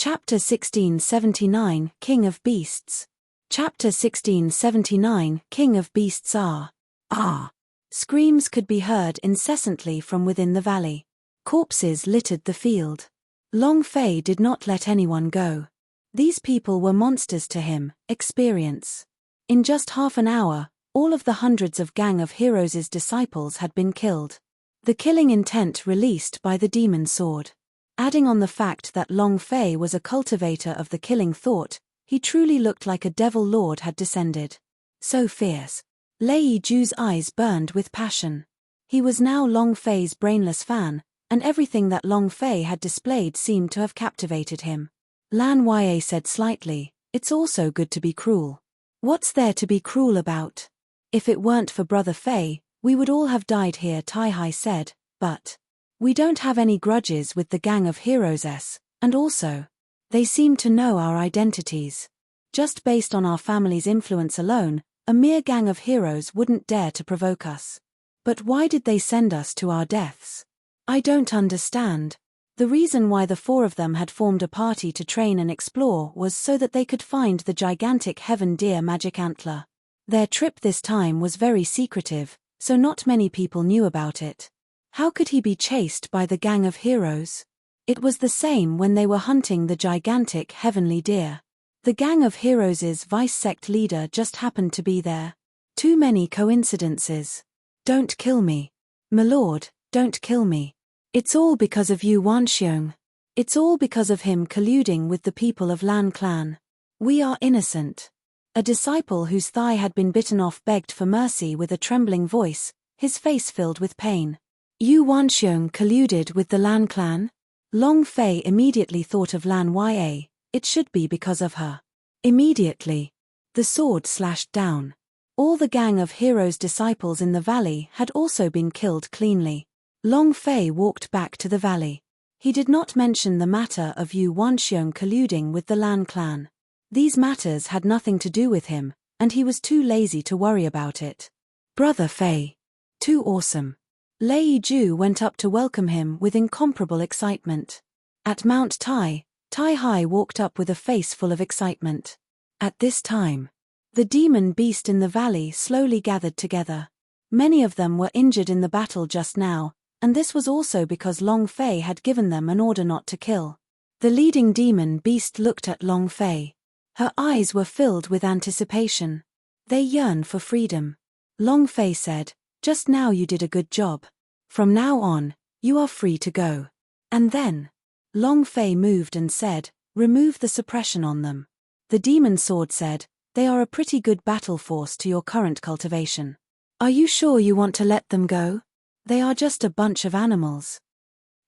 Chapter 1679 King of Beasts. Chapter 1679 King of Beasts Ah! Screams could be heard incessantly from within the valley. Corpses littered the field. Long Fei did not let anyone go. These people were monsters to him, experience. In just half an hour, all of the hundreds of Gang of Heroes' disciples had been killed. The killing intent released by the demon sword. Adding on the fact that Long Fei was a cultivator of the killing thought, he truly looked like a devil lord had descended. So fierce. Lei Ju's eyes burned with passion. He was now Long Fei's brainless fan, and everything that Long Fei had displayed seemed to have captivated him. Lan Yue said slightly, "It's also good to be cruel." "What's there to be cruel about? If it weren't for Brother Fei, we would all have died here," Tai Hai said, "but we don't have any grudges with the Gang of Heroes, and also, they seem to know our identities. Just based on our family's influence alone, a mere Gang of Heroes wouldn't dare to provoke us. But why did they send us to our deaths? I don't understand." The reason why the four of them had formed a party to train and explore was so that they could find the gigantic heaven deer magic antler. Their trip this time was very secretive, so not many people knew about it. How could he be chased by the Gang of Heroes? It was the same when they were hunting the gigantic heavenly deer. The Gang of Heroes' vice-sect leader just happened to be there. Too many coincidences. "Don't kill me. Milord, don't kill me. It's all because of Yu Wanxiong. It's all because of him colluding with the people of Lan Clan. We are innocent." A disciple whose thigh had been bitten off begged for mercy with a trembling voice, his face filled with pain. Yu Wanxiong colluded with the Lan Clan? Long Fei immediately thought of Lan Yue. It should be because of her. Immediately, the sword slashed down. All the Gang of Heroes disciples in the valley had also been killed cleanly. Long Fei walked back to the valley. He did not mention the matter of Yu Wanxiong colluding with the Lan Clan. These matters had nothing to do with him, and he was too lazy to worry about it. "Brother Fei. Too awesome." Lei Ju went up to welcome him with incomparable excitement. At Mount Tai, Tai Hai walked up with a face full of excitement. At this time, the demon beast in the valley slowly gathered together. Many of them were injured in the battle just now, and this was also because Long Fei had given them an order not to kill. The leading demon beast looked at Long Fei. Her eyes were filled with anticipation. They yearned for freedom. Long Fei said, "Just now you did a good job. From now on, you are free to go." And then, Long Fei moved and said, "Remove the suppression on them." The demon sword said, "They are a pretty good battle force to your current cultivation. Are you sure you want to let them go? They are just a bunch of animals.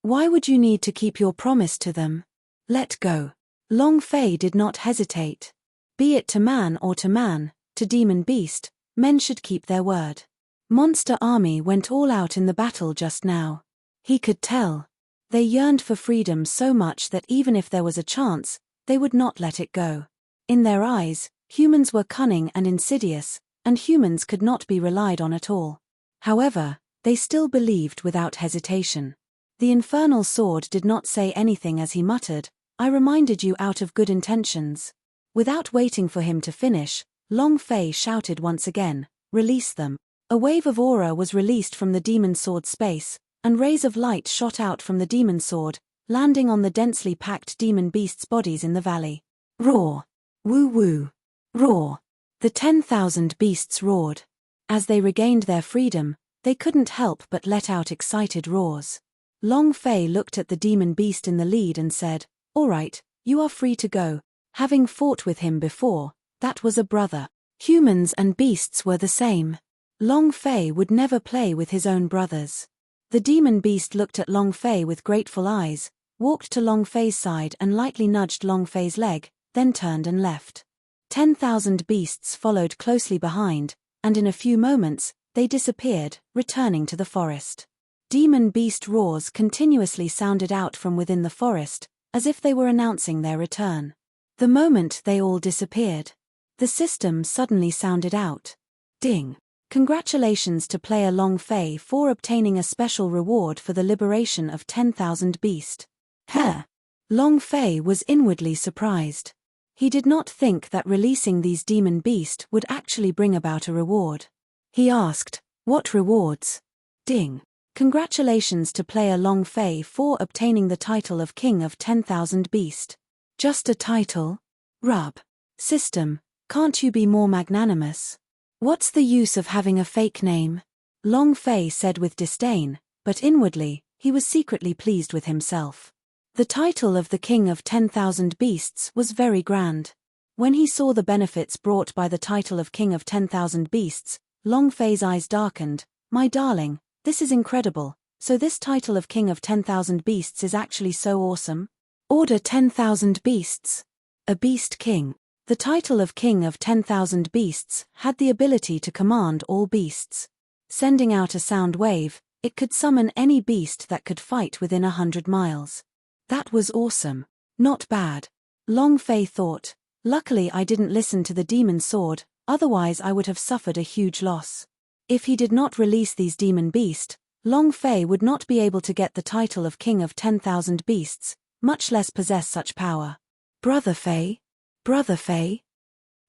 Why would you need to keep your promise to them? Let go." Long Fei did not hesitate. Be it to man or to man, to demon beast, men should keep their word. Monster Army went all out in the battle just now. He could tell. They yearned for freedom so much that even if there was a chance, they would not let it go. In their eyes, humans were cunning and insidious, and humans could not be relied on at all. However, they still believed without hesitation. The infernal sword did not say anything as he muttered, "I reminded you out of good intentions." Without waiting for him to finish, Long Fei shouted once again, "Release them." A wave of aura was released from the demon sword space, and rays of light shot out from the demon sword, landing on the densely packed demon beasts' bodies in the valley. Roar! Woo woo! Roar! The 10,000 beasts roared. As they regained their freedom, they couldn't help but let out excited roars. Long Fei looked at the demon beast in the lead and said, "All right, you are free to go." Having fought with him before, that was a brother. Humans and beasts were the same. Long Fei would never play with his own brothers. The demon beast looked at Long Fei with grateful eyes, walked to Long Fei's side and lightly nudged Long Fei's leg, then turned and left. 10,000 beasts followed closely behind, and in a few moments, they disappeared, returning to the forest. Demon beast roars continuously sounded out from within the forest, as if they were announcing their return. The moment they all disappeared, the system suddenly sounded out. Ding! Congratulations to player Long Fei for obtaining a special reward for the liberation of 10,000 beast. Huh! Long Fei was inwardly surprised. He did not think that releasing these demon beasts would actually bring about a reward. He asked, "What rewards?" Ding. Congratulations to player Long Fei for obtaining the title of King of 10,000 Beast. Just a title? Rub. System, can't you be more magnanimous? What's the use of having a fake name? Long Fei said with disdain, but inwardly, he was secretly pleased with himself. The title of the King of 10,000 Beasts was very grand. When he saw the benefits brought by the title of King of 10,000 Beasts, Long Fei's eyes darkened. "My darling, this is incredible. So this title of King of 10,000 Beasts is actually so awesome? Order 10,000 beasts. A Beast King." The title of King of 10,000 Beasts had the ability to command all beasts. Sending out a sound wave, it could summon any beast that could fight within 100 miles. That was awesome. Not bad. Long Fei thought. Luckily I didn't listen to the demon sword, otherwise I would have suffered a huge loss. If he did not release these demon beasts, Long Fei would not be able to get the title of King of 10,000 Beasts, much less possess such power. Brother Fei? Brother Fei?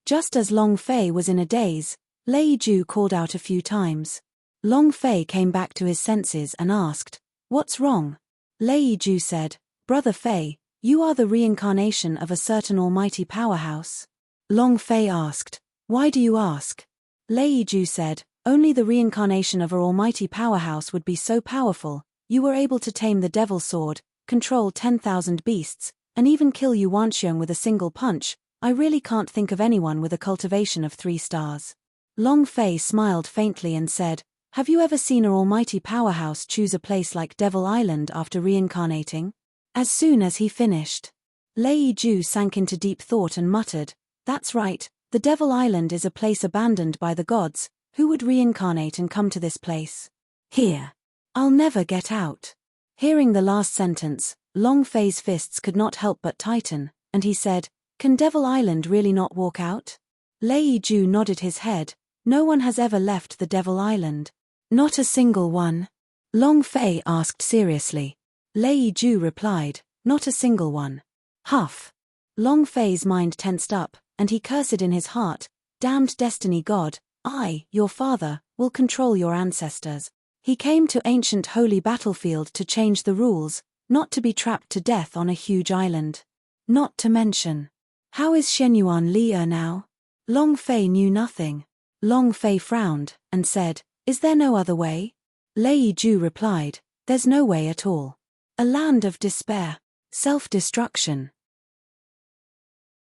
Just as Long Fei was in a daze, Lei Ju called out a few times. Long Fei came back to his senses and asked, "What's wrong?" Lei Ju said, "Brother Fei, you are the reincarnation of a certain almighty powerhouse." Long Fei asked, "Why do you ask?" Lei Ju said, "Only the reincarnation of an almighty powerhouse would be so powerful. You were able to tame the devil sword, control 10,000 beasts, and even kill Yuan Xiong with a single punch. I really can't think of anyone with a cultivation of 3 stars. Long Fei smiled faintly and said, "Have you ever seen an almighty powerhouse choose a place like Devil Island after reincarnating?" As soon as he finished, Lei Ju sank into deep thought and muttered, "That's right, the Devil Island is a place abandoned by the gods. Who would reincarnate and come to this place? Here. I'll never get out." Hearing the last sentence, Long Fei's fists could not help but tighten, and he said, "Can Devil Island really not walk out?" Lei Ju nodded his head. "No one has ever left the Devil Island." "Not a single one?" Long Fei asked seriously. Lei Ju replied, "Not a single one." Huff. Long Fei's mind tensed up, and he cursed in his heart, "Damned destiny god, I, your father, will control your ancestors." He came to ancient holy battlefield to change the rules, not to be trapped to death on a huge island. Not to mention. How is Shenyuan Li now? Long Fei knew nothing. Long Fei frowned, and said, "Is there no other way?" Lei Ju replied, "There's no way at all. A land of despair. Self-destruction."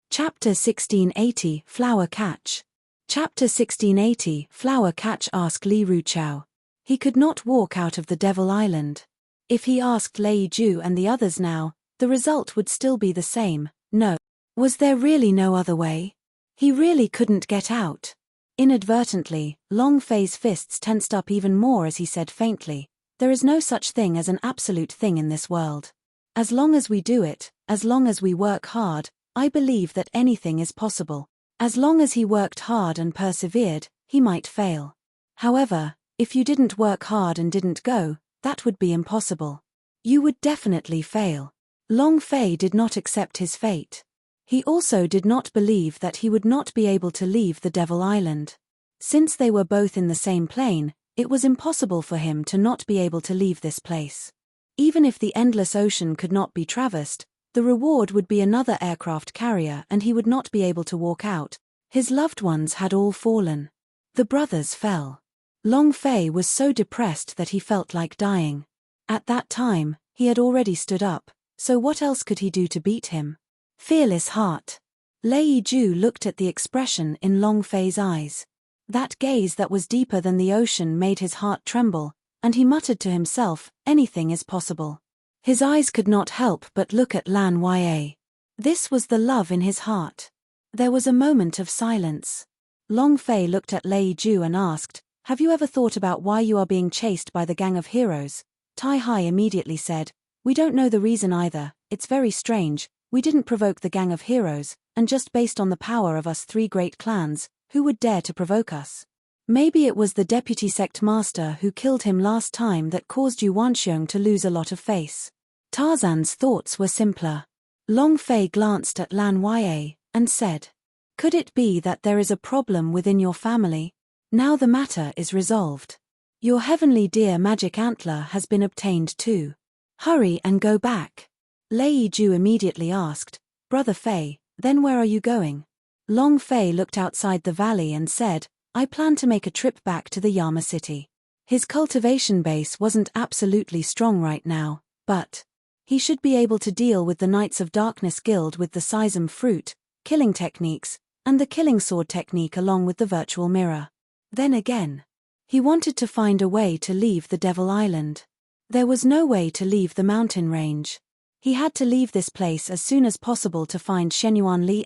Chapter 1680, Flower Catch. Chapter 1680, Flower Catch. Asked Li Ruchao. He could not walk out of the Devil Island. If he asked Lei Ju and the others now, the result would still be the same, no. Was there really no other way? He really couldn't get out. Inadvertently, Long Fei's fists tensed up even more as he said faintly, "There is no such thing as an absolute thing in this world. As long as we do it, as long as we work hard, I believe that anything is possible." As long as he worked hard and persevered, he might fail. However, if you didn't work hard and didn't go, that would be impossible. You would definitely fail. Long Fei did not accept his fate. He also did not believe that he would not be able to leave the Devil Island. Since they were both in the same plane, it was impossible for him to not be able to leave this place. Even if the endless ocean could not be traversed, the reward would be another aircraft carrier and he would not be able to walk out. His loved ones had all fallen. The brothers fell. Long Fei was so depressed that he felt like dying. At that time, he had already stood up, so what else could he do to beat him? Fearless heart. Lei Ju looked at the expression in Long Fei's eyes. That gaze that was deeper than the ocean made his heart tremble, and he muttered to himself, "Anything is possible." His eyes could not help but look at Lan Ya. This was the love in his heart. There was a moment of silence. Long Fei looked at Lei Ju and asked, "Have you ever thought about why you are being chased by the gang of heroes?" Tai Hai immediately said, "We don't know the reason either. It's very strange. We didn't provoke the gang of heroes, and just based on the power of us 3 great clans, who would dare to provoke us? Maybe it was the deputy sect master who killed him last time that caused Yuan Xiong to lose a lot of face." Tarzan's thoughts were simpler. Long Fei glanced at Lan Yue and said, "Could it be that there is a problem within your family? Now the matter is resolved. Your heavenly deer magic antler has been obtained too. Hurry and go back." Lei Ju immediately asked, "Brother Fei, then where are you going?" Long Fei looked outside the valley and said, "I plan to make a trip back to the Yama city." His cultivation base wasn't absolutely strong right now, but he should be able to deal with the Knights of Darkness Guild with the Seism fruit, killing techniques, and the killing sword technique along with the virtual mirror. Then again, he wanted to find a way to leave the Devil Island. There was no way to leave the mountain range. He had to leave this place as soon as possible to find Shenyuan Li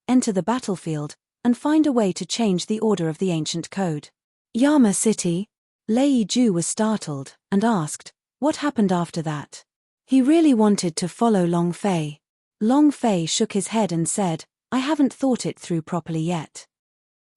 enter the battlefield, and find a way to change the order of the ancient code. Yama City? Lei Ju was startled, and asked, what happened after that? He really wanted to follow Long Fei. Long Fei shook his head and said, "I haven't thought it through properly yet."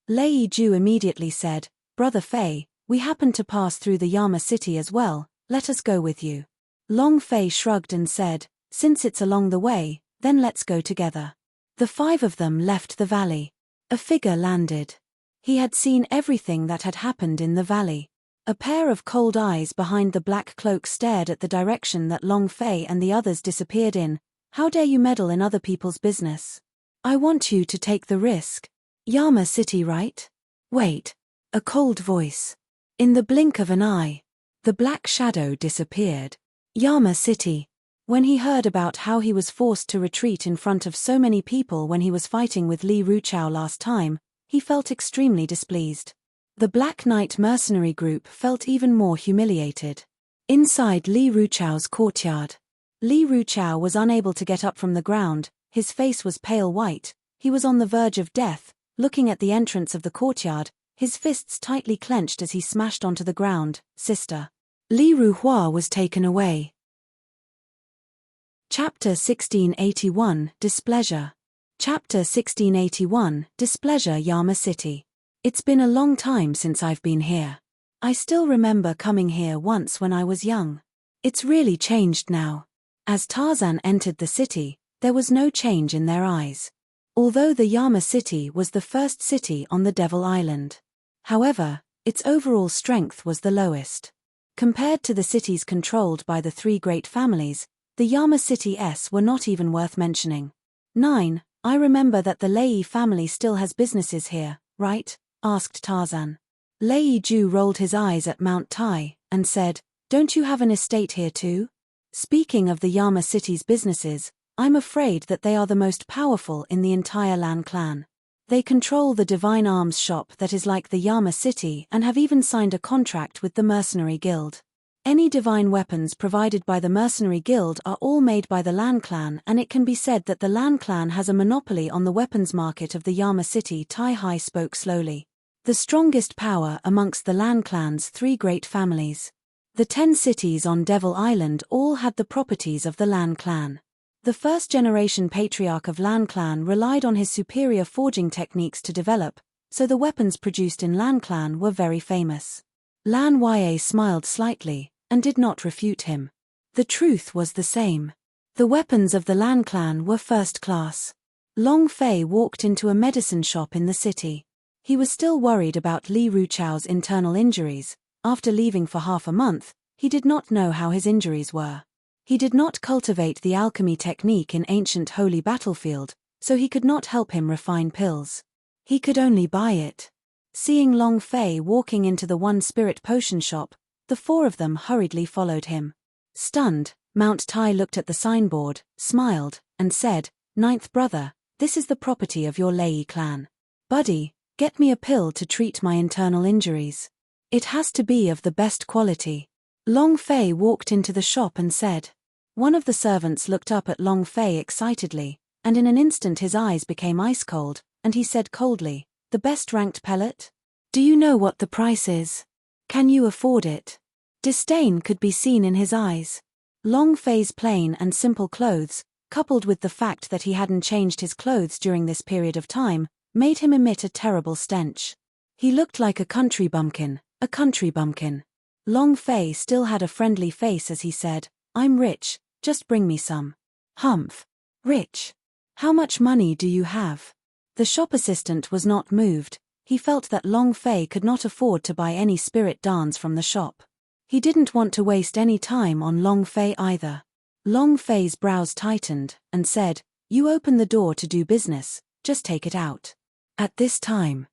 Lei Ju immediately said, "Brother Fei, we happened to pass through the Yama City as well, let us go with you." Long Fei shrugged and said, "Since it's along the way, then let's go together." The five of them left the valley. A figure landed. He had seen everything that had happened in the valley. A pair of cold eyes behind the black cloak stared at the direction that Long Fei and the others disappeared in. "How dare you meddle in other people's business? I want you to take the risk. Yama City, right?" "Wait." A cold voice. In the blink of an eye, the black shadow disappeared. Yama City. When he heard about how he was forced to retreat in front of so many people when he was fighting with Li Ruchao last time, he felt extremely displeased. The Black Knight mercenary group felt even more humiliated. Inside Li Ruchao's courtyard, Li Ruchao was unable to get up from the ground, his face was pale white, he was on the verge of death, looking at the entrance of the courtyard, his fists tightly clenched as he smashed onto the ground. "Sister." Li Ruhua was taken away. Chapter 1681, Displeasure. Chapter 1681, Displeasure. Yama City. It's been a long time since I've been here. I still remember coming here once when I was young. It's really changed now. As Tarzan entered the city, there was no change in their eyes. Although the Yama City was the first city on the Devil Island. However, its overall strength was the lowest. Compared to the cities controlled by the three great families, the Yama Cities were not even worth mentioning. 9. I remember that the Lei family still has businesses here, right? Asked Tarzan. Lei Ju rolled his eyes at Mount Tai, and said, "Don't you have an estate here too?" Speaking of the Yama City's businesses, I'm afraid that they are the most powerful in the entire Lan clan. They control the Divine Arms shop that is like the Yama City and have even signed a contract with the Mercenary Guild. Any divine weapons provided by the Mercenary Guild are all made by the Lan clan, and it can be said that the Lan clan has a monopoly on the weapons market of the Yama City. Tai Hai spoke slowly. The strongest power amongst the Lan clan's three great families. The 10 cities on Devil Island all had the properties of the Lan clan. The first-generation patriarch of Lan clan relied on his superior forging techniques to develop, so the weapons produced in Lan clan were very famous. Lan Yue smiled slightly, and did not refute him. The truth was the same. The weapons of the Lan clan were first class. Long Fei walked into a medicine shop in the city. He was still worried about Li Ruchao's internal injuries. After leaving for half a month, he did not know how his injuries were. He did not cultivate the alchemy technique in ancient holy battlefield, so he could not help him refine pills. He could only buy it. Seeing Long Fei walking into the one spirit potion shop, the four of them hurriedly followed him. Stunned, Mount Tai looked at the signboard, smiled, and said, "Ninth brother, this is the property of your Lei clan. Buddy, get me a pill to treat my internal injuries. It has to be of the best quality." Long Fei walked into the shop and said. One of the servants looked up at Long Fei excitedly, and in an instant his eyes became ice cold, and he said coldly, "The best ranked pellet? Do you know what the price is? Can you afford it?" Disdain could be seen in his eyes. Long Fei's plain and simple clothes, coupled with the fact that he hadn't changed his clothes during this period of time, made him emit a terrible stench. He looked like a country bumpkin, a country bumpkin. Long Fei still had a friendly face as he said, "I'm rich, just bring me some." Humph. Rich. How much money do you have? The shop assistant was not moved. He felt that Long Fei could not afford to buy any spirit dance from the shop. He didn't want to waste any time on Long Fei either. Long Fei's brows tightened, and said, "You open the door to do business, just take it out." At this time,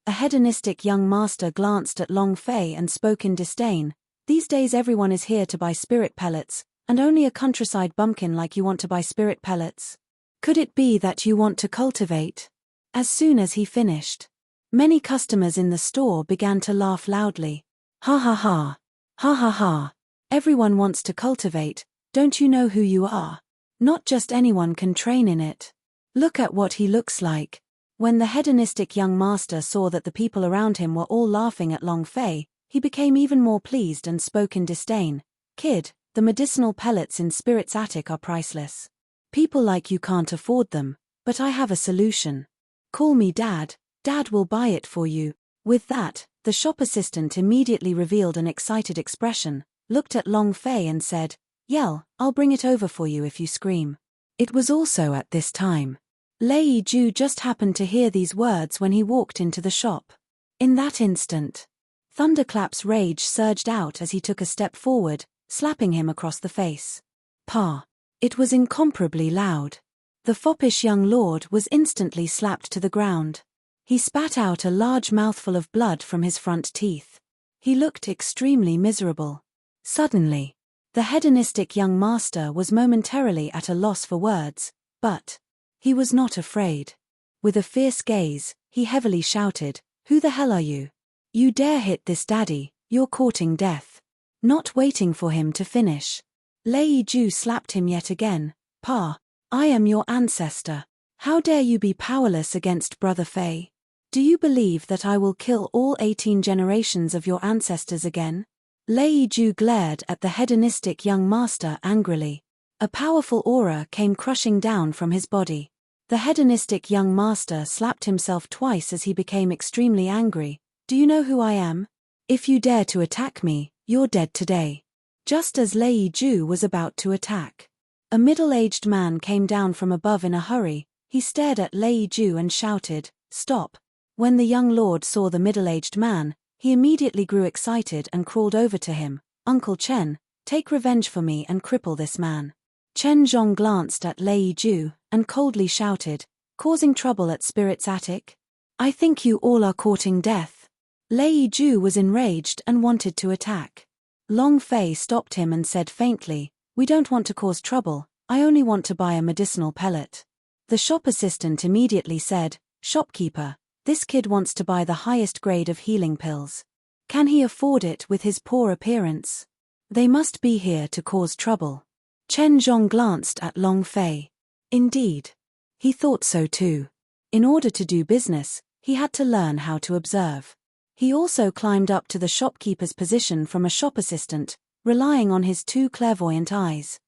a hedonistic young master glanced at Long Fei and spoke in disdain. "These days everyone is here to buy spirit pellets, and only a countryside bumpkin like you want to buy spirit pellets. Could it be that you want to cultivate?" As soon as he finished, many customers in the store began to laugh loudly. "Ha ha ha. Ha ha ha. Everyone wants to cultivate, don't you know who you are? Not just anyone can train in it. Look at what he looks like." When the hedonistic young master saw that the people around him were all laughing at Long Fei, he became even more pleased and spoke in disdain. "Kid, the medicinal pellets in Spirit's attic are priceless. People like you can't afford them, but I have a solution. Call me Dad, Dad will buy it for you." With that, the shop assistant immediately revealed an excited expression, looked at Long Fei and said, "Yell, I'll bring it over for you if you scream." It was also at this time. Lei Ju just happened to hear these words when he walked into the shop. In that instant, Thunderclap's rage surged out as he took a step forward, slapping him across the face. Pa! It was incomparably loud. The foppish young lord was instantly slapped to the ground. He spat out a large mouthful of blood from his front teeth. He looked extremely miserable. Suddenly, the hedonistic young master was momentarily at a loss for words, but he was not afraid. With a fierce gaze, he heavily shouted, "Who the hell are you? You dare hit this daddy, you're courting death." Not waiting for him to finish, Lei Ju slapped him yet again. "Pa, I am your ancestor. How dare you be powerless against Brother Fei? Do you believe that I will kill all 18 generations of your ancestors again?" Lei Ju glared at the hedonistic young master angrily. A powerful aura came crushing down from his body. The hedonistic young master slapped himself twice as he became extremely angry. "Do you know who I am? If you dare to attack me, you're dead today." Just as Lei Ju was about to attack, a middle-aged man came down from above in a hurry. He stared at Lei Ju and shouted, "Stop." When the young lord saw the middle-aged man, he immediately grew excited and crawled over to him. "Uncle Chen, take revenge for me and cripple this man." Chen Zhong glanced at Lei Ju and coldly shouted, "Causing trouble at Spirit's attic? I think you all are courting death." Lei Ju was enraged and wanted to attack. Long Fei stopped him and said faintly, "We don't want to cause trouble, I only want to buy a medicinal pellet." The shop assistant immediately said, "Shopkeeper, this kid wants to buy the highest grade of healing pills. Can he afford it with his poor appearance? They must be here to cause trouble." Chen Zhong glanced at Long Fei. Indeed, he thought so too. In order to do business, he had to learn how to observe. He also climbed up to the shopkeeper's position from a shop assistant, relying on his 2 clairvoyant eyes.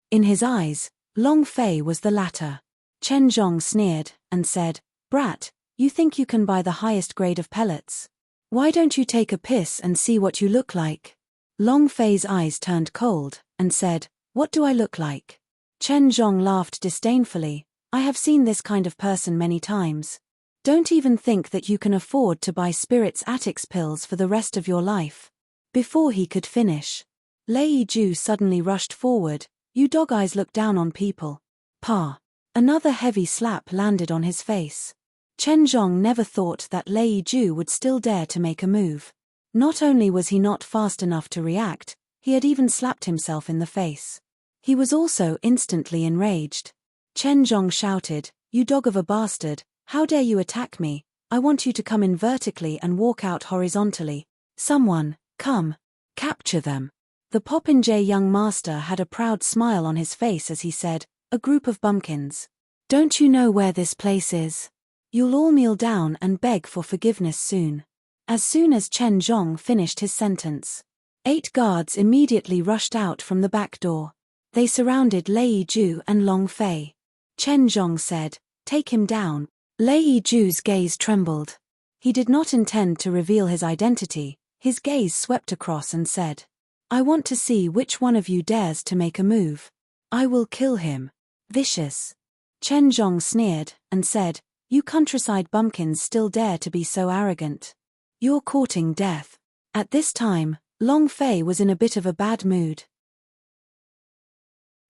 In his eyes, Long Fei was the latter. Chen Zhong sneered and said, "Brat, you think you can buy the highest grade of pellets? Why don't you take a piss and see what you look like?" Long Fei's eyes turned cold and said, "What do I look like?" Chen Zhong laughed disdainfully, "I have seen this kind of person many times. Don't even think that you can afford to buy Spirit's attic's pills for the rest of your life." Before he could finish, Lei Ju suddenly rushed forward. "You dog eyes look down on people. Pa." Another heavy slap landed on his face. Chen Zhong never thought that Lei Ju would still dare to make a move. Not only was he not fast enough to react, he had even slapped himself in the face. He was also instantly enraged. Chen Zhong shouted, "You dog of a bastard, how dare you attack me? I want you to come in vertically and walk out horizontally. Someone, come. Capture them." The popinjay young master had a proud smile on his face as he said, "A group of bumpkins. Don't you know where this place is? You'll all kneel down and beg for forgiveness soon." As soon as Chen Zhong finished his sentence, 8 guards immediately rushed out from the back door. They surrounded Lei Ju and Long Fei. Chen Zhong said, "Take him down." Lei Ju's gaze trembled. He did not intend to reveal his identity. His gaze swept across and said, "I want to see which one of you dares to make a move. I will kill him." Vicious. Chen Zhong sneered, and said, "You countryside bumpkins still dare to be so arrogant. You're courting death." At this time, Long Fei was in a bit of a bad mood.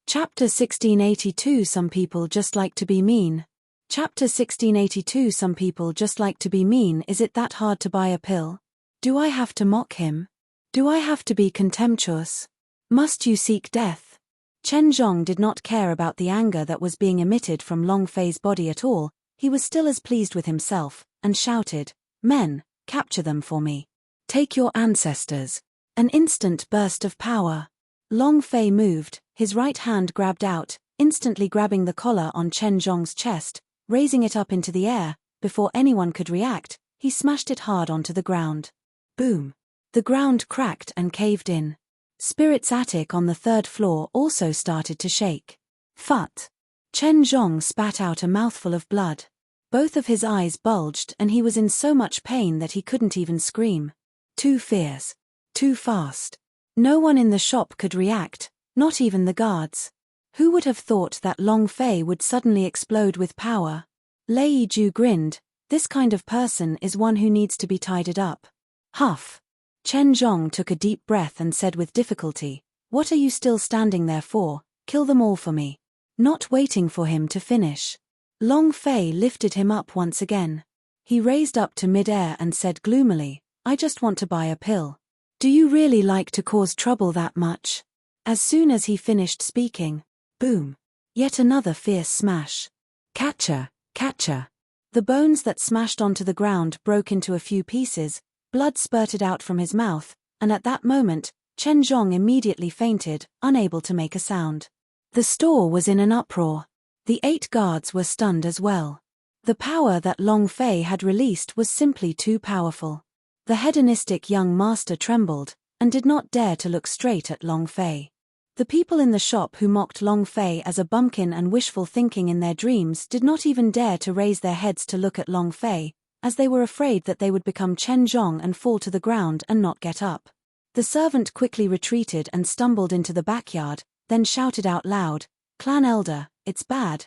Chapter 1682 Some people just like to be mean. Chapter 1682 Some people just like to be mean. Is it that hard to buy a pill? Do I have to mock him? Do I have to be contemptuous? Must you seek death? Chen Zhong did not care about the anger that was being emitted from Long Fei's body at all. He was still as pleased with himself, and shouted, "Men, capture them for me. Take your ancestors." An instant burst of power. Long Fei moved, his right hand grabbed out, instantly grabbing the collar on Chen Zhong's chest, raising it up into the air. Before anyone could react, he smashed it hard onto the ground. Boom! The ground cracked and caved in. Spirit's attic on the third floor also started to shake. Phut! Chen Zhong spat out a mouthful of blood. Both of his eyes bulged and he was in so much pain that he couldn't even scream. Too fierce. Too fast. No one in the shop could react, not even the guards. Who would have thought that Long Fei would suddenly explode with power? Lei Yiju grinned. This kind of person is one who needs to be tidied up. Huff. Chen Zhong took a deep breath and said with difficulty, "What are you still standing there for? Kill them all for me." Not waiting for him to finish. Long Fei lifted him up once again. He raised up to mid-air and said gloomily, "I just want to buy a pill. Do you really like to cause trouble that much?" As soon as he finished speaking, boom! Yet another fierce smash. Catcher, catcher. The bones that smashed onto the ground broke into a few pieces, blood spurted out from his mouth, and at that moment, Chen Zhong immediately fainted, unable to make a sound. The store was in an uproar. The 8 guards were stunned as well. The power that Long Fei had released was simply too powerful. The hedonistic young master trembled, and did not dare to look straight at Long Fei. The people in the shop who mocked Long Fei as a bumpkin and wishful thinking in their dreams did not even dare to raise their heads to look at Long Fei, as they were afraid that they would become Chen Zhong and fall to the ground and not get up. The servant quickly retreated and stumbled into the backyard, then shouted out loud, "Clan Elder, it's bad,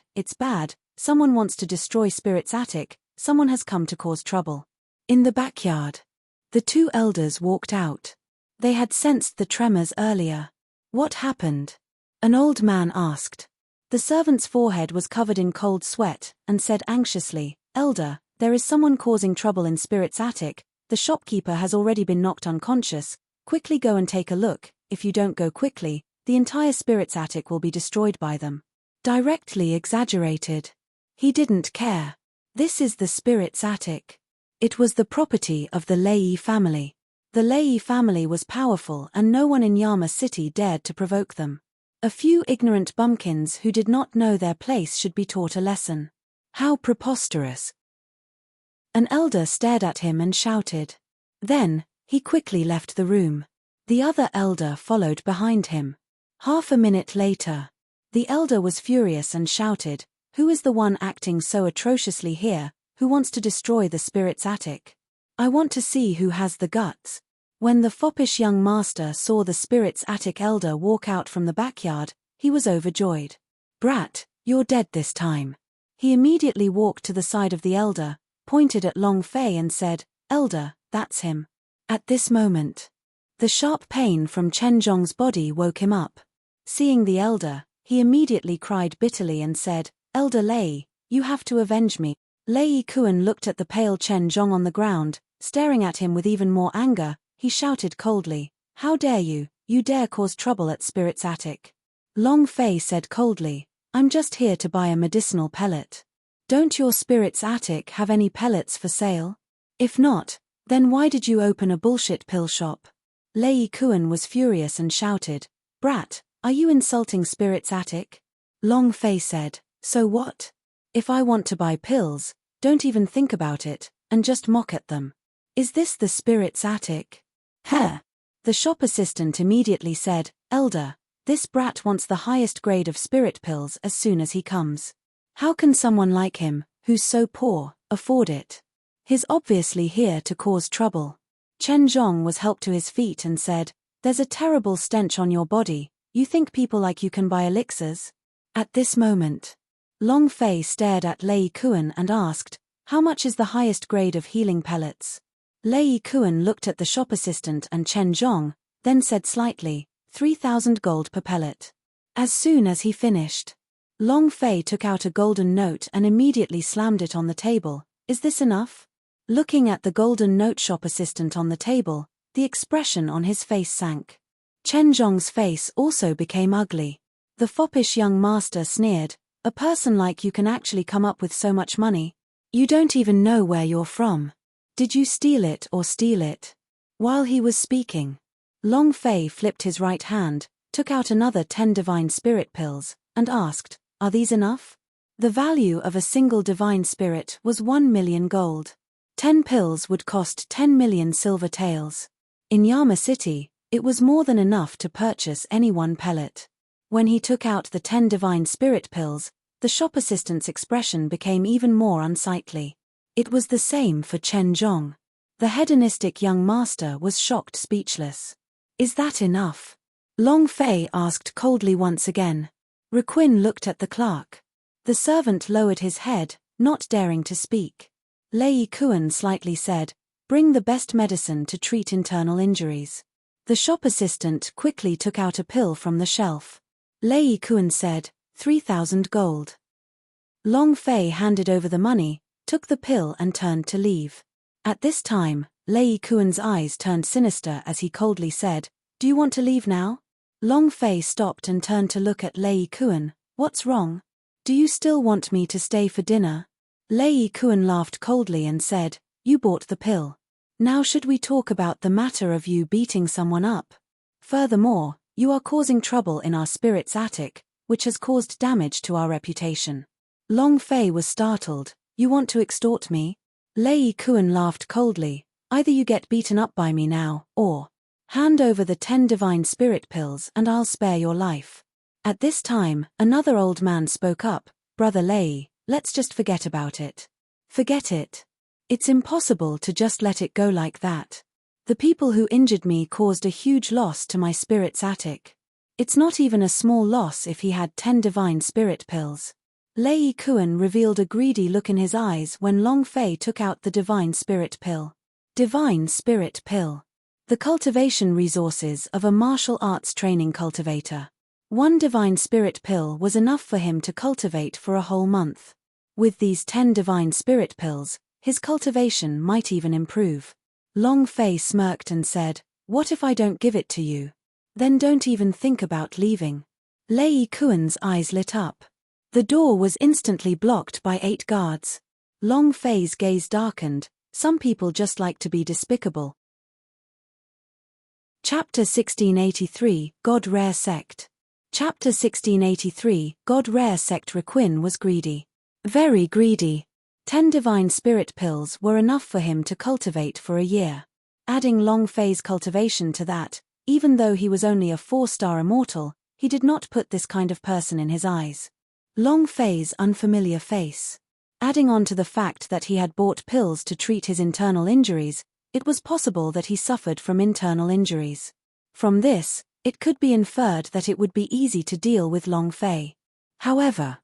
someone wants to destroy Spirit's attic, someone has come to cause trouble." In the backyard, the 2 elders walked out. They had sensed the tremors earlier. "What happened?" an old man asked. The servant's forehead was covered in cold sweat, and said anxiously, "Elder, there is someone causing trouble in Spirit's attic. The shopkeeper has already been knocked unconscious. Quickly go and take a look. If you don't go quickly, the entire Spirit's attic will be destroyed by them." Directly exaggerated. He didn't care. This is the Spirit's attic. It was the property of the Lei family. The Lei family was powerful and no one in Yama City dared to provoke them. A few ignorant bumpkins who did not know their place should be taught a lesson. How preposterous. An elder stared at him and shouted. Then, he quickly left the room. The other elder followed behind him. Half a minute later, the elder was furious and shouted, "Who is the one acting so atrociously here? Who wants to destroy the Spirit's attic? I want to see who has the guts." When the foppish young master saw the Spirit's attic elder walk out from the backyard, he was overjoyed. "Brat, you're dead this time." He immediately walked to the side of the elder, pointed at Long Fei and said, "Elder, that's him." At this moment, the sharp pain from Chen Zhong's body woke him up. Seeing the elder, he immediately cried bitterly and said, "Elder Lei, you have to avenge me." Lei Kuan looked at the pale Chen Zhong on the ground, staring at him with even more anger. He shouted coldly, "How dare you? You dare cause trouble at Spirit's attic." Long Fei said coldly, "I'm just here to buy a medicinal pellet. Don't your Spirit's attic have any pellets for sale? If not, then why did you open a bullshit pill shop?" Lei Kuan was furious and shouted, "Brat, are you insulting Spirit's attic?" Long Fei said, "So what? If I want to buy pills, don't even think about it, and just mock at them. Is this the Spirit's attic?" "Heh!" The shop assistant immediately said, "Elder, this brat wants the highest grade of spirit pills as soon as he comes. How can someone like him, who's so poor, afford it? He's obviously here to cause trouble." Chen Zhong was helped to his feet and said, "There's a terrible stench on your body. You think people like you can buy elixirs? At this moment, Long Fei stared at Lei Kuan and asked, "How much is the highest grade of healing pellets?" Lei Kuan looked at the shop assistant and Chen Zhong, then said slightly, 3,000 gold per pellet. As soon as he finished, Long Fei took out a golden note and immediately slammed it on the table. "Is this enough?" Looking at the golden note shop assistant on the table, the expression on his face sank. Chen Zhong's face also became ugly. The foppish young master sneered, "A person like you can actually come up with so much money? You don't even know where you're from. Did you steal it or steal it?" While he was speaking, Long Fei flipped his right hand, took out another 10 divine spirit pills, and asked, "Are these enough?" The value of a single divine spirit was 1 million gold. 10 pills would cost 10 million silver taels. In Yama City, it was more than enough to purchase any one pellet. When he took out the 10 divine spirit pills, the shop assistant's expression became even more unsightly. It was the same for Chen Zhong. The hedonistic young master was shocked speechless. "Is that enough?" Long Fei asked coldly once again. Requin looked at the clerk. The servant lowered his head, not daring to speak. Lei Kuan slightly said, "Bring the best medicine to treat internal injuries." The shop assistant quickly took out a pill from the shelf. Lei Kuan said, 3,000 gold. Long Fei handed over the money, took the pill and turned to leave. At this time, Lei Kuan's eyes turned sinister as he coldly said, "Do you want to leave now?" Long Fei stopped and turned to look at Lei Kuan. "What's wrong? Do you still want me to stay for dinner?" Lei Kuan laughed coldly and said, "You bought the pill. Now should we talk about the matter of you beating someone up? Furthermore, you are causing trouble in our spirit's attic, which has caused damage to our reputation." Long Fei was startled. "You want to extort me?" Lei Kuan laughed coldly. "Either you get beaten up by me now, or hand over the 10 divine spirit pills and I'll spare your life." At this time, another old man spoke up, "Brother Lei, let's just forget about it." "Forget it? It's impossible to just let it go like that. The people who injured me caused a huge loss to my spirit's attic. It's not even a small loss if he had 10 divine spirit pills." Lei Kuan revealed a greedy look in his eyes when Long Fei took out the divine spirit pill. Divine spirit pill. The cultivation resources of a martial arts training cultivator. 1 divine spirit pill was enough for him to cultivate for a whole month. With these 10 divine spirit pills, his cultivation might even improve. Long Fei smirked and said, "What if I don't give it to you? Then don't even think about leaving." Lei Kuan's eyes lit up. The door was instantly blocked by 8 guards. Long Fei's gaze darkened. Some people just like to be despicable. Chapter 1683, God Rare Sect. Chapter 1683, God Rare Sect. Requin was greedy. Very greedy. 10 divine spirit pills were enough for him to cultivate for a year. Adding Long Fei's cultivation to that, even though he was only a 4-star immortal, he did not put this kind of person in his eyes. Long Fei's unfamiliar face. Adding on to the fact that he had bought pills to treat his internal injuries, it was possible that he suffered from internal injuries. From this, it could be inferred that it would be easy to deal with Long Fei. However,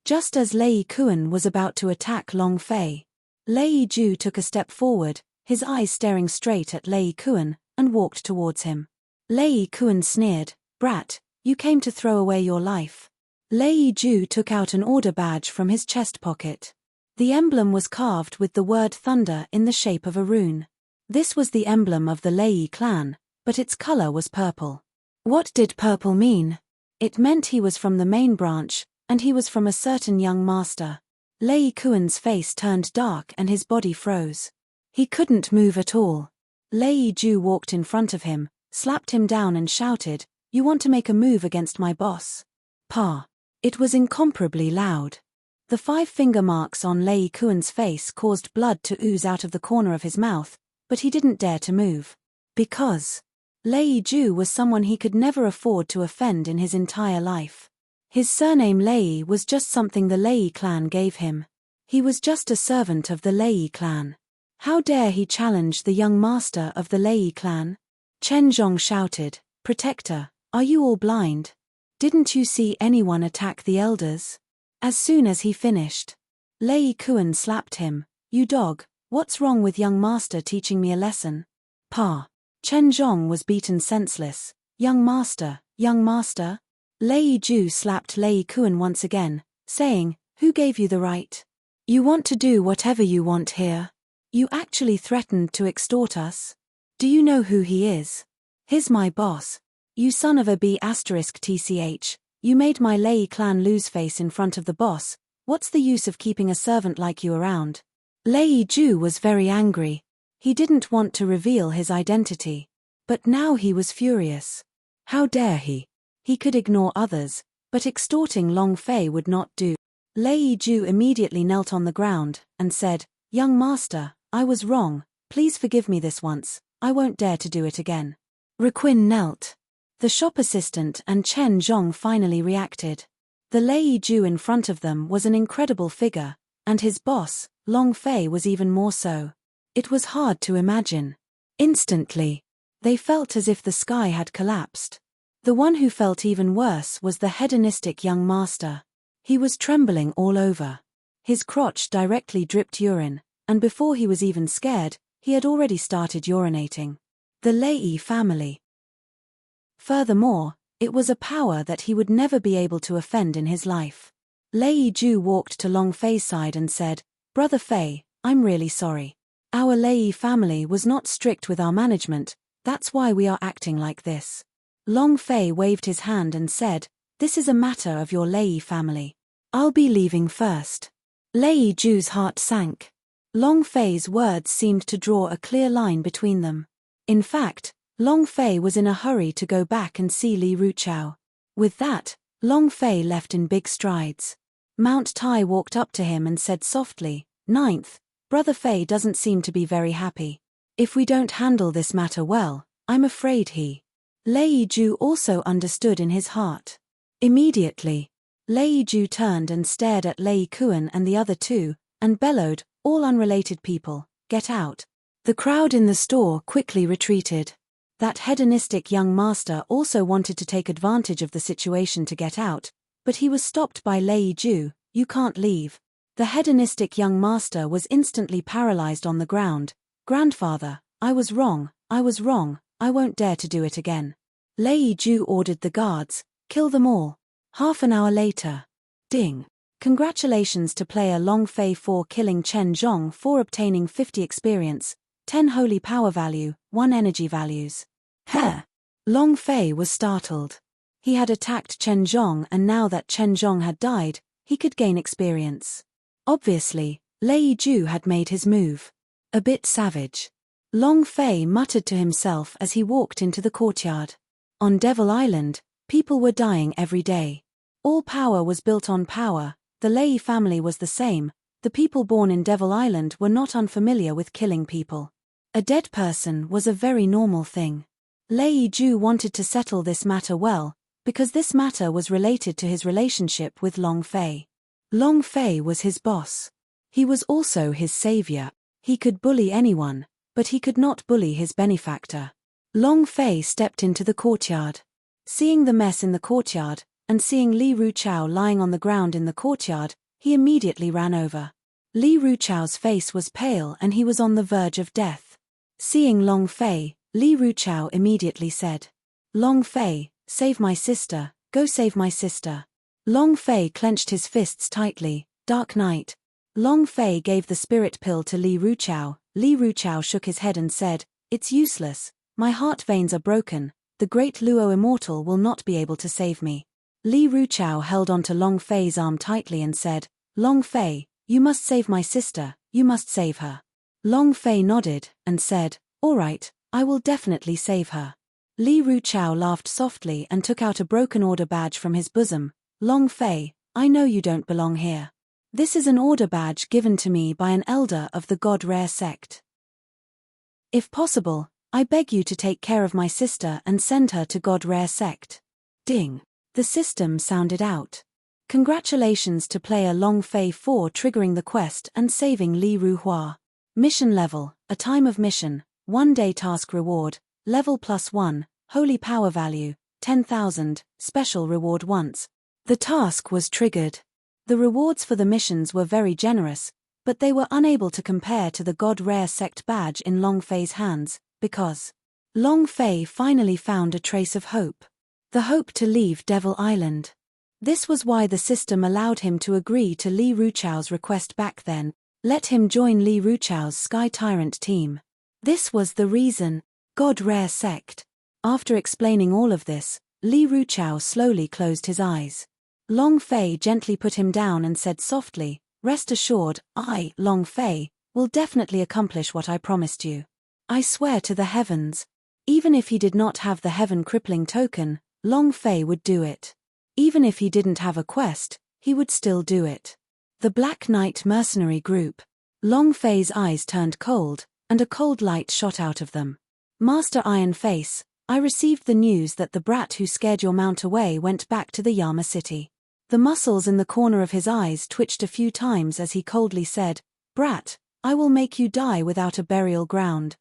just as Lei Kuan was about to attack Long Fei, Lei Ju took a step forward, his eyes staring straight at Lei Kuan, and walked towards him. Lei Kuan sneered, "Brat, you came to throw away your life." Lei Ju took out an order badge from his chest pocket. The emblem was carved with the word thunder in the shape of a rune. This was the emblem of the Lei clan, but its color was purple. What did purple mean? It meant he was from the main branch, and he was from a certain young master. Lei Kuan's face turned dark and his body froze. He couldn't move at all. Lei Ju walked in front of him, slapped him down and shouted, "You want to make a move against my boss?" Pa. It was incomparably loud. The 5 finger marks on Lei Kuan's face caused blood to ooze out of the corner of his mouth, but he didn't dare to move. Because Lei Ju was someone he could never afford to offend in his entire life. His surname Lei was just something the Lei clan gave him. He was just a servant of the Lei clan. How dare he challenge the young master of the Lei clan? Chen Zhong shouted, "Protector, are you all blind? Didn't you see anyone attack the elders? As soon as he finished, Lei Kuan slapped him. You dog, what's wrong with young master teaching me a lesson? Pa. Chen Zhong was beaten senseless. Young master, young master? Lei Ju slapped Lei Kuan once again, saying, who gave you the right? You want to do whatever you want here? You actually threatened to extort us? Do you know who he is? He's my boss. You son of a B***tch, you made my Lei clan lose face in front of the boss. What's the use of keeping a servant like you around? Lei Ju was very angry. He didn't want to reveal his identity. But now he was furious. How dare he? He could ignore others, but extorting Long Fei would not do. Lei Ju immediately knelt on the ground and said, young master, I was wrong, please forgive me this once, I won't dare to do it again. Requin knelt. The shop assistant and Chen Zhong finally reacted. The Lei Ju in front of them was an incredible figure, and his boss, Long Fei, was even more so. It was hard to imagine. Instantly, they felt as if the sky had collapsed. The one who felt even worse was the hedonistic young master. He was trembling all over. His crotch directly dripped urine, and before he was even scared, he had already started urinating. The Lei family. Furthermore, it was a power that he would never be able to offend in his life. Lei Ju walked to Long Fei's side and said, Brother Fei, I'm really sorry. Our Lei family was not strict with our management, that's why we are acting like this. Long Fei waved his hand and said, this is a matter of your Lei family. I'll be leaving first. Lei Ju's heart sank. Long Fei's words seemed to draw a clear line between them. In fact, Long Fei was in a hurry to go back and see Li Ruchao. With that, Long Fei left in big strides. Mount Tai walked up to him and said softly, Ninth, Brother Fei doesn't seem to be very happy. If we don't handle this matter well, I'm afraid he. Lei Ju also understood in his heart. Immediately, Lei Ju turned and stared at Lei Kuan and the other two, and bellowed, all unrelated people, get out. The crowd in the store quickly retreated. That hedonistic young master also wanted to take advantage of the situation to get out, but he was stopped by Lei Ju, you can't leave. The hedonistic young master was instantly paralyzed on the ground. Grandfather, I was wrong, I won't dare to do it again. Lei Ju ordered the guards, kill them all. Half an hour later. Ding. Congratulations to player Long Fei for killing Chen Zhong for obtaining 50 experience, 10 holy power value, 1 energy values. Heh. Long Fei was startled. He had attacked Chen Zhong and now that Chen Zhong had died, he could gain experience. Obviously, Lei Ju had made his move. A bit savage. Long Fei muttered to himself as he walked into the courtyard. On Devil Island, people were dying every day. All power was built on power, the Lei family was the same, the people born in Devil Island were not unfamiliar with killing people. A dead person was a very normal thing. Lei Ju wanted to settle this matter well, because this matter was related to his relationship with Long Fei. Long Fei was his boss. He was also his savior. He could bully anyone, but he could not bully his benefactor. Long Fei stepped into the courtyard. Seeing the mess in the courtyard, and seeing Li Ruchao lying on the ground in the courtyard, he immediately ran over. Li Ruchao's face was pale and he was on the verge of death. Seeing Long Fei, Li Ruchao immediately said, Long Fei, save my sister, go save my sister. Long Fei clenched his fists tightly, Dark Knight. Long Fei gave the spirit pill to Li Ruchao. Li Ruchao shook his head and said, it's useless, my heart veins are broken, the great Luo Immortal will not be able to save me. Li Ruchao held onto Long Fei's arm tightly and said, Long Fei, you must save my sister, you must save her. Long Fei nodded, and said, all right, I will definitely save her. Li Ruchao laughed softly and took out a broken order badge from his bosom. Long Fei, I know you don't belong here. This is an order badge given to me by an elder of the God Rare sect. If possible, I beg you to take care of my sister and send her to God Rare sect. Ding. The system sounded out. Congratulations to player Long Fei for triggering the quest and saving Li Ruhua. Mission level, a time of mission, 1 day task reward, level +1, holy power value, 10,000, special reward once. The task was triggered. The rewards for the missions were very generous, but they were unable to compare to the God Rare Sect badge in Long Fei's hands, because Long Fei finally found a trace of hope. The hope to leave Devil Island. This was why the system allowed him to agree to Li Ruchao's request back then, let him join Li Ruchao's Sky Tyrant team. This was the reason. God Rare Sect. After explaining all of this, Li Ruchao slowly closed his eyes. Long Fei gently put him down and said softly, "Rest assured, I, Long Fei, will definitely accomplish what I promised you. I swear to the heavens." Even if he did not have the heaven crippling token, Long Fei would do it. Even if he didn't have a quest, he would still do it. The Black Knight mercenary group. Long Fei's eyes turned cold, and a cold light shot out of them. "Master Iron Face, I received the news that the brat who scared your mount away went back to the Yama city." The muscles in the corner of his eyes twitched a few times as he coldly said, "Brat, I will make you die without a burial ground."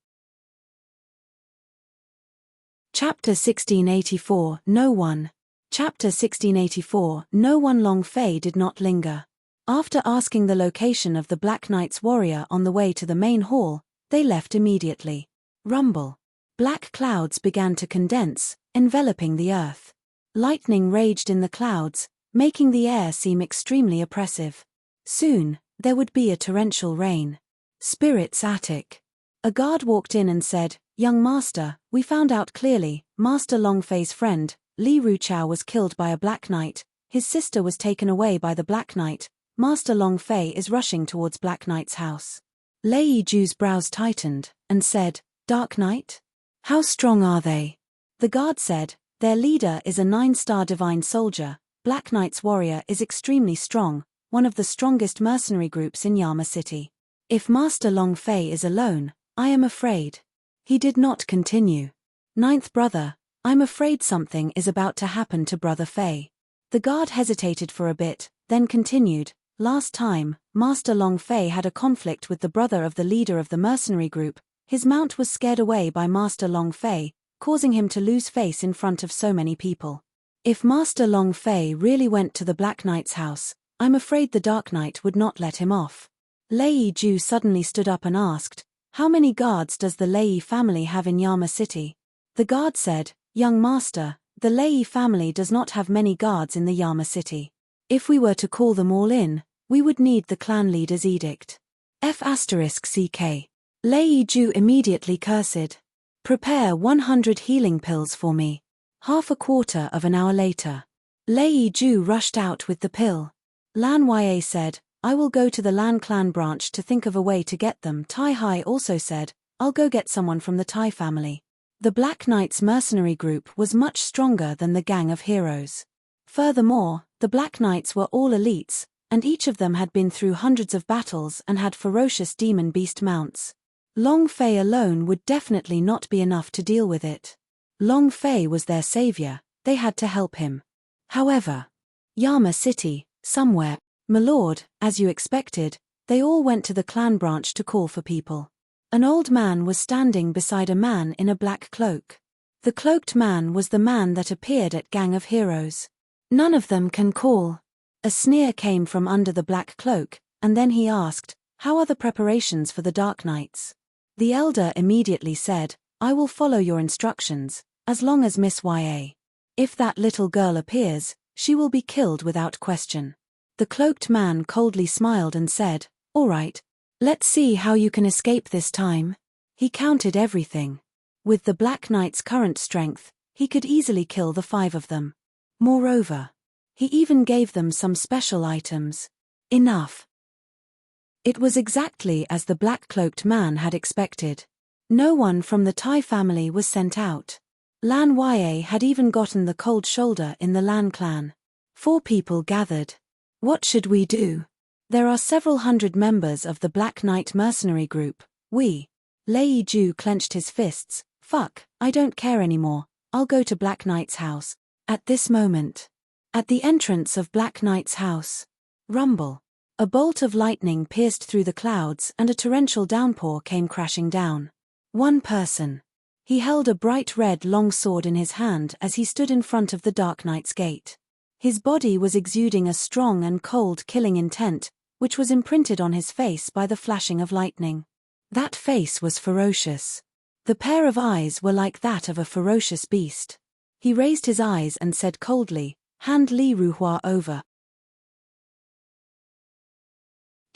Chapter 1684, No One. Chapter 1684, No One. Long Fei did not linger. After asking the location of the Black Knight's warrior on the way to the main hall, they left immediately. Rumble. Black clouds began to condense, enveloping the earth. Lightning raged in the clouds, making the air seem extremely oppressive. Soon, there would be a torrential rain. Spirit's attic. A guard walked in and said, "Young master, we found out clearly, Master Long Fei's friend, Li Ruchao was killed by a Black Knight, his sister was taken away by the Black Knight, Master Long Fei is rushing towards Black Knight's house." Lei Ju's brows tightened, and said, "Dark Knight? How strong are they?" The guard said, "Their leader is a 9-star divine soldier. Black Knight's warrior is extremely strong, one of the strongest mercenary groups in Yama City. If Master Long Fei is alone, I am afraid." He did not continue. "Ninth brother, I'm afraid something is about to happen to Brother Fei." The guard hesitated for a bit, then continued, "Last time, Master Long Fei had a conflict with the brother of the leader of the mercenary group. His mount was scared away by Master Long Fei, causing him to lose face in front of so many people. If Master Long Fei really went to the Black Knight's house, I'm afraid the Dark Knight would not let him off." Lei Ju suddenly stood up and asked, "How many guards does the Lei family have in Yama City?" The guard said, "Young master, the Lei family does not have many guards in the Yama City. If we were to call them all in, we would need the clan leader's edict." F***CK. Lei Ju immediately cursed. "Prepare 100 healing pills for me." Half a quarter of an hour later, Lei Ju rushed out with the pill. Lan Ya said, "I will go to the Lan clan branch to think of a way to get them." Tai Hai also said, "I'll go get someone from the Tai family." The Black Knight's mercenary group was much stronger than the Gang of Heroes. Furthermore, the Black Knights were all elites, and each of them had been through hundreds of battles and had ferocious demon beast mounts. Long Fei alone would definitely not be enough to deal with it. Long Fei was their savior, they had to help him. However, Yama City, somewhere, "My lord, as you expected," they all went to the clan branch to call for people. An old man was standing beside a man in a black cloak. The cloaked man was the man that appeared at Gang of Heroes. "None of them can call." A sneer came from under the black cloak, and then he asked, "How are the preparations for the Dark Knights?" The elder immediately said, "I will follow your instructions, as long as Miss Ya. If that little girl appears, she will be killed without question." The cloaked man coldly smiled and said, "All right. Let's see how you can escape this time." He counted everything. With the Black Knight's current strength, he could easily kill the 5 of them. Moreover, he even gave them some special items. Enough. It was exactly as the black-cloaked man had expected. No one from the Tai family was sent out. Lan Ya had even gotten the cold shoulder in the Lan clan. 4 people gathered. "What should we do? There are several hundred members of the Black Knight mercenary group. Lei Ju clenched his fists. "Fuck, I don't care anymore, I'll go to Black Knight's house." At this moment, at the entrance of Black Knight's house, rumble. A bolt of lightning pierced through the clouds and a torrential downpour came crashing down. One person. He held a bright red long sword in his hand as he stood in front of the Dark Knight's gate. His body was exuding a strong and cold killing intent, which was imprinted on his face by the flashing of lightning. That face was ferocious. The pair of eyes were like that of a ferocious beast. He raised his eyes and said coldly, "Hand Li Ruhua over."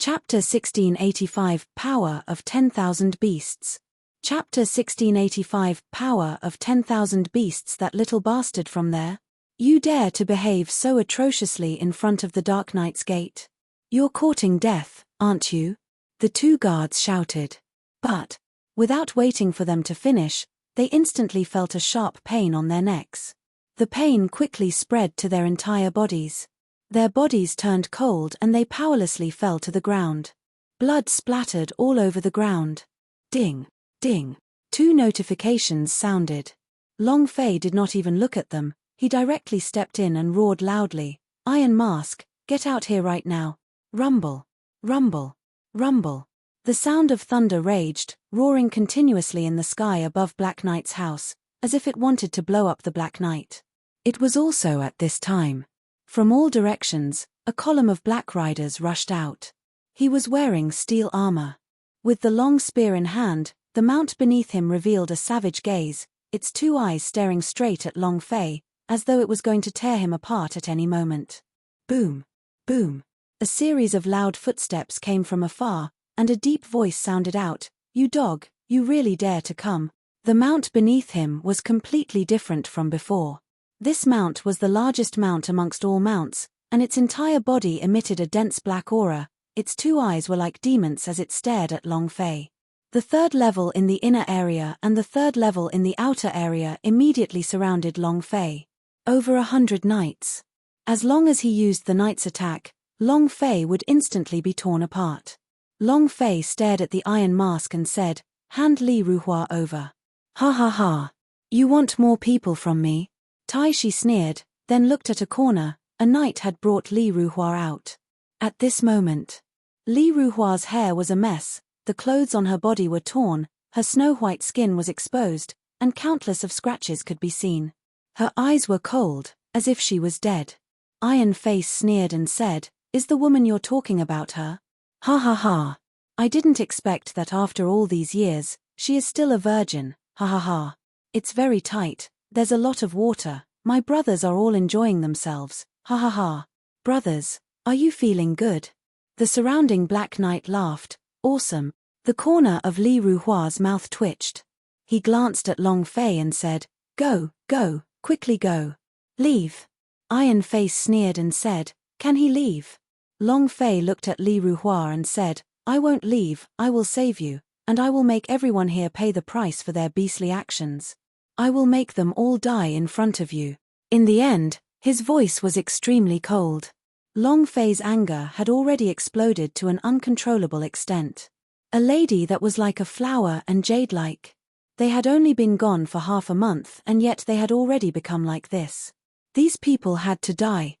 Chapter 1685 Power of 10,000 Beasts. Chapter 1685 Power of 10,000 Beasts. That little bastard from there? You dare to behave so atrociously in front of the Dark Knight's gate? You're courting death, aren't you? The two guards shouted. But, without waiting for them to finish, they instantly felt a sharp pain on their necks. The pain quickly spread to their entire bodies. Their bodies turned cold and they powerlessly fell to the ground. Blood splattered all over the ground. Ding, ding. 2 notifications sounded. Long Fei did not even look at them. He directly stepped in and roared loudly, "Iron Mask, get out here right now." Rumble, rumble, rumble. The sound of thunder raged, roaring continuously in the sky above Black Knight's house, as if it wanted to blow up the Black Knight. It was also at this time. From all directions, a column of Black Riders rushed out. He was wearing steel armor. With the long spear in hand, the mount beneath him revealed a savage gaze, its 2 eyes staring straight at Long Fei, as though it was going to tear him apart at any moment. Boom, boom. A series of loud footsteps came from afar, and a deep voice sounded out, "You dog, you really dare to come." The mount beneath him was completely different from before. This mount was the largest mount amongst all mounts, and its entire body emitted a dense black aura. Its 2 eyes were like demons as it stared at Long Fei. The 3rd level in the inner area and the 3rd level in the outer area immediately surrounded Long Fei. Over 100 knights. As long as he used the knight's attack, Long Fei would instantly be torn apart. Long Fei stared at the Iron Mask and said, "Hand Li Ruhua over." "Ha ha ha. You want more people from me?" Tai Shi sneered, then looked at a corner. A knight had brought Li Ruhua out. At this moment, Li Ruhua's hair was a mess, the clothes on her body were torn, her snow-white skin was exposed, and countless of scratches could be seen. Her eyes were cold, as if she was dead. Iron Face sneered and said, "Is the woman you're talking about her?" "Ha ha ha. I didn't expect that after all these years, she is still a virgin, ha ha ha. It's very tight, there's a lot of water, my brothers are all enjoying themselves, ha ha ha. Brothers, are you feeling good?" The surrounding Black Knight laughed, "Awesome." The corner of Li Ruhua's mouth twitched. He glanced at Long Fei and said, "Go, go, quickly go. Leave." Iron Face sneered and said, "Can he leave?" Long Fei looked at Li Ruhua and said, "I won't leave, I will save you, and I will make everyone here pay the price for their beastly actions. I will make them all die in front of you." In the end, his voice was extremely cold. Long Fei's anger had already exploded to an uncontrollable extent. A lady that was like a flower and jade-like. They had only been gone for half a month and yet they had already become like this. These people had to die.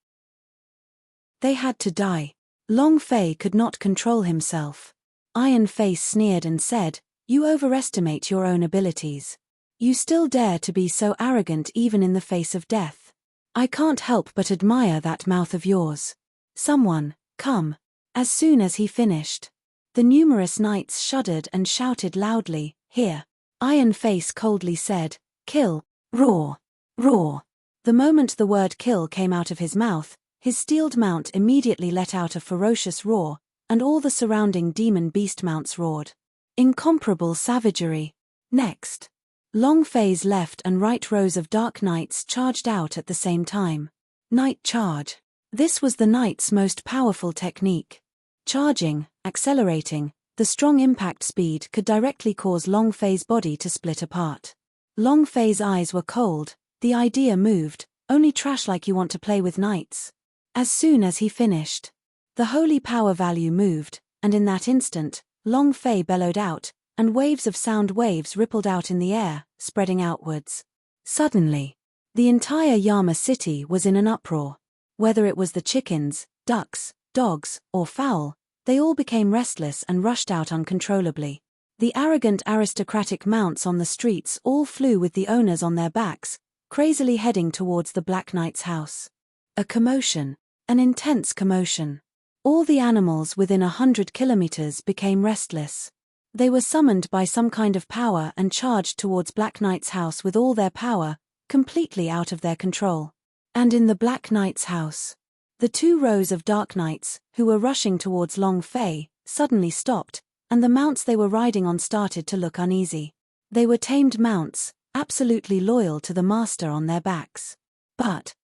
They had to die. Long Fei could not control himself. Iron Face sneered and said, "You overestimate your own abilities. You still dare to be so arrogant even in the face of death. I can't help but admire that mouth of yours. Someone, come." As soon as he finished, the numerous knights shuddered and shouted loudly, "Here." Iron Face coldly said, "Kill, roar, roar." The moment the word kill came out of his mouth, his steeled mount immediately let out a ferocious roar, and all the surrounding demon beast mounts roared. Incomparable savagery. Next, Long Fei's left and right rows of dark knights charged out at the same time. Knight charge. This was the knight's most powerful technique. Charging, accelerating, the strong impact speed could directly cause Long Fei's body to split apart. Long Fei's eyes were cold, the idea moved, only trash like you want to play with knights. As soon as he finished, the holy power value moved, and in that instant, Long Fei bellowed out, and waves of sound waves rippled out in the air, spreading outwards. Suddenly, the entire Yama city was in an uproar. Whether it was the chickens, ducks, dogs, or fowl, they all became restless and rushed out uncontrollably. The arrogant aristocratic mounts on the streets all flew with the owners on their backs, crazily heading towards the Black Knight's house. A commotion. An intense commotion. All the animals within 100 kilometers became restless. They were summoned by some kind of power and charged towards Black Knight's house with all their power, completely out of their control. And in the Black Knight's house, the 2 rows of Dark Knights, who were rushing towards Long Fei, suddenly stopped, and the mounts they were riding on started to look uneasy. They were tamed mounts, absolutely loyal to the master on their backs. But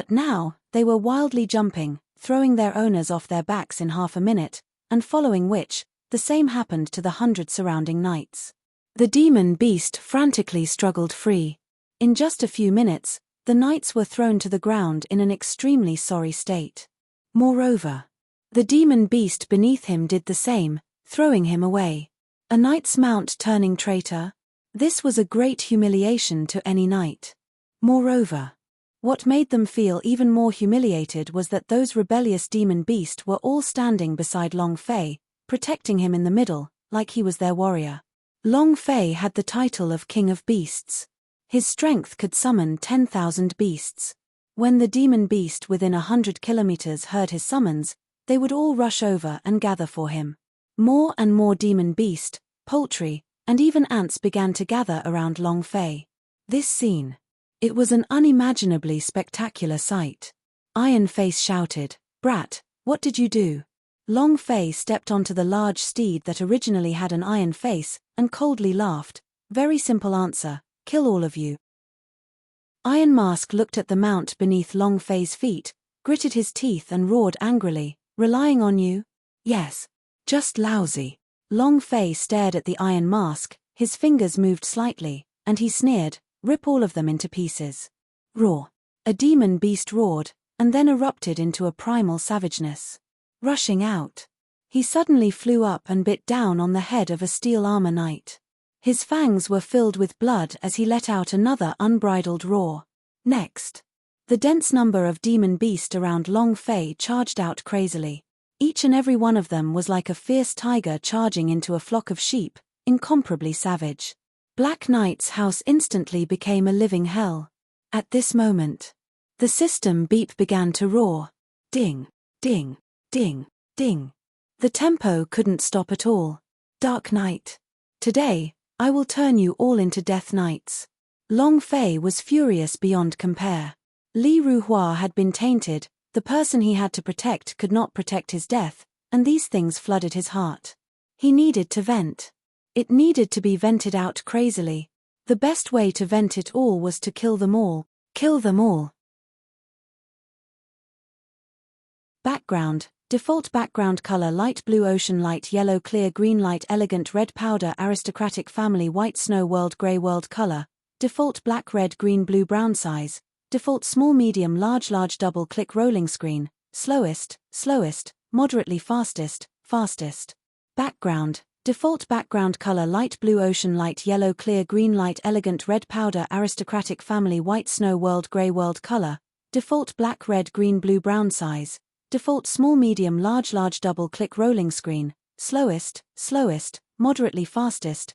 now, they were wildly jumping, throwing their owners off their backs in half a minute, and following which, the same happened to the 100 surrounding knights. The demon beast frantically struggled free. In just a few minutes, the knights were thrown to the ground in an extremely sorry state. Moreover, the demon beast beneath him did the same, throwing him away. A knight's mount turning traitor? This was a great humiliation to any knight. Moreover, what made them feel even more humiliated was that those rebellious demon beasts were all standing beside Long Fei, protecting him in the middle, like he was their warrior. Long Fei had the title of King of Beasts. His strength could summon 10,000 beasts. When the demon beast within 100 kilometers heard his summons, they would all rush over and gather for him. More and more demon beast, poultry, and even ants began to gather around Long Fei. This scene. It was an unimaginably spectacular sight. Iron Face shouted, "Brat, what did you do?" Long Fei stepped onto the large steed that originally had an iron face, and coldly laughed. "Very simple answer, kill all of you." Iron Mask looked at the mount beneath Long Fei's feet, gritted his teeth and roared angrily, "Relying on you? Yes. Just lousy." Long Fei stared at the Iron Mask, his fingers moved slightly, and he sneered, "Rip all of them into pieces." Roar. A demon beast roared, and then erupted into a primal savageness. Rushing out, he suddenly flew up and bit down on the head of a steel armor knight. His fangs were filled with blood as he let out another unbridled roar. Next, the dense number of demon beasts around Long Fei charged out crazily. Each and every one of them was like a fierce tiger charging into a flock of sheep, incomparably savage. Black Knight's house instantly became a living hell. At this moment, the system beep began to roar. Ding, ding, ding, ding. The tempo couldn't stop at all. Dark Knight. Today, I will turn you all into Death Knights. Long Fei was furious beyond compare. Li Ruhua had been tainted, the person he had to protect could not protect his death, and these things flooded his heart. He needed to vent. It needed to be vented out crazily. The best way to vent it all was to kill them all. Kill them all. Background. Default background color light blue ocean light yellow clear green light elegant red powder aristocratic family white snow world gray world color. Default black red green blue brown size. Default small medium large double click rolling screen. Slowest, moderately fastest. Background. Default background color light blue ocean light yellow clear green light elegant red powder aristocratic family white snow world gray world color. Default black red green blue brown size. Default small medium large double click rolling screen. Slowest, moderately fastest.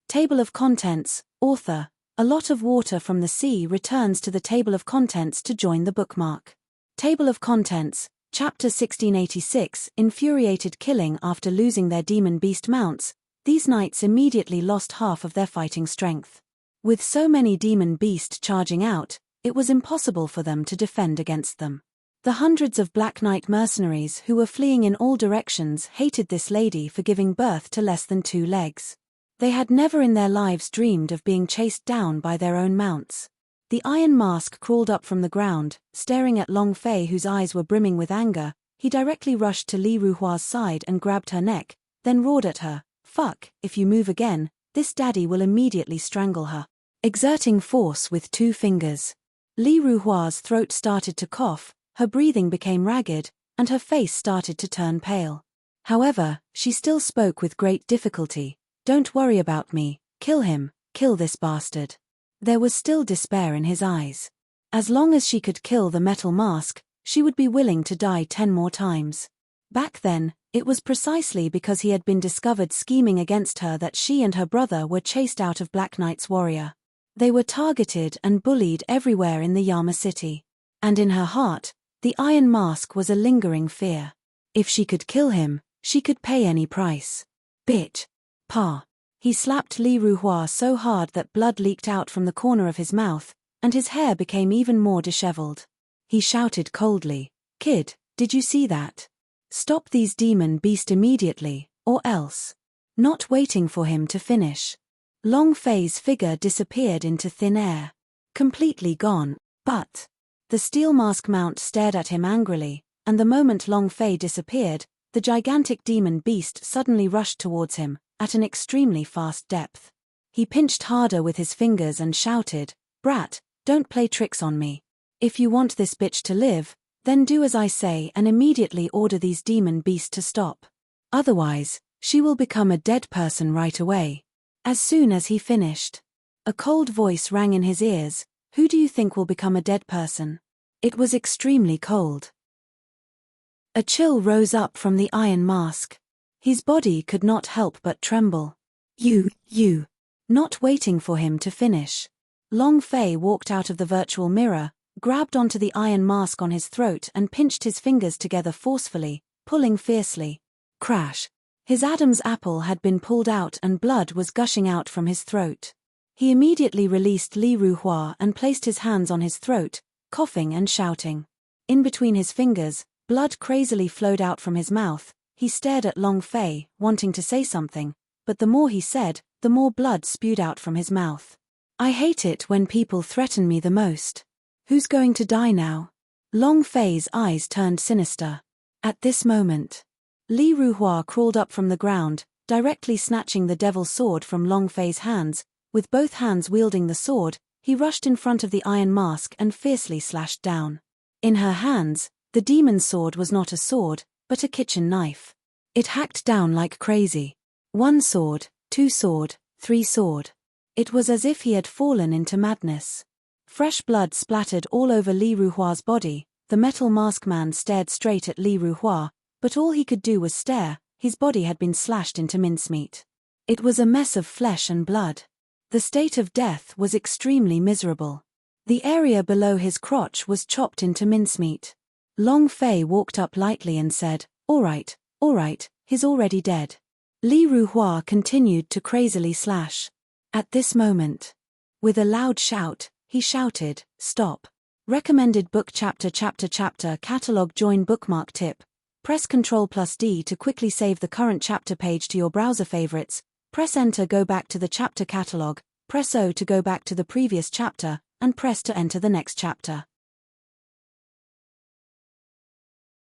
Table of contents. Author. A lot of water from the sea returns to the table of contents to join the bookmark. Table of contents. Chapter 1686, infuriated killing after losing their demon beast mounts, these knights immediately lost half of their fighting strength. With so many demon beast charging out, it was impossible for them to defend against them. The hundreds of Black Knight mercenaries who were fleeing in all directions hated this lady for giving birth to less than 2 legs. They had never in their lives dreamed of being chased down by their own mounts. The Iron Mask crawled up from the ground, staring at Long Fei whose eyes were brimming with anger. He directly rushed to Li Ruhua's side and grabbed her neck, then roared at her, "Fuck, if you move again, this daddy will immediately strangle her." Exerting force with 2 fingers, Li Ruhua's throat started to cough, her breathing became ragged, and her face started to turn pale. However, she still spoke with great difficulty. "Don't worry about me, kill him, kill this bastard." There was still despair in his eyes. As long as she could kill the metal mask, she would be willing to die 10 more times. Back then, It was precisely because he had been discovered scheming against her that she and her brother were chased out of Black Knight's warrior. They were targeted and bullied everywhere in the Yama city. And in her heart, the Iron Mask was a lingering fear. If she could kill him, she could pay any price. Bitch. Pa. He slapped Li Ruhua so hard that blood leaked out from the corner of his mouth, and his hair became even more disheveled. He shouted coldly, "Kid, did you see that? Stop these demon beast immediately, or else." Not waiting for him to finish, Long Fei's figure disappeared into thin air. Completely gone, but the steel mask mount stared at him angrily, and the moment Long Fei disappeared, the gigantic demon beast suddenly rushed towards him, at an extremely fast depth. He pinched harder with his fingers and shouted, "Brat, don't play tricks on me. If you want this bitch to live, then do as I say and immediately order these demon beasts to stop. Otherwise, she will become a dead person right away." As soon as he finished, a cold voice rang in his ears, "Who do you think will become a dead person?" It was extremely cold. A chill rose up from the Iron Mask. His body could not help but tremble. You. Not waiting for him to finish, Long Fei walked out of the virtual mirror, grabbed onto the Iron Mask on his throat and pinched his fingers together forcefully, pulling fiercely. Crash. His Adam's apple had been pulled out and blood was gushing out from his throat. He immediately released Li Ruhua and placed his hands on his throat, coughing and shouting. In between his fingers, blood crazily flowed out from his mouth. He stared at Long Fei, wanting to say something, but the more he said, the more blood spewed out from his mouth. "I hate it when people threaten me the most. Who's going to die now?" Long Fei's eyes turned sinister. At this moment, Li Ruhua crawled up from the ground, directly snatching the devil's sword from Long Fei's hands. With both hands wielding the sword, he rushed in front of the Iron Mask and fiercely slashed down. In her hands, the demon's sword was not a sword, but a kitchen knife. It hacked down like crazy. 1 sword, 2 sword, 3 sword. It was as if he had fallen into madness. Fresh blood splattered all over Li Ruhua's body. The metal mask man stared straight at Li Ruhua, but all he could do was stare. His body had been slashed into mincemeat. It was a mess of flesh and blood. The state of death was extremely miserable. The area below his crotch was chopped into mincemeat. Long Fei walked up lightly and said, all right, he's already dead." Li Ruhua continued to crazily slash. At this moment, with a loud shout, he shouted, "Stop." Recommended book chapter catalog join bookmark tip. Press Ctrl+D to quickly save the current chapter page to your browser favorites. Press Enter go back to the chapter catalog, press O to go back to the previous chapter, and press to enter the next chapter.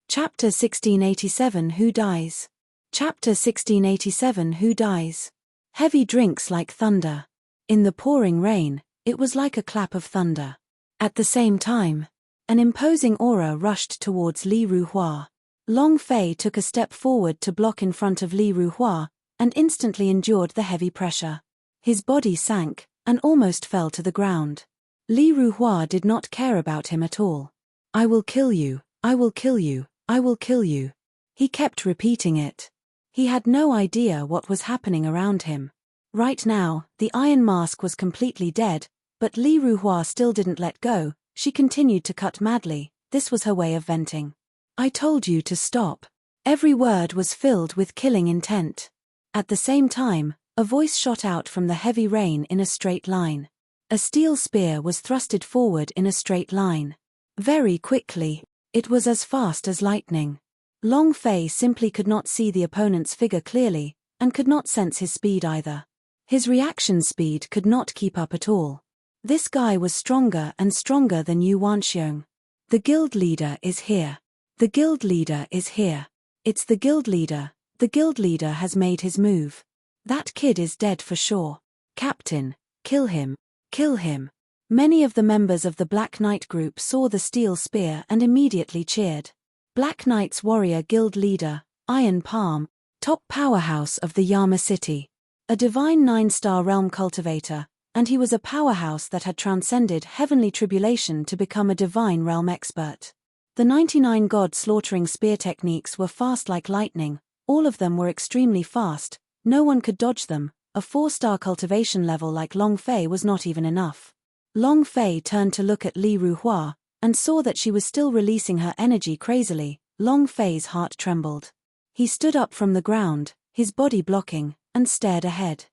Chapter 1687 Who Dies? Chapter 1687 Who Dies? Heavy drinks like thunder. In the pouring rain, it was like a clap of thunder. At the same time, an imposing aura rushed towards Li Ruhua. Long Fei took a step forward to block in front of Li Ruhua, and instantly endured the heavy pressure. His body sank, and almost fell to the ground. Li Ruhua did not care about him at all. "I will kill you, I will kill you, I will kill you." He kept repeating it. He had no idea what was happening around him. Right now, the Iron Mask was completely dead, but Li Ruhua still didn't let go. She continued to cut madly. This was her way of venting. "I told you to stop." Every word was filled with killing intent. At the same time, a voice shot out from the heavy rain in a straight line. A steel spear was thrusted forward in a straight line. Very quickly, it was as fast as lightning. Long Fei simply could not see the opponent's figure clearly, and could not sense his speed either. His reaction speed could not keep up at all. This guy was stronger and stronger than Yu Wanxiong. The guild leader is here. The guild leader is here. It's the guild leader. The guild leader has made his move. That kid is dead for sure. Captain, kill him. Kill him. Many of the members of the Black Knight group saw the steel spear and immediately cheered. Black Knight's warrior guild leader, Iron Palm, top powerhouse of the Yama city. A divine 9-star realm cultivator, and he was a powerhouse that had transcended heavenly tribulation to become a divine realm expert. The 99 god slaughtering spear techniques were fast like lightning, All of them were extremely fast, no one could dodge them. A 4-star cultivation level like Long Fei was not even enough. Long Fei turned to look at Li Ruhua, and saw that she was still releasing her energy crazily. Long Fei's heart trembled. He stood up from the ground, his body blocking, and stared ahead.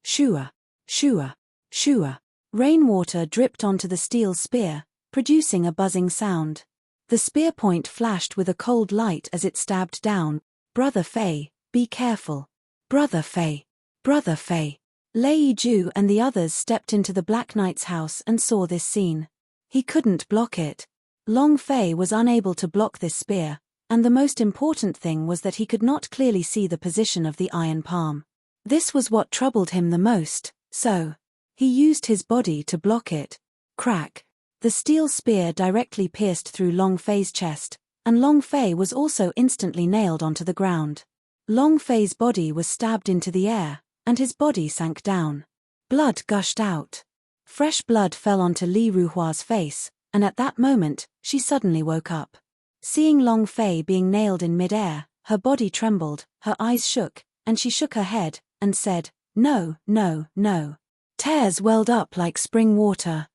Shua, shua, shua. Rainwater dripped onto the steel spear, producing a buzzing sound. The spear point flashed with a cold light as it stabbed down. Brother Fei, be careful. Brother Fei. Brother Fei. Lei Ju and the others stepped into the Black Knight's house and saw this scene. He couldn't block it. Long Fei was unable to block this spear, and the most important thing was that he could not clearly see the position of the iron palm. This was what troubled him the most, so he used his body to block it. Crack. The steel spear directly pierced through Long Fei's chest, and Long Fei was also instantly nailed onto the ground. Long Fei's body was stabbed into the air, and his body sank down. Blood gushed out. Fresh blood fell onto Li Ruhua's face, and at that moment, she suddenly woke up. Seeing Long Fei being nailed in mid-air, her body trembled, her eyes shook, and she shook her head, and said, "No, no, no." Tears welled up like spring water.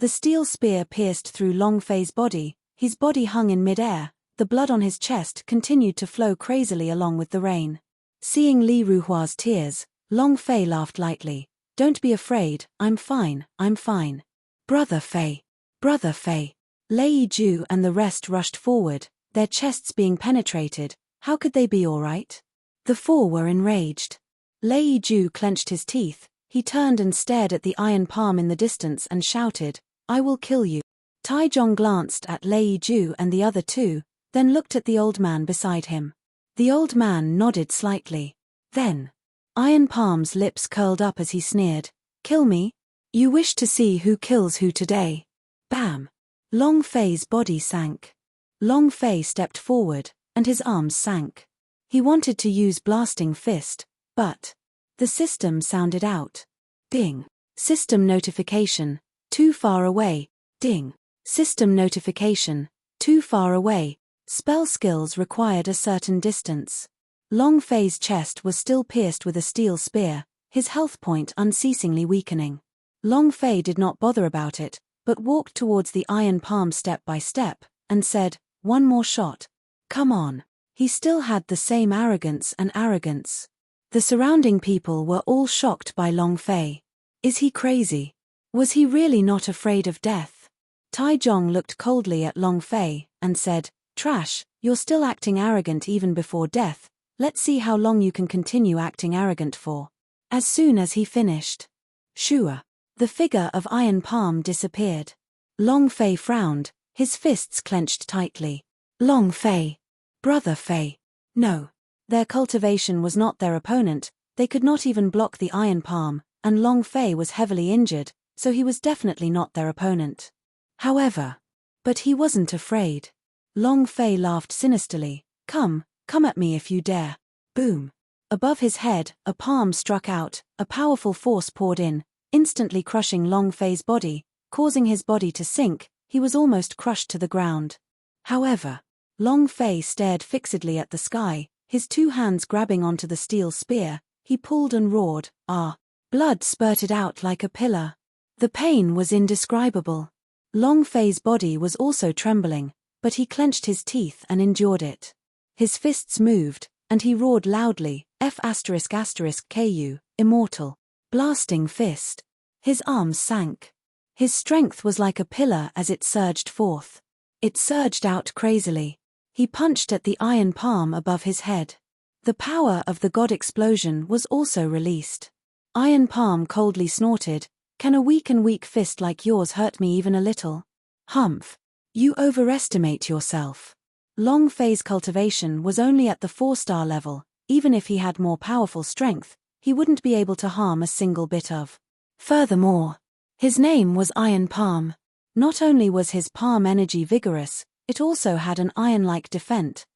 The steel spear pierced through Long Fei's body, his body hung in mid-air, the blood on his chest continued to flow crazily along with the rain. Seeing Li Ruhua's tears, Long Fei laughed lightly. "Don't be afraid, I'm fine, I'm fine." Brother Fei. Brother Fei. Lei Ju and the rest rushed forward, their chests being penetrated. How could they be all right? The four were enraged. Lei Ju clenched his teeth, he turned and stared at the iron palm in the distance and shouted, "I will kill you." Taizong glanced at Lei Ju and the other two, then looked at the old man beside him. The old man nodded slightly. Then, Iron Palm's lips curled up as he sneered, "Kill me? You wish to see who kills who today?" Bam! Long Fei's body sank. Long Fei stepped forward, and his arms sank. He wanted to use Blasting Fist, but the system sounded out. Ding! System notification, too far away. Ding! System notification, too far away. Spell skills required a certain distance. Long Fei's chest was still pierced with a steel spear, his health point unceasingly weakening. Long Fei did not bother about it, but walked towards the iron palm step by step, and said, "One more shot. Come on." He still had the same arrogance and arrogance. The surrounding people were all shocked by Long Fei. Is he crazy? Was he really not afraid of death? Taizong looked coldly at Long Fei, and said, "Trash, you're still acting arrogant even before death. Let's see how long you can continue acting arrogant for." As soon as he finished, Shua, the figure of Iron Palm disappeared. Long Fei frowned, his fists clenched tightly. Long Fei. Brother Fei. No. Their cultivation was not their opponent, they could not even block the Iron Palm, and Long Fei was heavily injured, so he was definitely not their opponent. However, but he wasn't afraid. Long Fei laughed sinisterly. Come at me if you dare." Boom. Above his head, a palm struck out, a powerful force poured in, instantly crushing Long Fei's body, causing his body to sink. He was almost crushed to the ground. However, Long Fei stared fixedly at the sky, his two hands grabbing onto the steel spear. He pulled and roared, "Ah!" Blood spurted out like a pillar. The pain was indescribable. Long Fei's body was also trembling, but he clenched his teeth and endured it. His fists moved, and he roared loudly, F*****KU, immortal. Blasting Fist. His arms sank. His strength was like a pillar as it surged forth. It surged out crazily. He punched at the iron palm above his head. The power of the god explosion was also released. Iron Palm coldly snorted, "Can a weak fist like yours hurt me even a little? Humph. You overestimate yourself." Long Fei's cultivation was only at the 4-star level. Even if he had more powerful strength, he wouldn't be able to harm a single bit of. Furthermore, his name was Iron Palm. Not only was his palm energy vigorous, it also had an iron-like defense.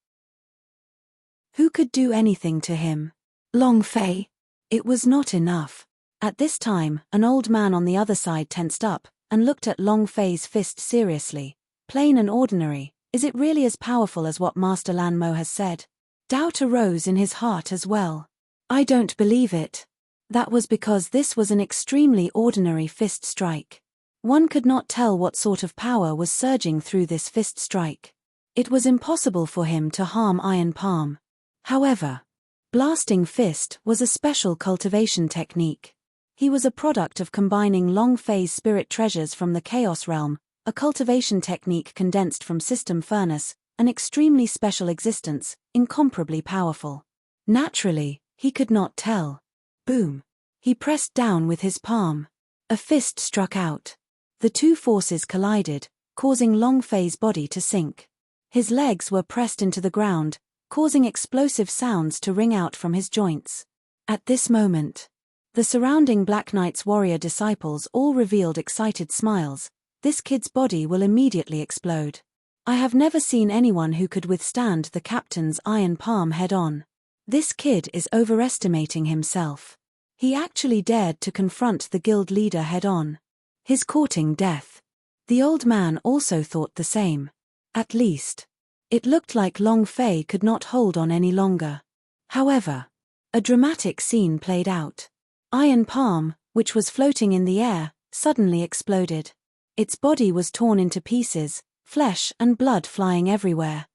Who could do anything to him? Long Fei. It was not enough. At this time, an old man on the other side tensed up, and looked at Long Fei's fist seriously. Plain and ordinary, is it really as powerful as what Master Lan Mo has said? Doubt arose in his heart as well. I don't believe it. That was because this was an extremely ordinary fist strike. One could not tell what sort of power was surging through this fist strike. It was impossible for him to harm Iron Palm. However, blasting fist was a special cultivation technique. He was a product of combining long phase spirit treasures from the Chaos Realm, a cultivation technique condensed from System Furnace, an extremely special existence, incomparably powerful. Naturally, he could not tell. Boom. He pressed down with his palm. A fist struck out. The two forces collided, causing Long Fei's body to sink. His legs were pressed into the ground, causing explosive sounds to ring out from his joints. At this moment, the surrounding Black Knight's warrior disciples all revealed excited smiles. This kid's body will immediately explode. I have never seen anyone who could withstand the captain's Iron Palm head-on. This kid is overestimating himself. He actually dared to confront the guild leader head-on. He's courting death. The old man also thought the same. At least, it looked like Long Fei could not hold on any longer. However, a dramatic scene played out. Iron Palm, which was floating in the air, suddenly exploded. Its body was torn into pieces, flesh and blood flying everywhere.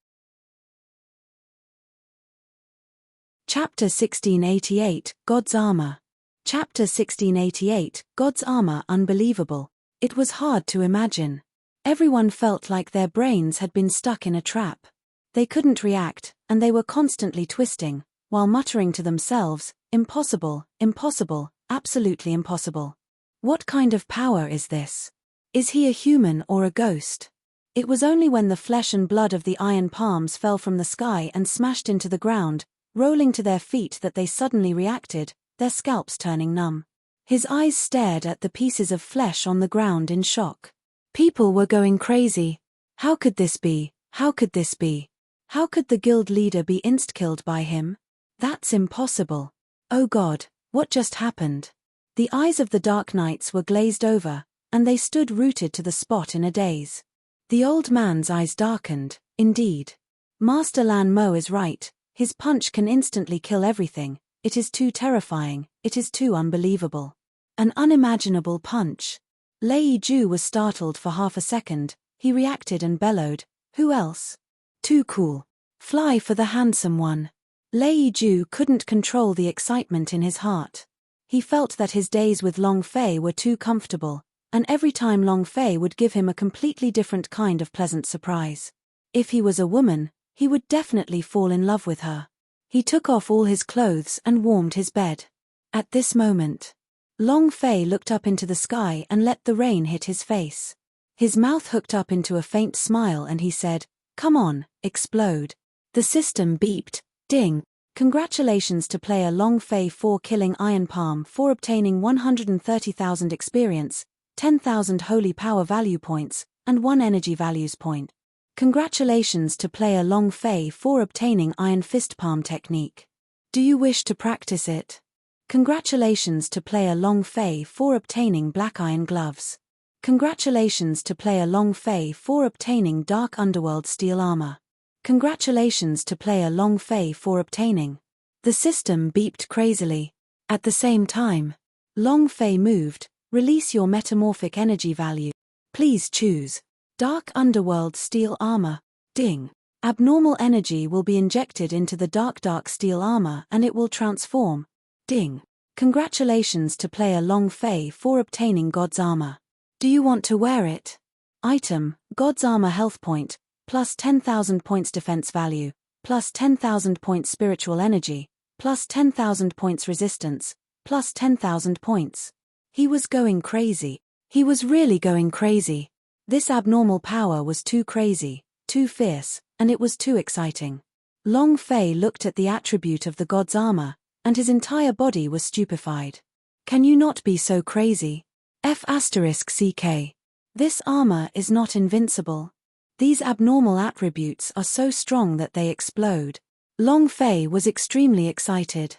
Chapter 1688, God's Armor. Chapter 1688, God's Armor. Unbelievable. It was hard to imagine. Everyone felt like their brains had been stuck in a trap. They couldn't react, and they were constantly twisting, while muttering to themselves, impossible, impossible, absolutely impossible. What kind of power is this? Is he a human or a ghost? It was only when the flesh and blood of the Iron Palms fell from the sky and smashed into the ground, rolling to their feet, that they suddenly reacted, their scalps turning numb. His eyes stared at the pieces of flesh on the ground in shock. People were going crazy. How could this be? How could this be? How could the guild leader be insta-killed by him? That's impossible. Oh God, what just happened? The eyes of the Dark Knights were glazed over, and they stood rooted to the spot in a daze. The old man's eyes darkened. Indeed. Master Lan Mo is right. His punch can instantly kill everything. It is too terrifying, it is too unbelievable. An unimaginable punch. Lei Ju was startled for half a second. He reacted and bellowed, "Who else? Too cool. Fly for the handsome one." Lei Ju couldn't control the excitement in his heart. He felt that his days with Long Fei were too comfortable, and every time Long Fei would give him a completely different kind of pleasant surprise. If he was a woman, he would definitely fall in love with her. He took off all his clothes and warmed his bed. At this moment, Long Fei looked up into the sky and let the rain hit his face. His mouth hooked up into a faint smile and he said, "Come on, explode." The system beeped. Ding. Congratulations to player Long Fei for killing Iron Palm, for obtaining 130,000 experience, 10,000 holy power value points, and 1 energy values point. Congratulations to player Long Fei for obtaining Iron Fist Palm technique. Do you wish to practice it? Congratulations to player Long Fei for obtaining Black Iron Gloves. Congratulations to player Long Fei for obtaining Dark Underworld Steel Armor. Congratulations to player Long Fei for obtaining. The system beeped crazily. At the same time, Long Fei moved. Release your metamorphic energy value. Please choose Dark Underworld Steel Armor. Ding. Abnormal energy will be injected into the dark steel armor and it will transform. Ding. Congratulations to player Long Fei for obtaining God's Armor. Do you want to wear it? Item, God's Armor health point, plus 10,000 points defense value, plus 10,000 points spiritual energy, plus 10,000 points resistance, plus 10,000 points. He was going crazy. He was really going crazy. This abnormal power was too crazy, too fierce, and it was too exciting. Long Fei looked at the attribute of the God's Armor, and his entire body was stupefied. Can you not be so crazy? F***CK. This armor is not invincible. These abnormal attributes are so strong that they explode. Long Fei was extremely excited.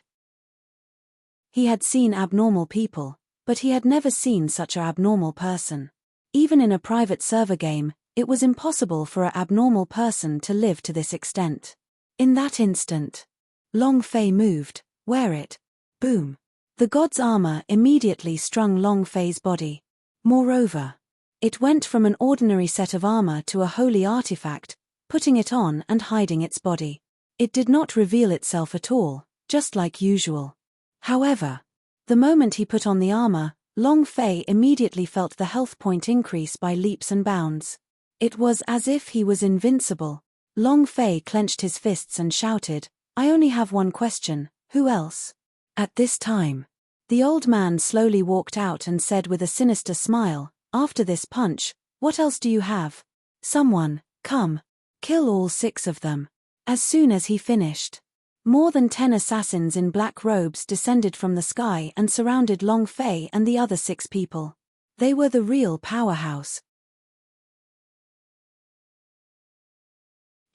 He had seen abnormal people, but he had never seen such an abnormal person. Even in a private server game, it was impossible for an abnormal person to live to this extent. In that instant, Long Fei moved. Wear it. Boom. The god's armor immediately strung Long Fei's body. Moreover, it went from an ordinary set of armor to a holy artifact, putting it on and hiding its body. It did not reveal itself at all, just like usual. However, the moment he put on the armor, Long Fei immediately felt the health point increase by leaps and bounds. It was as if he was invincible. Long Fei clenched his fists and shouted, "I only have one question, who else?" At this time, the old man slowly walked out and said with a sinister smile, "After this punch, what else do you have? Someone, come, kill all 6 of them." As soon as he finished, more than 10 assassins in black robes descended from the sky and surrounded Long Fei and the other 6 people. They were the real powerhouse.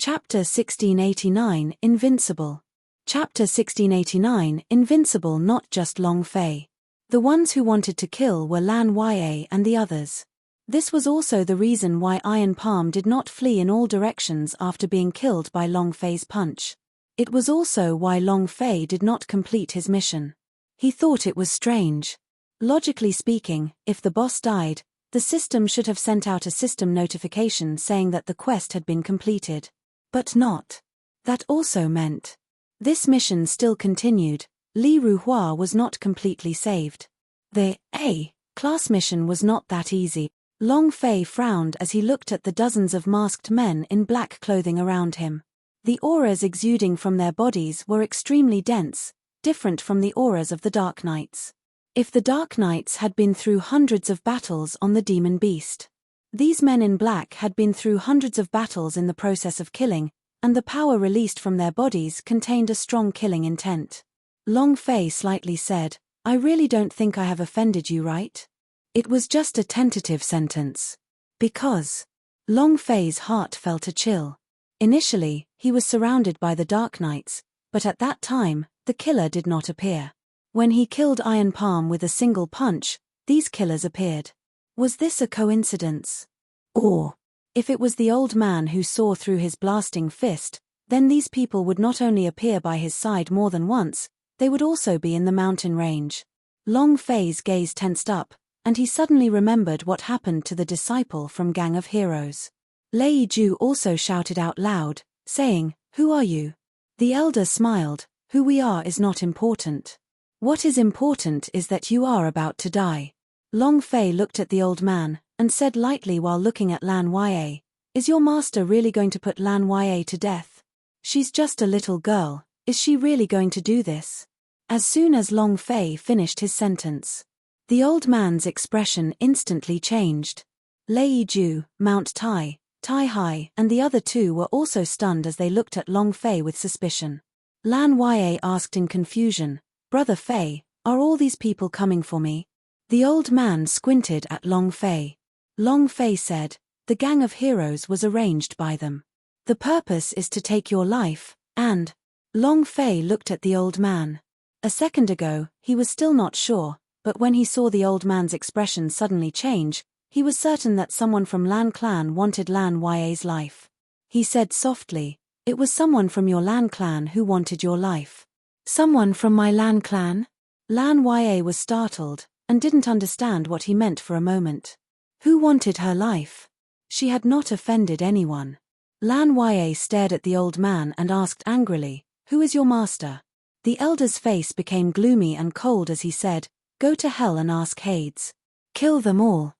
Chapter 1689, Invincible. Chapter 1689, Invincible. Not just Long Fei. The ones who wanted to kill were Lan Yue and the others. This was also the reason why Iron Palm did not flee in all directions after being killed by Long Fei's punch. It was also why Long Fei did not complete his mission. He thought it was strange. Logically speaking, if the boss died, the system should have sent out a system notification saying that the quest had been completed. But not. That also meant this mission still continued. Li Ruhua was not completely saved. The A-class mission was not that easy. Long Fei frowned as he looked at the dozens of masked men in black clothing around him. The auras exuding from their bodies were extremely dense, different from the auras of the Dark Knights. If the Dark Knights had been through hundreds of battles on the demon beast, these men in black had been through hundreds of battles in the process of killing, and the power released from their bodies contained a strong killing intent. Long Fei slightly said, "I really don't think I have offended you, right? It was just a tentative sentence." Because Long Fei's heart felt a chill. Initially, he was surrounded by the Dark Knights, but at that time, the killer did not appear. When he killed Iron Palm with a single punch, these killers appeared. Was this a coincidence? Or, if it was the old man who saw through his blasting fist, then these people would not only appear by his side more than once, they would also be in the mountain range. Long Fei's gaze tensed up, and he suddenly remembered what happened to the disciple from Gang of Heroes. Lei Ju also shouted out loud, saying, "Who are you?" The elder smiled, "Who we are is not important. What is important is that you are about to die." Long Fei looked at the old man, and said lightly while looking at Lan Yue, "Is your master really going to put Lan Yue to death? She's just a little girl, is she really going to do this?" As soon as Long Fei finished his sentence, the old man's expression instantly changed. Lei Ju, Mount Tai Hai, and the other 2 were also stunned as they looked at Long Fei with suspicion. Lan Yue asked in confusion, "Brother Fei, are all these people coming for me?" The old man squinted at Long Fei. Long Fei said, "The Gang of Heroes was arranged by them. The purpose is to take your life, and..." Long Fei looked at the old man. A second ago, he was still not sure, but when he saw the old man's expression suddenly change, he was certain that someone from Lan clan wanted Lan Yue's life. He said softly, "It was someone from your Lan clan who wanted your life." "Someone from my Lan clan?" Lan Yue was startled, and didn't understand what he meant for a moment. Who wanted her life? She had not offended anyone. Lan Yue stared at the old man and asked angrily, "Who is your master?" The elder's face became gloomy and cold as he said, "Go to hell and ask Hades. Kill them all."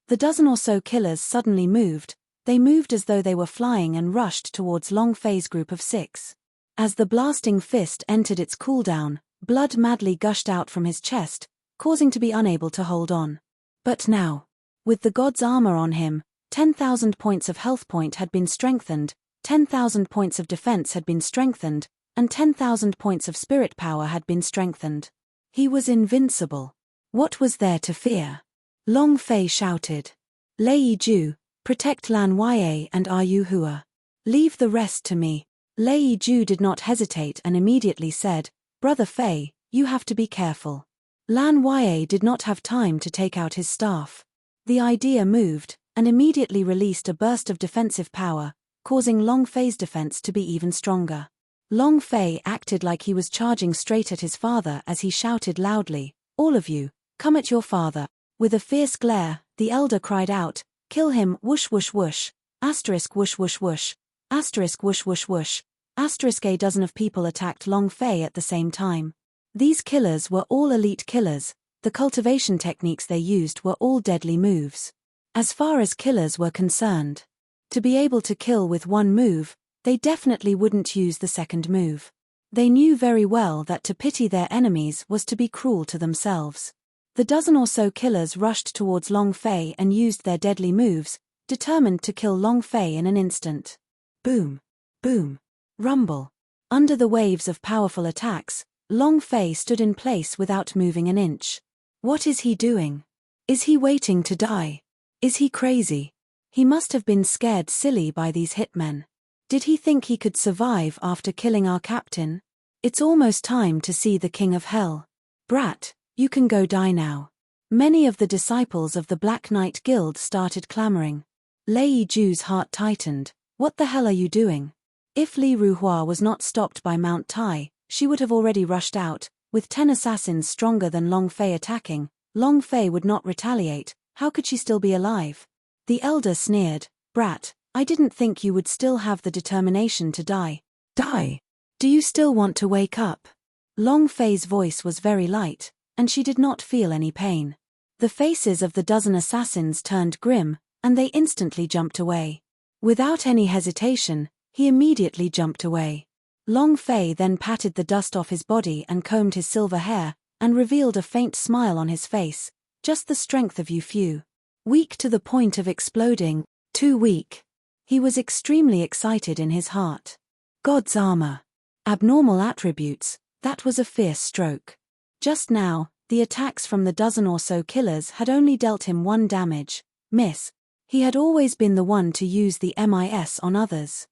The dozen or so killers suddenly moved. They moved as though they were flying and rushed towards Long Fei's group of 6. As the blasting fist entered its cooldown, blood madly gushed out from his chest, causing to be unable to hold on. But now, with the god's armor on him, 10,000 points of health point had been strengthened, 10,000 points of defense had been strengthened, and 10,000 points of spirit power had been strengthened. He was invincible. What was there to fear? Long Fei shouted, "Lei Ju, protect Lan Yue and Yu Hua. Leave the rest to me." Lei Ju did not hesitate and immediately said, "Brother Fei, you have to be careful." Lan Yue did not have time to take out his staff. The idea moved, and immediately released a burst of defensive power, causing Long Fei's defense to be even stronger. Long Fei acted like he was charging straight at his father as he shouted loudly, "All of you, come at your father." With a fierce glare, the elder cried out, "Kill him, whoosh whoosh whoosh, asterisk whoosh whoosh whoosh, asterisk whoosh whoosh whoosh, asterisk." A dozen of people attacked Long Fei at the same time. These killers were all elite killers, the cultivation techniques they used were all deadly moves. As far as killers were concerned, to be able to kill with one move, they definitely wouldn't use the second move. They knew very well that to pity their enemies was to be cruel to themselves. The dozen or so killers rushed towards Long Fei and used their deadly moves, determined to kill Long Fei in an instant. Boom, boom, rumble. Under the waves of powerful attacks, Long Fei stood in place without moving an inch. What is he doing? Is he waiting to die? Is he crazy? He must have been scared silly by these hitmen. Did he think he could survive after killing our captain? It's almost time to see the King of Hell. Brat, you can go die now. Many of the disciples of the Black Knight Guild started clamoring. Lei Ju's heart tightened. What the hell are you doing? If Li Ruhua was not stopped by Mount Tai, she would have already rushed out. With 10 assassins stronger than Long Fei attacking, Long Fei would not retaliate. How could she still be alive? The elder sneered, "Brat, I didn't think you would still have the determination to die." "Die? Do you still want to wake up?" Long Fei's voice was very light, and she did not feel any pain. The faces of the dozen assassins turned grim, and they instantly jumped away. Without any hesitation, he immediately jumped away. Long Fei then patted the dust off his body and combed his silver hair, and revealed a faint smile on his face. "Just the strength of you few. Weak to the point of exploding, too weak." He was extremely excited in his heart. God's armor. Abnormal attributes, that was a fierce stroke. Just now, the attacks from the dozen or so killers had only dealt him 1 damage, miss. He had always been the one to use the MIS on others.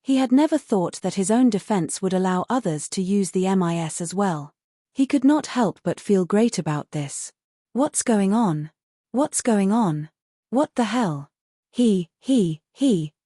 He had never thought that his own defense would allow others to use the MIS as well. He could not help but feel great about this. What's going on? What's going on? What the hell?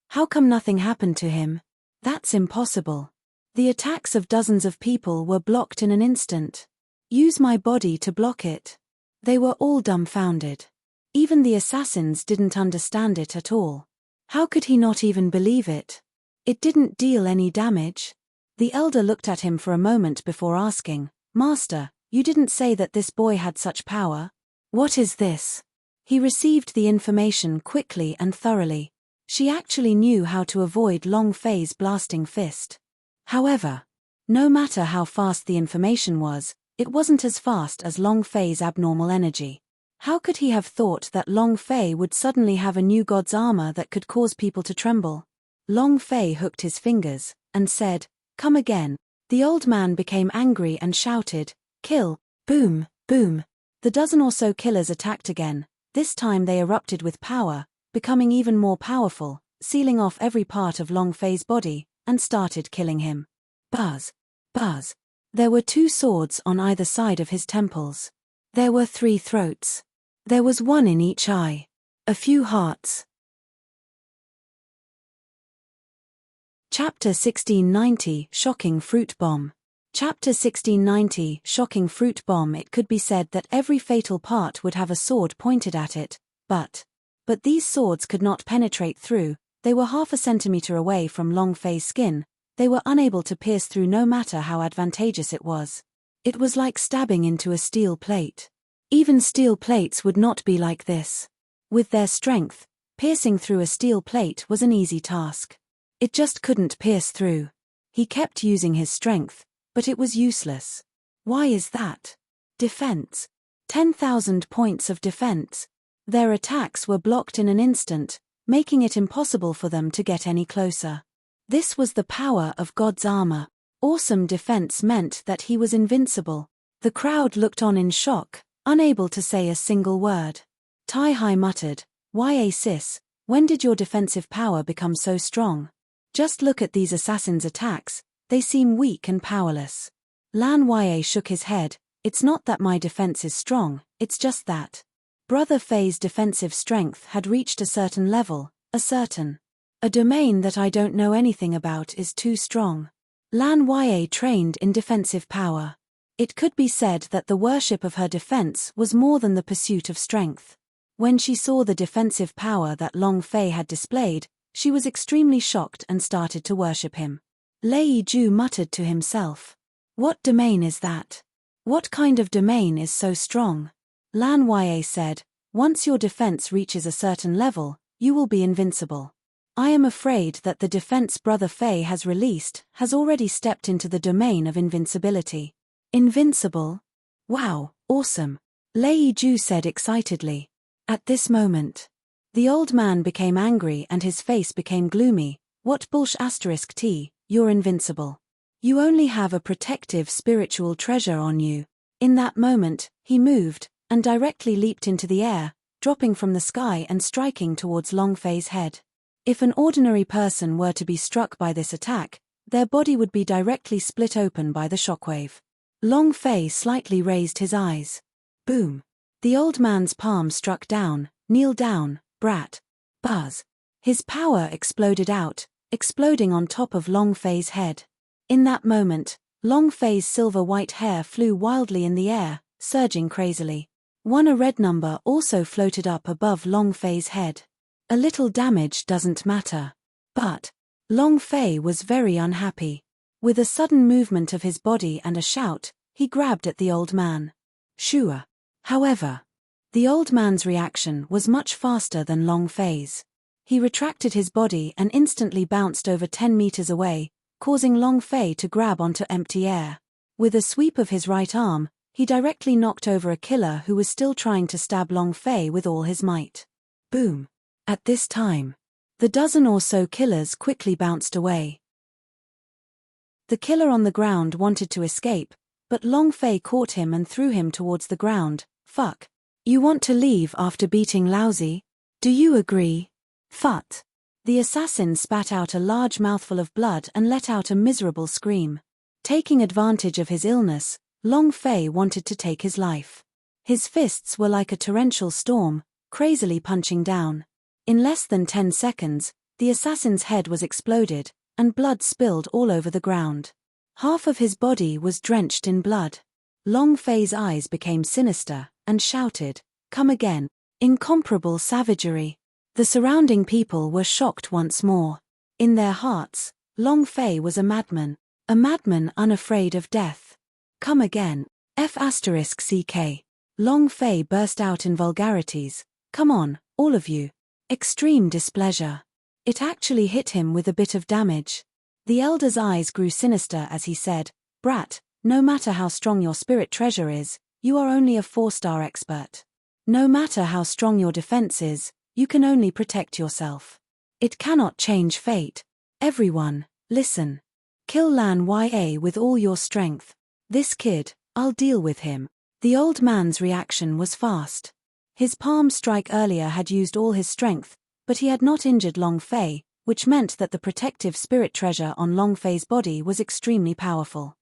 How come nothing happened to him? That's impossible. The attacks of dozens of people were blocked in an instant. Use my body to block it. They were all dumbfounded. Even the assassins didn't understand it at all. How could he not even believe it? It didn't deal any damage. The elder looked at him for a moment before asking, "Master, you didn't say that this boy had such power. What is this?" He received the information quickly and thoroughly. She actually knew how to avoid Long Fei's blasting fist. However, no matter how fast the information was, it wasn't as fast as Long Fei's abnormal energy. How could he have thought that Long Fei would suddenly have a new god's armor that could cause people to tremble? Long Fei hooked his fingers, and said, "Come again." The old man became angry and shouted, "Kill!" Boom, boom. The dozen or so killers attacked again. This time they erupted with power, becoming even more powerful, sealing off every part of Long Fei's body, and started killing him. Buzz, buzz. There were 2 swords on either side of his temples. There were 3 throats. There was 1 in each eye. A few hearts. Chapter 1690, Shocking Fruit Bomb. Chapter 1690, Shocking Fruit Bomb. It could be said that every fatal part would have a sword pointed at it, but these swords could not penetrate through. They were half a centimeter away from Long Fei's skin. They were unable to pierce through no matter how advantageous it was. It was like stabbing into a steel plate. Even steel plates would not be like this. With their strength, piercing through a steel plate was an easy task. It just couldn't pierce through. He kept using his strength, but it was useless. Why is that? Defense. 10,000 points of defense. Their attacks were blocked in an instant, making it impossible for them to get any closer. This was the power of God's armor. Awesome defense meant that he was invincible. The crowd looked on in shock, unable to say a single word. Tai Hai muttered, "Ya sis, when did your defensive power become so strong? Just look at these assassins' attacks, they seem weak and powerless." Lan Ya shook his head, "It's not that my defense is strong, it's just that Brother Fei's defensive strength had reached a certain level, a certain A domain that I don't know anything about is too strong. Lan Ya trained in defensive power. It could be said that the worship of her defense was more than the pursuit of strength. When she saw the defensive power that Long Fei had displayed, she was extremely shocked and started to worship him. Lei Ju muttered to himself. What domain is that? What kind of domain is so strong? Lan Ya said, once your defense reaches a certain level, you will be invincible. I am afraid that the defense Brother Fei has released has already stepped into the domain of invincibility. Invincible? Wow, awesome. Lei Ju said excitedly. At this moment, the old man became angry and his face became gloomy. What bullsh***t, you're invincible. You only have a protective spiritual treasure on you. In that moment, he moved, and directly leaped into the air, dropping from the sky and striking towards Long Fei's head. If an ordinary person were to be struck by this attack, their body would be directly split open by the shockwave. Long Fei slightly raised his eyes. Boom. The old man's palm struck down. Kneel down, brat. Buzz. His power exploded out, exploding on top of Long Fei's head. In that moment, Long Fei's silver-white hair flew wildly in the air, surging crazily. A red number also floated up above Long Fei's head. A little damage doesn't matter. But Long Fei was very unhappy. With a sudden movement of his body and a shout, he grabbed at the old man. Shua. However, the old man's reaction was much faster than Long Fei's. He retracted his body and instantly bounced over 10 meters away, causing Long Fei to grab onto empty air. With a sweep of his right arm, he directly knocked over a killer who was still trying to stab Long Fei with all his might. Boom. At this time, the dozen or so killers quickly bounced away. The killer on the ground wanted to escape, but Long Fei caught him and threw him towards the ground. Fuck. You want to leave after beating Lousy? Do you agree? Fut. The assassin spat out a large mouthful of blood and let out a miserable scream. Taking advantage of his illness, Long Fei wanted to take his life. His fists were like a torrential storm, crazily punching down. In less than 10 seconds, the assassin's head was exploded, and blood spilled all over the ground. Half of his body was drenched in blood. Long Fei's eyes became sinister, and shouted, "Come again." Incomparable savagery. The surrounding people were shocked once more. In their hearts, Long Fei was a madman unafraid of death. Come again. F***ck. Long Fei burst out in vulgarities. Come on, all of you. Extreme displeasure. It actually hit him with a bit of damage. The elder's eyes grew sinister as he said, "Brat, no matter how strong your spirit treasure is, you are only a 4-star expert. No matter how strong your defense is, you can only protect yourself. It cannot change fate. Everyone, listen. Kill Lan Ya with all your strength. This kid, I'll deal with him." The old man's reaction was fast. His palm strike earlier had used all his strength, but he had not injured Long Fei, which meant that the protective spirit treasure on Long Fei's body was extremely powerful.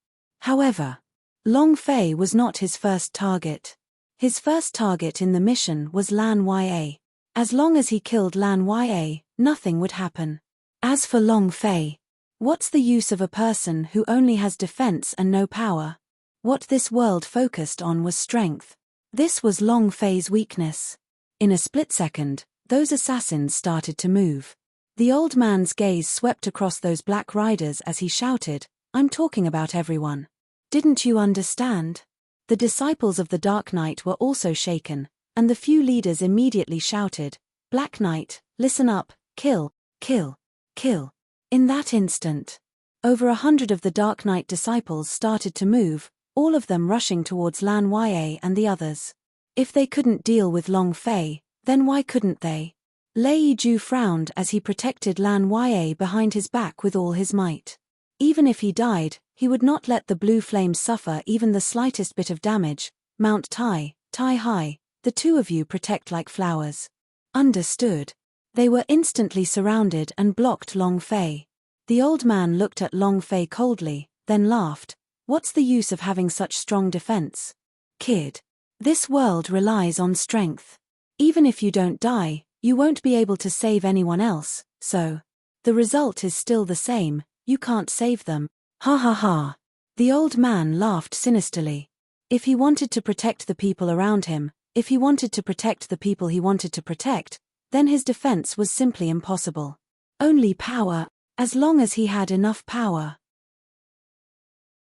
However, Long Fei was not his first target. His first target in the mission was Lan Ya. As long as he killed Lan Ya, nothing would happen. As for Long Fei, what's the use of a person who only has defense and no power? What this world focused on was strength. This was Long Fei's weakness. In a split second, those assassins started to move. The old man's gaze swept across those black riders as he shouted, "I'm talking about everyone. Didn't you understand?" The disciples of the Dark Knight were also shaken, and the few leaders immediately shouted, "Black Knight, listen up, kill, kill, kill." In that instant, over 100 of the Dark Knight disciples started to move, all of them rushing towards Lan Ya and the others. If they couldn't deal with Long Fei, then why couldn't they? Lei Ju frowned as he protected Lan Ya behind his back with all his might. Even if he died, he would not let the blue flame suffer even the slightest bit of damage. Mount Tai Hai, the two of you protect like flowers. Understood. They were instantly surrounded and blocked Long Fei. The old man looked at Long Fei coldly, then laughed. What's the use of having such strong defense? Kid. This world relies on strength. Even if you don't die, you won't be able to save anyone else, so The result is still the same, you can't save them. Ha ha ha. The old man laughed sinisterly. If he wanted to protect the people around him, if he wanted to protect the people he wanted to protect, then his defense was simply impossible. Only power, as long as he had enough power.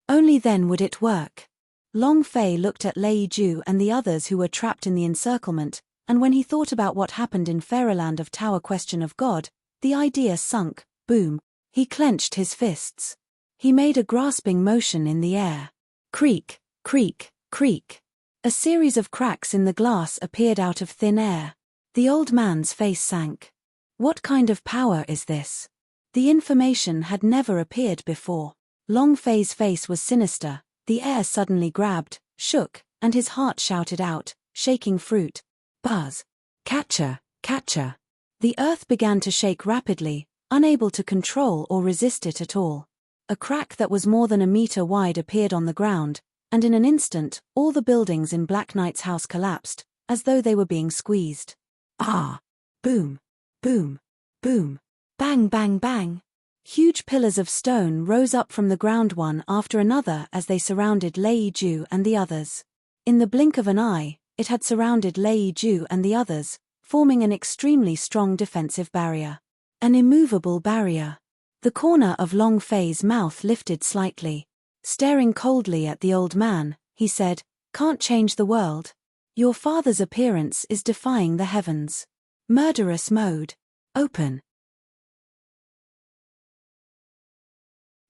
Only then would it work. Long Fei looked at Lei Ju and the others who were trapped in the encirclement, and when he thought about what happened in Fairyland of Tower Question of God, the idea sunk. Boom. He clenched his fists. He made a grasping motion in the air. Creak, creak, creak. A series of cracks in the glass appeared out of thin air. The old man's face sank. What kind of power is this? The information had never appeared before. Long Fei's face was sinister, the air suddenly grabbed, shook, and his heart shouted out, shaking fruit. Buzz. Catcher, catcher. The earth began to shake rapidly, unable to control or resist it at all. A crack that was more than a meter wide appeared on the ground, and in an instant, all the buildings in Black Knight's house collapsed, as though they were being squeezed. Ah! Boom! Boom! Boom! Bang bang bang! Huge pillars of stone rose up from the ground one after another as they surrounded Lei Ju and the others. In the blink of an eye, it had surrounded Lei Ju and the others, forming an extremely strong defensive barrier. An immovable barrier. The corner of Long Fei's mouth lifted slightly. Staring coldly at the old man, he said, "Can't change the world. Your father's appearance is defying the heavens. Murderous mode. Open."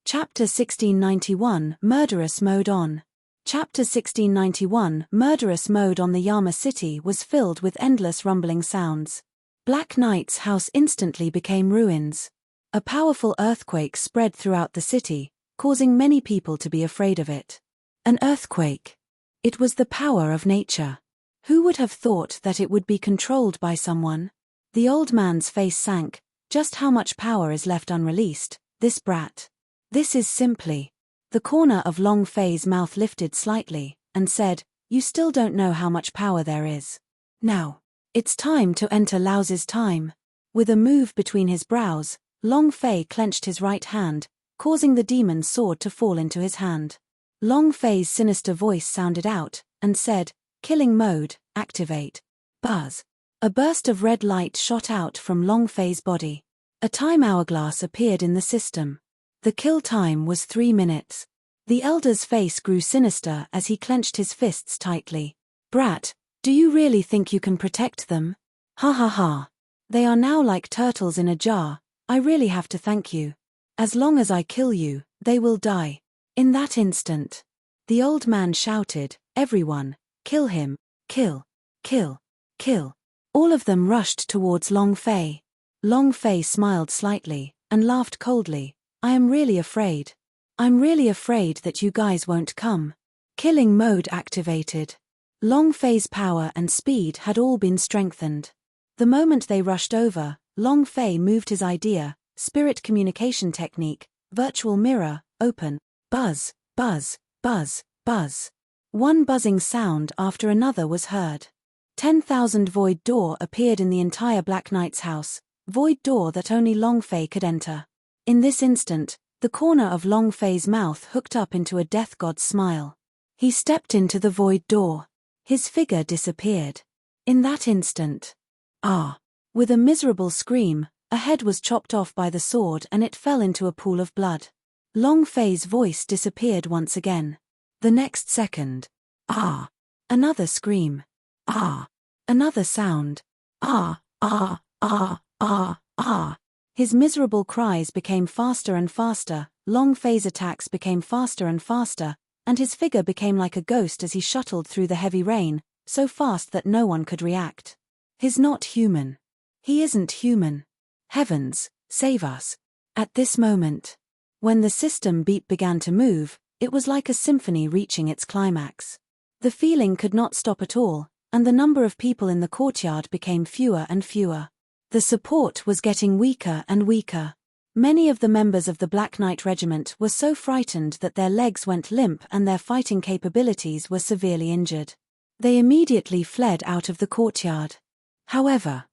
Chapter 1691, Murderous Mode on. Chapter 1691, Murderous Mode on. The Yama city was filled with endless rumbling sounds. Black Knight's house instantly became ruins. A powerful earthquake spread throughout the city, causing many people to be afraid of it. An earthquake. It was the power of nature. Who would have thought that it would be controlled by someone? The old man's face sank. Just how much power is left unreleased, this brat? This is simply. The corner of Long Fei's mouth lifted slightly, and said, "You still don't know how much power there is. Now, it's time to enter Lao's time." With a move between his brows, Long Fei clenched his right hand, causing the demon's sword to fall into his hand. Long Fei's sinister voice sounded out, and said, "Killing mode, activate." Buzz. A burst of red light shot out from Long Fei's body. A time hourglass appeared in the system. The kill time was 3 minutes. The elder's face grew sinister as he clenched his fists tightly. "Brat, do you really think you can protect them? Ha ha ha. They are now like turtles in a jar. I really have to thank you. As long as I kill you, they will die." In that instant, the old man shouted, "Everyone, kill him, kill, kill, kill." All of them rushed towards Long Fei. Long Fei smiled slightly, and laughed coldly. "I am really afraid. I'm really afraid that you guys won't come." Killing mode activated. Long Fei's power and speed had all been strengthened. The moment they rushed over, Long Fei moved his idea, spirit communication technique, virtual mirror, open. Buzz, buzz, buzz, buzz. One buzzing sound after another was heard. 10,000 void door appeared in the entire Black Knight's house, void door that only Long Fei could enter. In this instant, the corner of Long Fei's mouth hooked up into a death god's smile. He stepped into the void door. His figure disappeared. In that instant. Ah! With a miserable scream, a head was chopped off by the sword and it fell into a pool of blood. Long Fei's voice disappeared once again. The next second. Ah! Another scream. Ah! Another sound. Ah! Ah! Ah! Ah! Ah! His miserable cries became faster and faster, Long Fei's attacks became faster and faster, and his figure became like a ghost as he shuttled through the heavy rain, so fast that no one could react. He's not human. He isn't human. Heavens, save us. At this moment, when the system beep began to move, it was like a symphony reaching its climax. The feeling could not stop at all, and the number of people in the courtyard became fewer and fewer. The support was getting weaker and weaker. Many of the members of the Black Knight Regiment were so frightened that their legs went limp and their fighting capabilities were severely injured. They immediately fled out of the courtyard. However,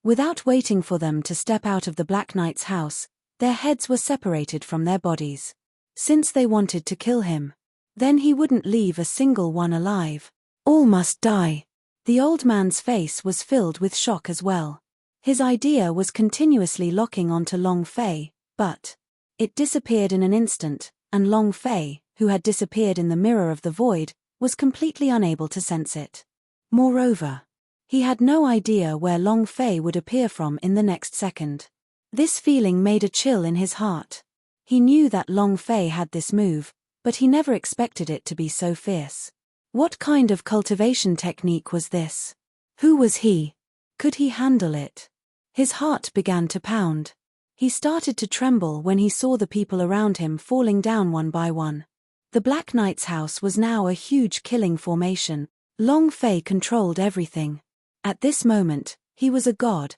Without waiting for them to step out of the Black Knight's house, their heads were separated from their bodies. Since they wanted to kill him, then he wouldn't leave a single one alive. All must die. The old man's face was filled with shock as well. His idea was continuously locking onto Long Fei, but it disappeared in an instant, and Long Fei, who had disappeared in the mirror of the void, was completely unable to sense it. Moreover, he had no idea where Long Fei would appear from in the next second. This feeling made a chill in his heart. He knew that Long Fei had this move, but he never expected it to be so fierce. What kind of cultivation technique was this? Who was he? Could he handle it? His heart began to pound. He started to tremble when he saw the people around him falling down one by one. The Black Knight's house was now a huge killing formation. Long Fei controlled everything. At this moment, he was a god.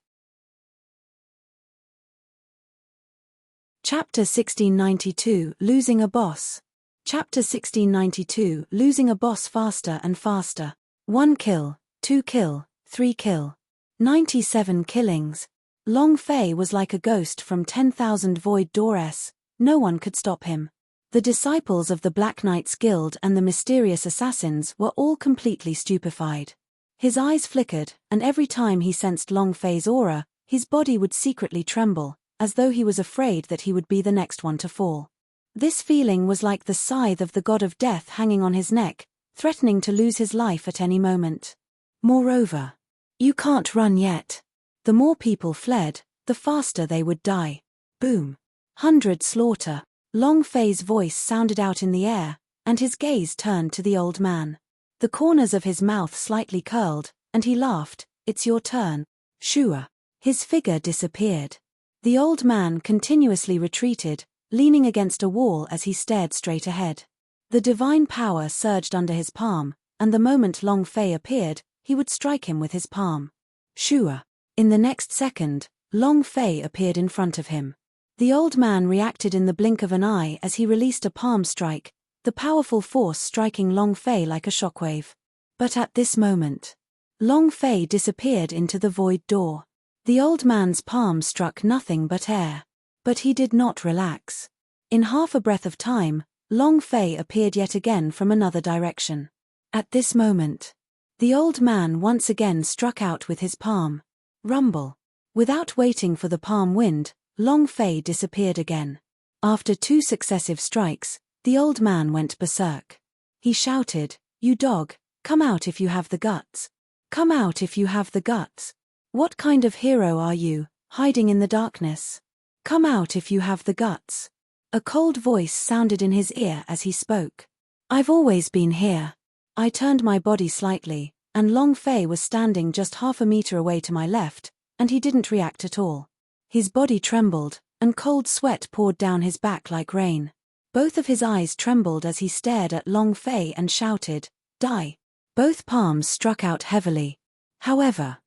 Chapter 1692, Losing a Boss. Chapter 1692, Losing a Boss faster and faster. 1 kill, 2 kill, 3 kill. 97 killings. Long Fei was like a ghost from 10,000 void doors. No one could stop him. The disciples of the Black Knight's Guild and the mysterious assassins were all completely stupefied. His eyes flickered, and every time he sensed Long Fei's aura, his body would secretly tremble, as though he was afraid that he would be the next one to fall. This feeling was like the scythe of the god of death hanging on his neck, threatening to lose his life at any moment. Moreover, you can't run yet. The more people fled, the faster they would die. Boom. 100 slaughter. Long Fei's voice sounded out in the air, and his gaze turned to the old man. The corners of his mouth slightly curled, and he laughed. It's your turn. Shua. His figure disappeared. The old man continuously retreated, leaning against a wall as he stared straight ahead. The divine power surged under his palm, and the moment Long Fei appeared, he would strike him with his palm. Shua. In the next second, Long Fei appeared in front of him. The old man reacted in the blink of an eye as he released a palm strike, the powerful force striking Long Fei like a shockwave. But at this moment, Long Fei disappeared into the void door. The old man's palm struck nothing but air. But he did not relax. In half a breath of time, Long Fei appeared yet again from another direction. At this moment, the old man once again struck out with his palm. Rumble. Without waiting for the palm wind, Long Fei disappeared again. After 2 successive strikes, the old man went berserk. He shouted, "You dog, come out if you have the guts. Come out if you have the guts. What kind of hero are you, hiding in the darkness? Come out if you have the guts." A cold voice sounded in his ear as he spoke. "I've always been here." I turned my body slightly, and Long Fei was standing just half a meter away to my left, and he didn't react at all. His body trembled, and cold sweat poured down his back like rain. Both of his eyes trembled as he stared at Long Fei and shouted, "Die." Both palms struck out heavily. However,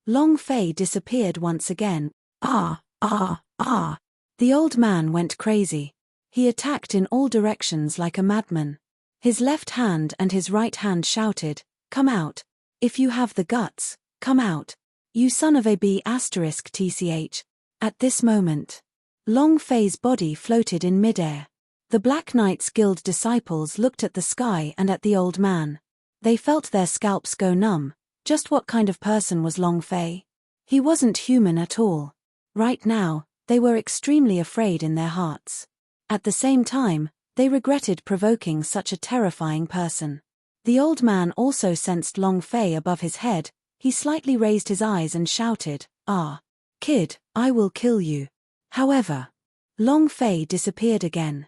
Long Fei disappeared once again. Ah, ah, ah. The old man went crazy. He attacked in all directions like a madman. His left hand and his right hand shouted, "Come out. If you have the guts, come out. You son of a b***tch. At this moment, Long Fei's body floated in midair. The Black Knight's Guild disciples looked at the sky and at the old man. They felt their scalps go numb. Just what kind of person was Long Fei? He wasn't human at all. Right now, they were extremely afraid in their hearts. At the same time, they regretted provoking such a terrifying person. The old man also sensed Long Fei above his head. He slightly raised his eyes and shouted, "Ah, kid, I will kill you." However, Long Fei disappeared again.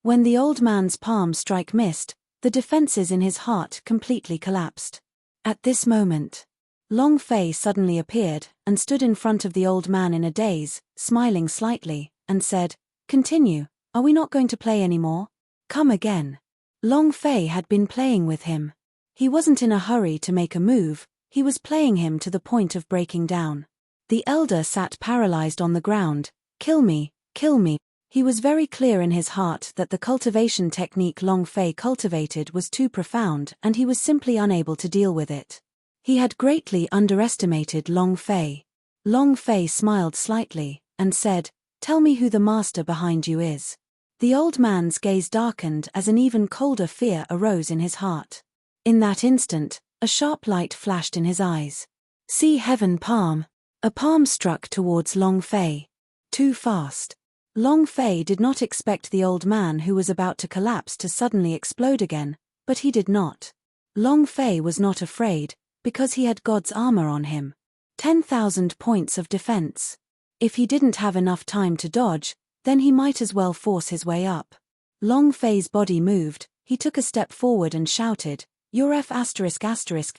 When the old man's palm strike missed, the defenses in his heart completely collapsed. At this moment, Long Fei suddenly appeared and stood in front of the old man in a daze, smiling slightly, and said, "Continue, are we not going to play anymore? Come again." Long Fei had been playing with him. He wasn't in a hurry to make a move, he was playing him to the point of breaking down. The elder sat paralyzed on the ground. "Kill me, kill me." He was very clear in his heart that the cultivation technique Long Fei cultivated was too profound and he was simply unable to deal with it. He had greatly underestimated Long Fei. Long Fei smiled slightly, and said, "Tell me who the master behind you is." The old man's gaze darkened as an even colder fear arose in his heart. In that instant, a sharp light flashed in his eyes. "See heaven palm." A palm struck towards Long Fei. Too fast. Long Fei did not expect the old man who was about to collapse to suddenly explode again, but he did not. Long Fei was not afraid, because he had God's armor on him. 10,000 points of defense. If he didn't have enough time to dodge, then he might as well force his way up. Long Fei's body moved, he took a step forward and shouted, "You're F***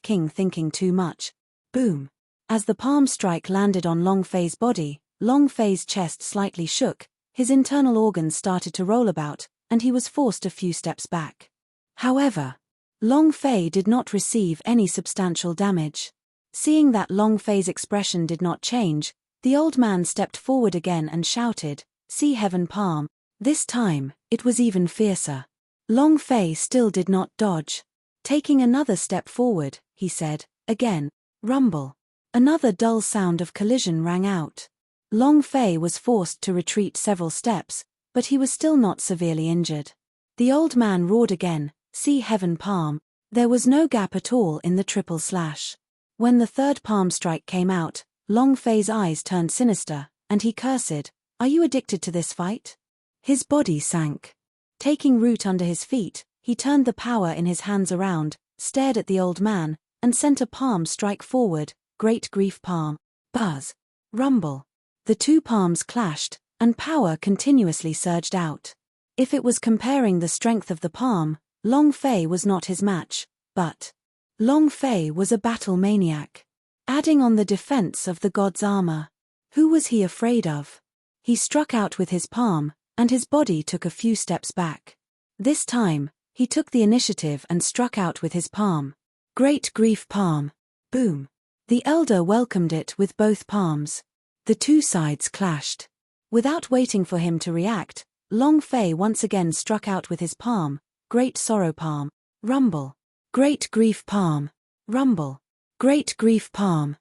king thinking too much." Boom. As the palm strike landed on Long Fei's body, Long Fei's chest slightly shook, his internal organs started to roll about, and he was forced a few steps back. However, Long Fei did not receive any substantial damage. Seeing that Long Fei's expression did not change, the old man stepped forward again and shouted, "See heaven palm." This time, it was even fiercer. Long Fei still did not dodge. Taking another step forward, he said, again, "Rumble." Another dull sound of collision rang out. Long Fei was forced to retreat several steps, but he was still not severely injured. The old man roared again, "See heaven palm." There was no gap at all in the triple slash. When the third palm strike came out, Long Fei's eyes turned sinister, and he cursed, "Are you addicted to this fight?" His body sank. Taking root under his feet, he turned the power in his hands around, stared at the old man, and sent a palm strike forward. Great grief palm. Buzz. Rumble. The two palms clashed, and power continuously surged out. If it was comparing the strength of the palm, Long Fei was not his match, but Long Fei was a battle maniac. Adding on the defense of the god's armor. Who was he afraid of? He struck out with his palm, and his body took a few steps back. This time, he took the initiative and struck out with his palm. Great grief palm. Boom. The elder welcomed it with both palms. The two sides clashed. Without waiting for him to react, Long Fei once again struck out with his palm. Great sorrow palm. Rumble. Great grief palm. Rumble. Great grief palm.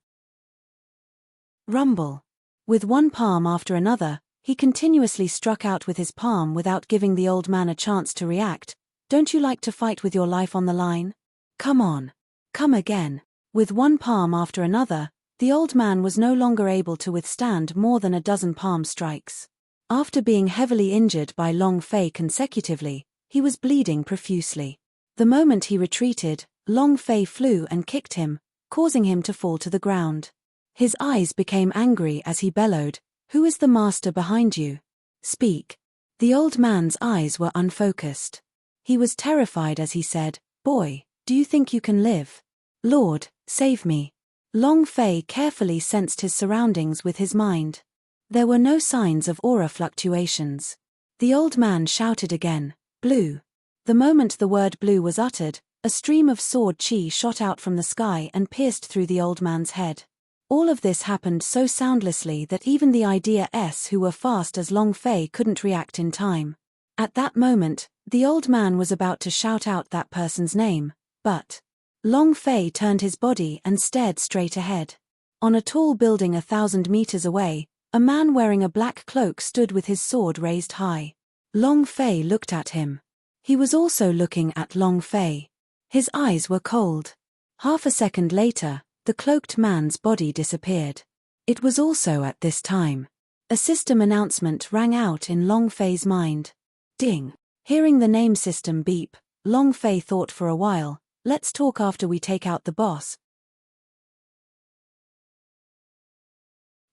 Rumble. With one palm after another, he continuously struck out with his palm without giving the old man a chance to react. "Don't you like to fight with your life on the line? Come on. Come again." With one palm after another, the old man was no longer able to withstand more than a dozen palm strikes. After being heavily injured by Long Fei consecutively, he was bleeding profusely. The moment he retreated, Long Fei flew and kicked him, causing him to fall to the ground. His eyes became angry as he bellowed, "Who is the master behind you? Speak." The old man's eyes were unfocused. He was terrified as he said, "Boy, do you think you can live? Lord, save me." Long Fei carefully sensed his surroundings with his mind. There were no signs of aura fluctuations. The old man shouted again, "Blue." The moment the word blue was uttered, a stream of sword chi shot out from the sky and pierced through the old man's head. All of this happened so soundlessly that even the ideas who were fast as Long Fei couldn't react in time. At that moment, the old man was about to shout out that person's name, but Long Fei turned his body and stared straight ahead. On a tall building 1,000 meters away, a man wearing a black cloak stood with his sword raised high. Long Fei looked at him. He was also looking at Long Fei. His eyes were cold. Half a second later, the cloaked man's body disappeared. It was also at this time. A system announcement rang out in Long Fei's mind. Ding. Hearing the name system beep, Long Fei thought for a while, "Let's talk after we take out the boss."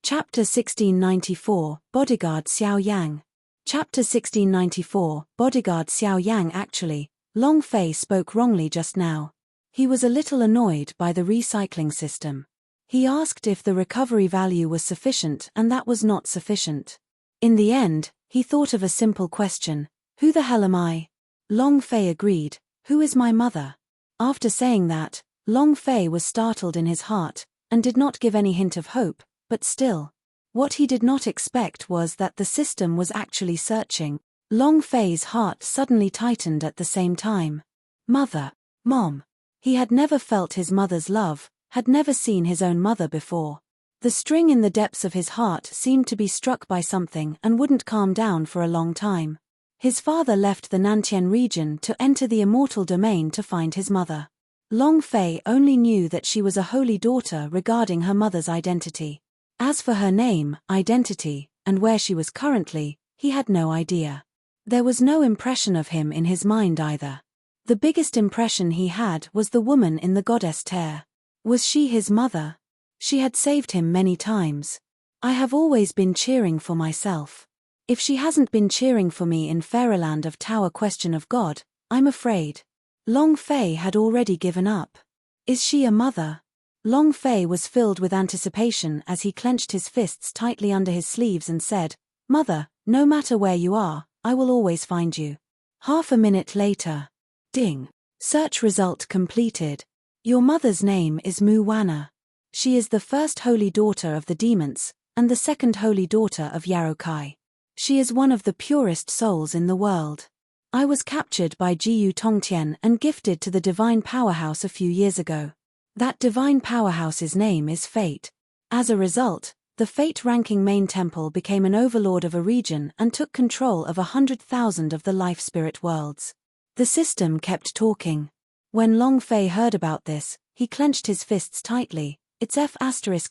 Chapter 1694, Bodyguard Xiao Yang. Chapter 1694, Bodyguard Xiao Yang. Actually, Long Fei spoke wrongly just now. He was a little annoyed by the recycling system. He asked if the recovery value was sufficient, and that was not sufficient. In the end, he thought of a simple question: "Who the hell am I?" Long Fei agreed, "Who is my mother?" After saying that, Long Fei was startled in his heart, and did not give any hint of hope, but still. What he did not expect was that the system was actually searching. Long Fei's heart suddenly tightened at the same time. Mother. Mom. He had never felt his mother's love, had never seen his own mother before. The string in the depths of his heart seemed to be struck by something and wouldn't calm down for a long time. His father left the Nantian region to enter the immortal domain to find his mother. Long Fei only knew that she was a holy daughter regarding her mother's identity. As for her name, identity, and where she was currently, he had no idea. There was no impression of him in his mind either. The biggest impression he had was the woman in the goddess tear. Was she his mother? She had saved him many times. I have always been cheering for myself. If she hasn't been cheering for me in Fairyland of Tower Question of God, I'm afraid. Long Fei had already given up. Is she a mother? Long Fei was filled with anticipation as he clenched his fists tightly under his sleeves and said, "Mother, no matter where you are, I will always find you." Half a minute later. Ding. Search result completed. Your mother's name is Mu Wana. She is the first holy daughter of the demons, and the second holy daughter of Yarokai. She is one of the purest souls in the world. I was captured by Jiyu Tongtian and gifted to the divine powerhouse a few years ago. That divine powerhouse's name is Fate. As a result, the Fate-ranking main temple became an overlord of a region and took control of 100,000 of the life-spirit worlds. The system kept talking. When Long Fei heard about this, he clenched his fists tightly. It's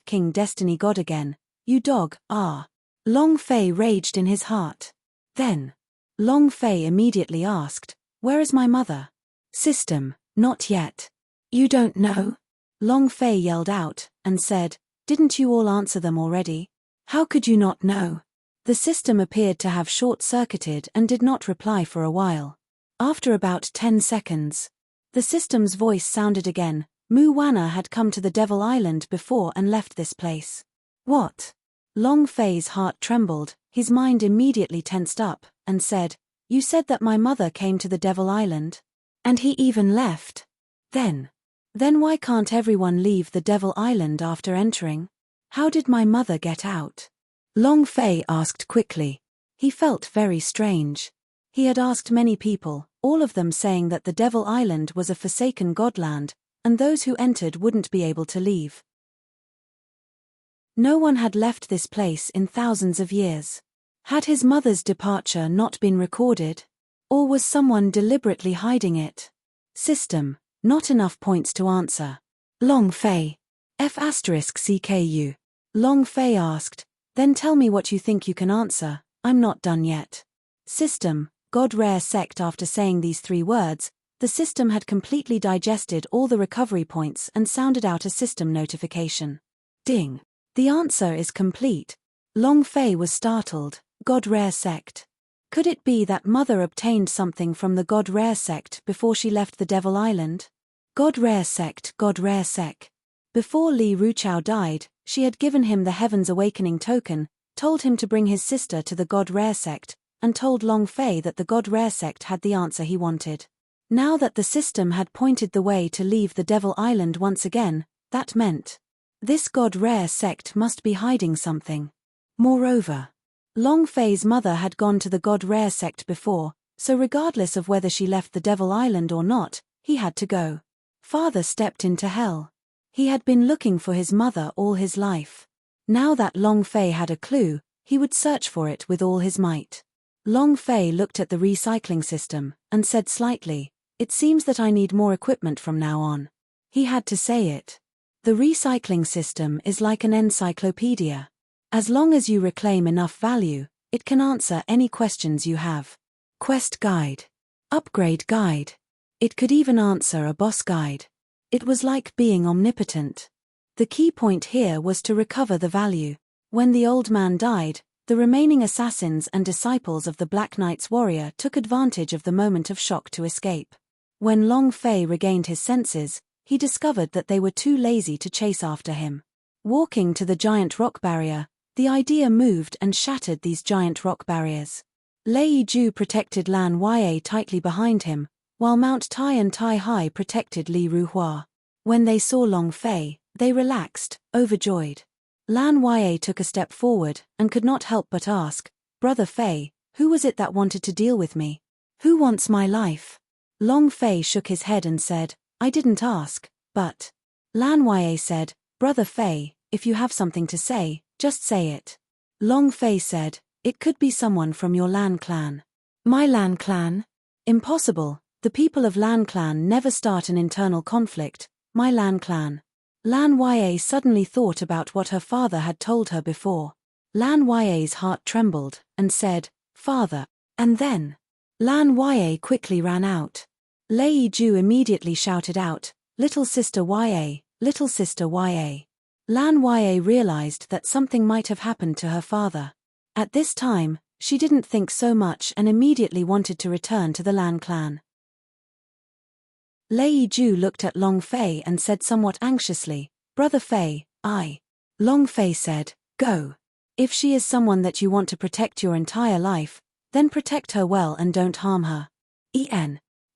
King Destiny God again. You dog, ah. Long Fei raged in his heart. Then, Long Fei immediately asked, "Where is my mother?" System, not yet. You don't know? Long Fei yelled out, and said, "Didn't you all answer them already? How could you not know?" The system appeared to have short-circuited and did not reply for a while. After about 10 seconds, the system's voice sounded again. Mu Wana had come to the Devil Island before and left this place. What? Long Fei's heart trembled, his mind immediately tensed up, and said, "You said that my mother came to the Devil Island? And he even left? Then why can't everyone leave the Devil Island after entering? How did my mother get out?" Long Fei asked quickly. He felt very strange. He had asked many people, all of them saying that the Devil Island was a forsaken godland, and those who entered wouldn't be able to leave. No one had left this place in thousands of years. Had his mother's departure not been recorded? Or was someone deliberately hiding it? System, not enough points to answer. Long Fei. F*CKU. Long Fei asked, "Then tell me what you think you can answer, I'm not done yet." System, God Rare Sect. After saying these 3 words, the system had completely digested all the recovery points and sounded out a system notification. Ding. The answer is complete. Long Fei was startled. God Rare Sect. Could it be that Mother obtained something from the God Rare Sect before she left the Devil Island? God Rare Sect, God Rare Sec. Before Li Ruchao died, she had given him the Heaven's Awakening token, told him to bring his sister to the God Rare Sect, and told Long Fei that the God Rare Sect had the answer he wanted. Now that the system had pointed the way to leave the Devil Island once again, that meant this God Rare Sect must be hiding something. Moreover, Long Fei's mother had gone to the God Rare Sect before, so regardless of whether she left the Devil Island or not, he had to go. Father stepped into hell. He had been looking for his mother all his life. Now that Long Fei had a clue, he would search for it with all his might. Long Fei looked at the recycling system, and said slightly, "It seems that I need more equipment from now on." He had to say it. The recycling system is like an encyclopedia. As long as you reclaim enough value, it can answer any questions you have. Quest guide. Upgrade guide. It could even answer a boss guide. It was like being omnipotent. The key point here was to recover the value. When the old man died, the remaining assassins and disciples of the Black Knight's warrior took advantage of the moment of shock to escape. When Long Fei regained his senses, he discovered that they were too lazy to chase after him. Walking to the giant rock barrier, the idea moved and shattered these giant rock barriers. Lei Ju protected Lan Yue tightly behind him, while Mount Tai and Tai Hai protected Li Ruhua. When they saw Long Fei, they relaxed, overjoyed. Lan Yue took a step forward and could not help but ask, "Brother Fei, who was it that wanted to deal with me? Who wants my life?" Long Fei shook his head and said, "I didn't ask, but..." Lan Wei said, "Brother Fei, if you have something to say, just say it." Long Fei said, "It could be someone from your Lan clan." "My Lan clan? Impossible, the people of Lan clan never start an internal conflict, my Lan clan." Lan Wei suddenly thought about what her father had told her before. Lan Wei's heart trembled, and said, "Father." And then, Lan Wei quickly ran out. Lei Ju immediately shouted out, "Little sister Ya, little sister Ya." Lan Wei realized that something might have happened to her father. At this time, she didn't think so much and immediately wanted to return to the Lan clan. Lei Ju looked at Long Fei and said somewhat anxiously, "Brother Fei, I." Long Fei said, "Go. If she is someone that you want to protect your entire life, then protect her well and don't harm her."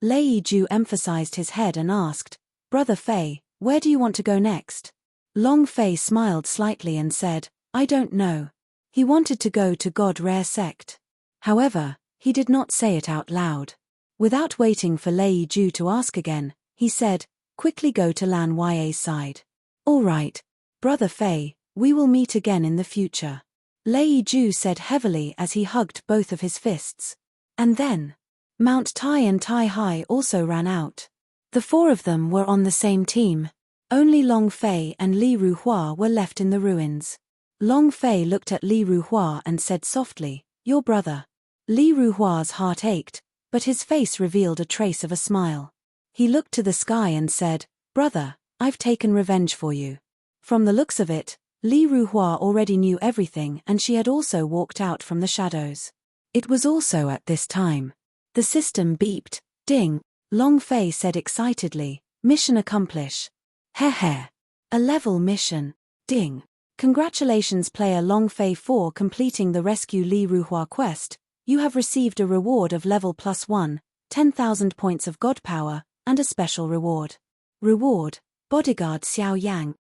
Lei Ju emphasized his head and asked, "Brother Fei, where do you want to go next?" Long Fei smiled slightly and said, "I don't know." He wanted to go to God Rare Sect. However, he did not say it out loud. Without waiting for Lei Ju to ask again, he said, "Quickly go to Lan Wei's side." "All right, Brother Fei, we will meet again in the future," Lei Ju said heavily as he hugged both of his fists. And then, Mount Tai and Tai Hai also ran out. The four of them were on the same team. Only Long Fei and Li Ruhua were left in the ruins. Long Fei looked at Li Ruhua and said softly, "Your brother." Li Ruhua's heart ached, but his face revealed a trace of a smile. He looked to the sky and said, "Brother, I've taken revenge for you." From the looks of it, Li Ruhua already knew everything and she had also walked out from the shadows. It was also at this time. The system beeped. "Ding," Long Fei said excitedly, "Mission accomplish." Heh. A level mission. Ding. Congratulations player Long Fei for completing the Rescue Li Ruhua quest. You have received a reward of level +1, 10,000 points of God power, and a special reward. Reward, Bodyguard Xiao Yang.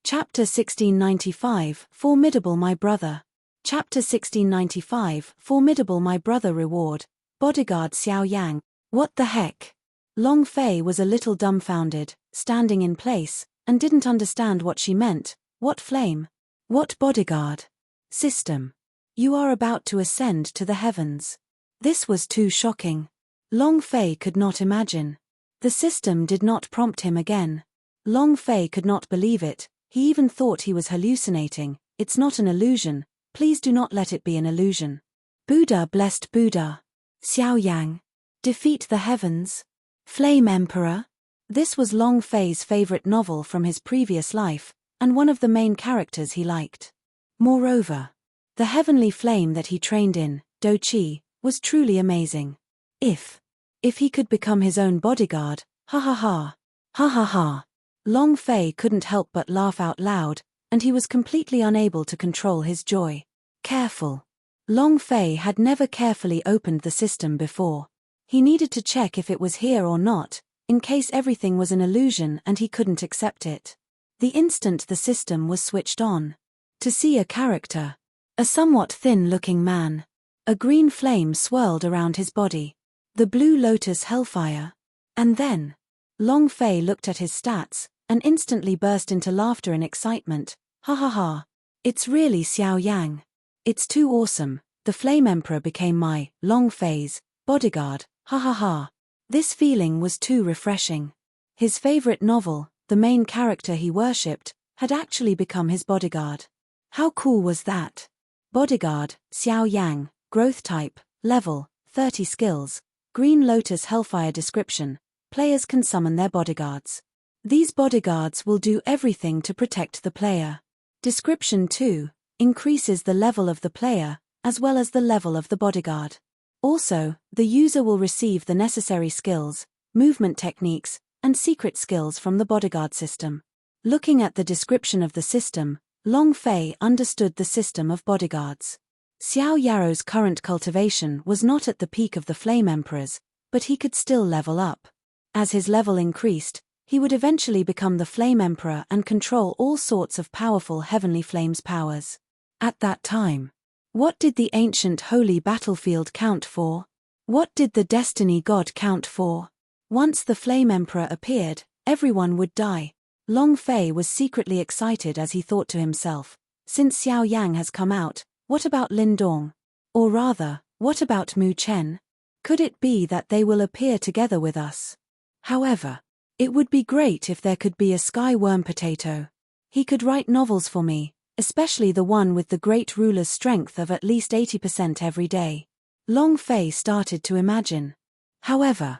Chapter 1695, Formidable My Brother. Chapter 1695, Formidable My Brother. Reward, Bodyguard Xiao Yang. What the heck? Long Fei was a little dumbfounded, standing in place, and didn't understand what she meant. What flame? What bodyguard? System. You are about to ascend to the heavens. This was too shocking. Long Fei could not imagine. The system did not prompt him again. Long Fei could not believe it. He even thought he was hallucinating. It's not an illusion. Please do not let it be an illusion. Buddha blessed Buddha. Xiao Yang. Defeat the heavens. Flame Emperor. This was Long Fei's favorite novel from his previous life, and one of the main characters he liked. Moreover, the heavenly flame that he trained in, Do Chi, was truly amazing. If he could become his own bodyguard, ha ha ha. Ha ha ha. Long Fei couldn't help but laugh out loud, and he was completely unable to control his joy. Careful. Long Fei had never carefully opened the system before. He needed to check if it was here or not, in case everything was an illusion and he couldn't accept it. The instant the system was switched on, to see a character. A somewhat thin-looking man. A green flame swirled around his body. The Blue Lotus Hellfire. And then, Long Fei looked at his stats, and instantly burst into laughter and excitement. Ha ha ha. It's really Xiao Yang. It's too awesome. The Flame Emperor became my, Long Fei's, bodyguard. Ha ha ha. This feeling was too refreshing. His favorite novel, the main character he worshipped, had actually become his bodyguard. How cool was that? Bodyguard, Xiao Yang, growth type, level, 30 skills, Green Lotus Hellfire description. Players can summon their bodyguards. These bodyguards will do everything to protect the player. Description 2, increases the level of the player, as well as the level of the bodyguard. Also, the user will receive the necessary skills, movement techniques, and secret skills from the bodyguard system. Looking at the description of the system, Long Fei understood the system of bodyguards. Xiao Yaro's current cultivation was not at the peak of the Flame Emperor's, but he could still level up. As his level increased, he would eventually become the Flame Emperor and control all sorts of powerful heavenly flames powers. At that time, what did the ancient holy battlefield count for? What did the destiny god count for? Once the Flame Emperor appeared, everyone would die. Long Fei was secretly excited as he thought to himself, since Xiao Yang has come out, what about Lin Dong? Or rather, what about Mu Chen? Could it be that they will appear together with us? However, it would be great if there could be a sky worm potato. He could write novels for me, especially the one with the great ruler's strength of at least 80% every day. Long Fei started to imagine. However,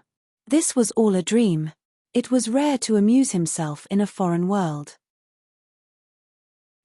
this was all a dream. It was rare to amuse himself in a foreign world.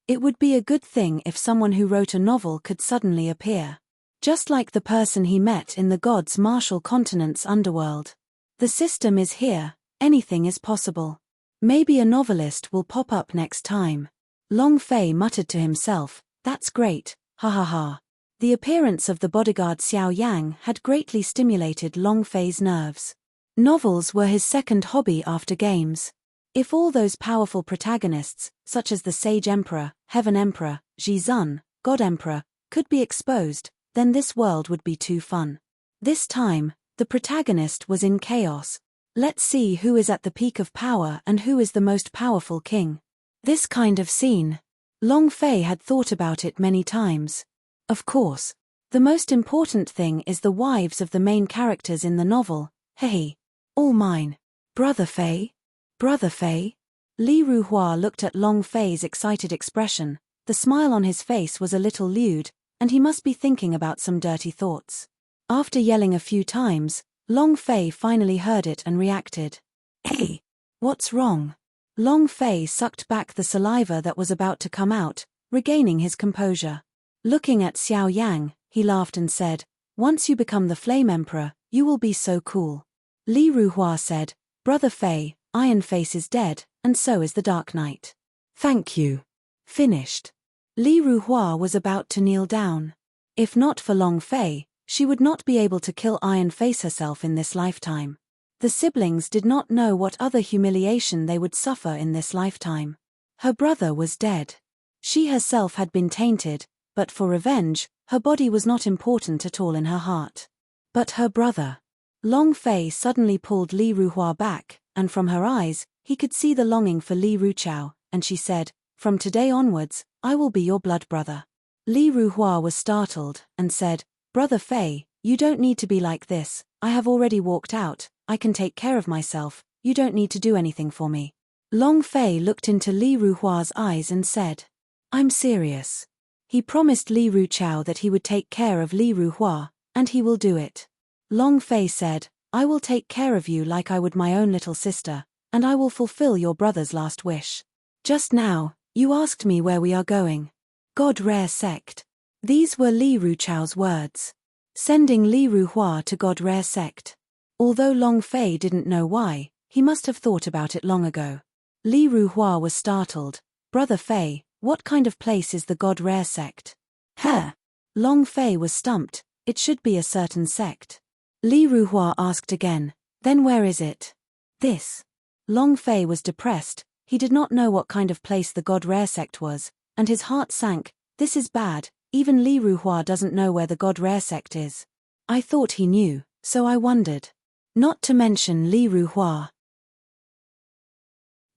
It would be a good thing if someone who wrote a novel could suddenly appear. Just like the person he met in the gods' martial continent's underworld. The system is here, anything is possible. Maybe a novelist will pop up next time. Long Fei muttered to himself, that's great, ha ha ha. The appearance of the bodyguard Xiao Yang had greatly stimulated Long Fei's nerves. Novels were his second hobby after games. If all those powerful protagonists, such as the Sage Emperor, Heaven Emperor, Ji Zun, God Emperor, could be exposed, then this world would be too fun. This time, the protagonist was in chaos. Let's see who is at the peak of power and who is the most powerful king. This kind of scene. Long Fei had thought about it many times. Of course, the most important thing is the wives of the main characters in the novel. Hey, all mine. Brother Fei? Brother Fei? Li Ruhua looked at Long Fei's excited expression. The smile on his face was a little lewd, and he must be thinking about some dirty thoughts. After yelling a few times, Long Fei finally heard it and reacted. Hey, what's wrong? Long Fei sucked back the saliva that was about to come out, regaining his composure. Looking at Xiao Yang, he laughed and said, once you become the Flame Emperor, you will be so cool. Li Ruhua said, Brother Fei, Iron Face is dead, and so is the Dark Knight. Thank you. Finished. Li Ruhua was about to kneel down. If not for Long Fei, she would not be able to kill Iron Face herself in this lifetime. The siblings did not know what other humiliation they would suffer in this lifetime. Her brother was dead. She herself had been tainted, but for revenge, her body was not important at all in her heart. But her brother. Long Fei suddenly pulled Li Ruhua back, and from her eyes, he could see the longing for Li Ruchao, and she said, from today onwards, I will be your blood brother. Li Ruhua was startled, and said, Brother Fei, you don't need to be like this, I have already walked out, I can take care of myself, you don't need to do anything for me. Long Fei looked into Li Ruhua's eyes and said, I'm serious. He promised Li Ruchao that he would take care of Li Ruhua, and he will do it. Long Fei said, I will take care of you like I would my own little sister, and I will fulfill your brother's last wish. Just now, you asked me where we are going. God Rare Sect. These were Li Ruchao's words. Sending Li Ruhua to God Rare Sect. Although Long Fei didn't know why, he must have thought about it long ago. Li Ruhua was startled. Brother Fei, what kind of place is the God Rare Sect? Huh? Long Fei was stumped, it should be a certain sect. Li Ruhua asked again, then where is it? This. Long Fei was depressed, he did not know what kind of place the God Rare Sect was, and his heart sank, this is bad, even Li Ruhua doesn't know where the God Rare Sect is. I thought he knew, so I wondered. Not to mention Li Ruhua.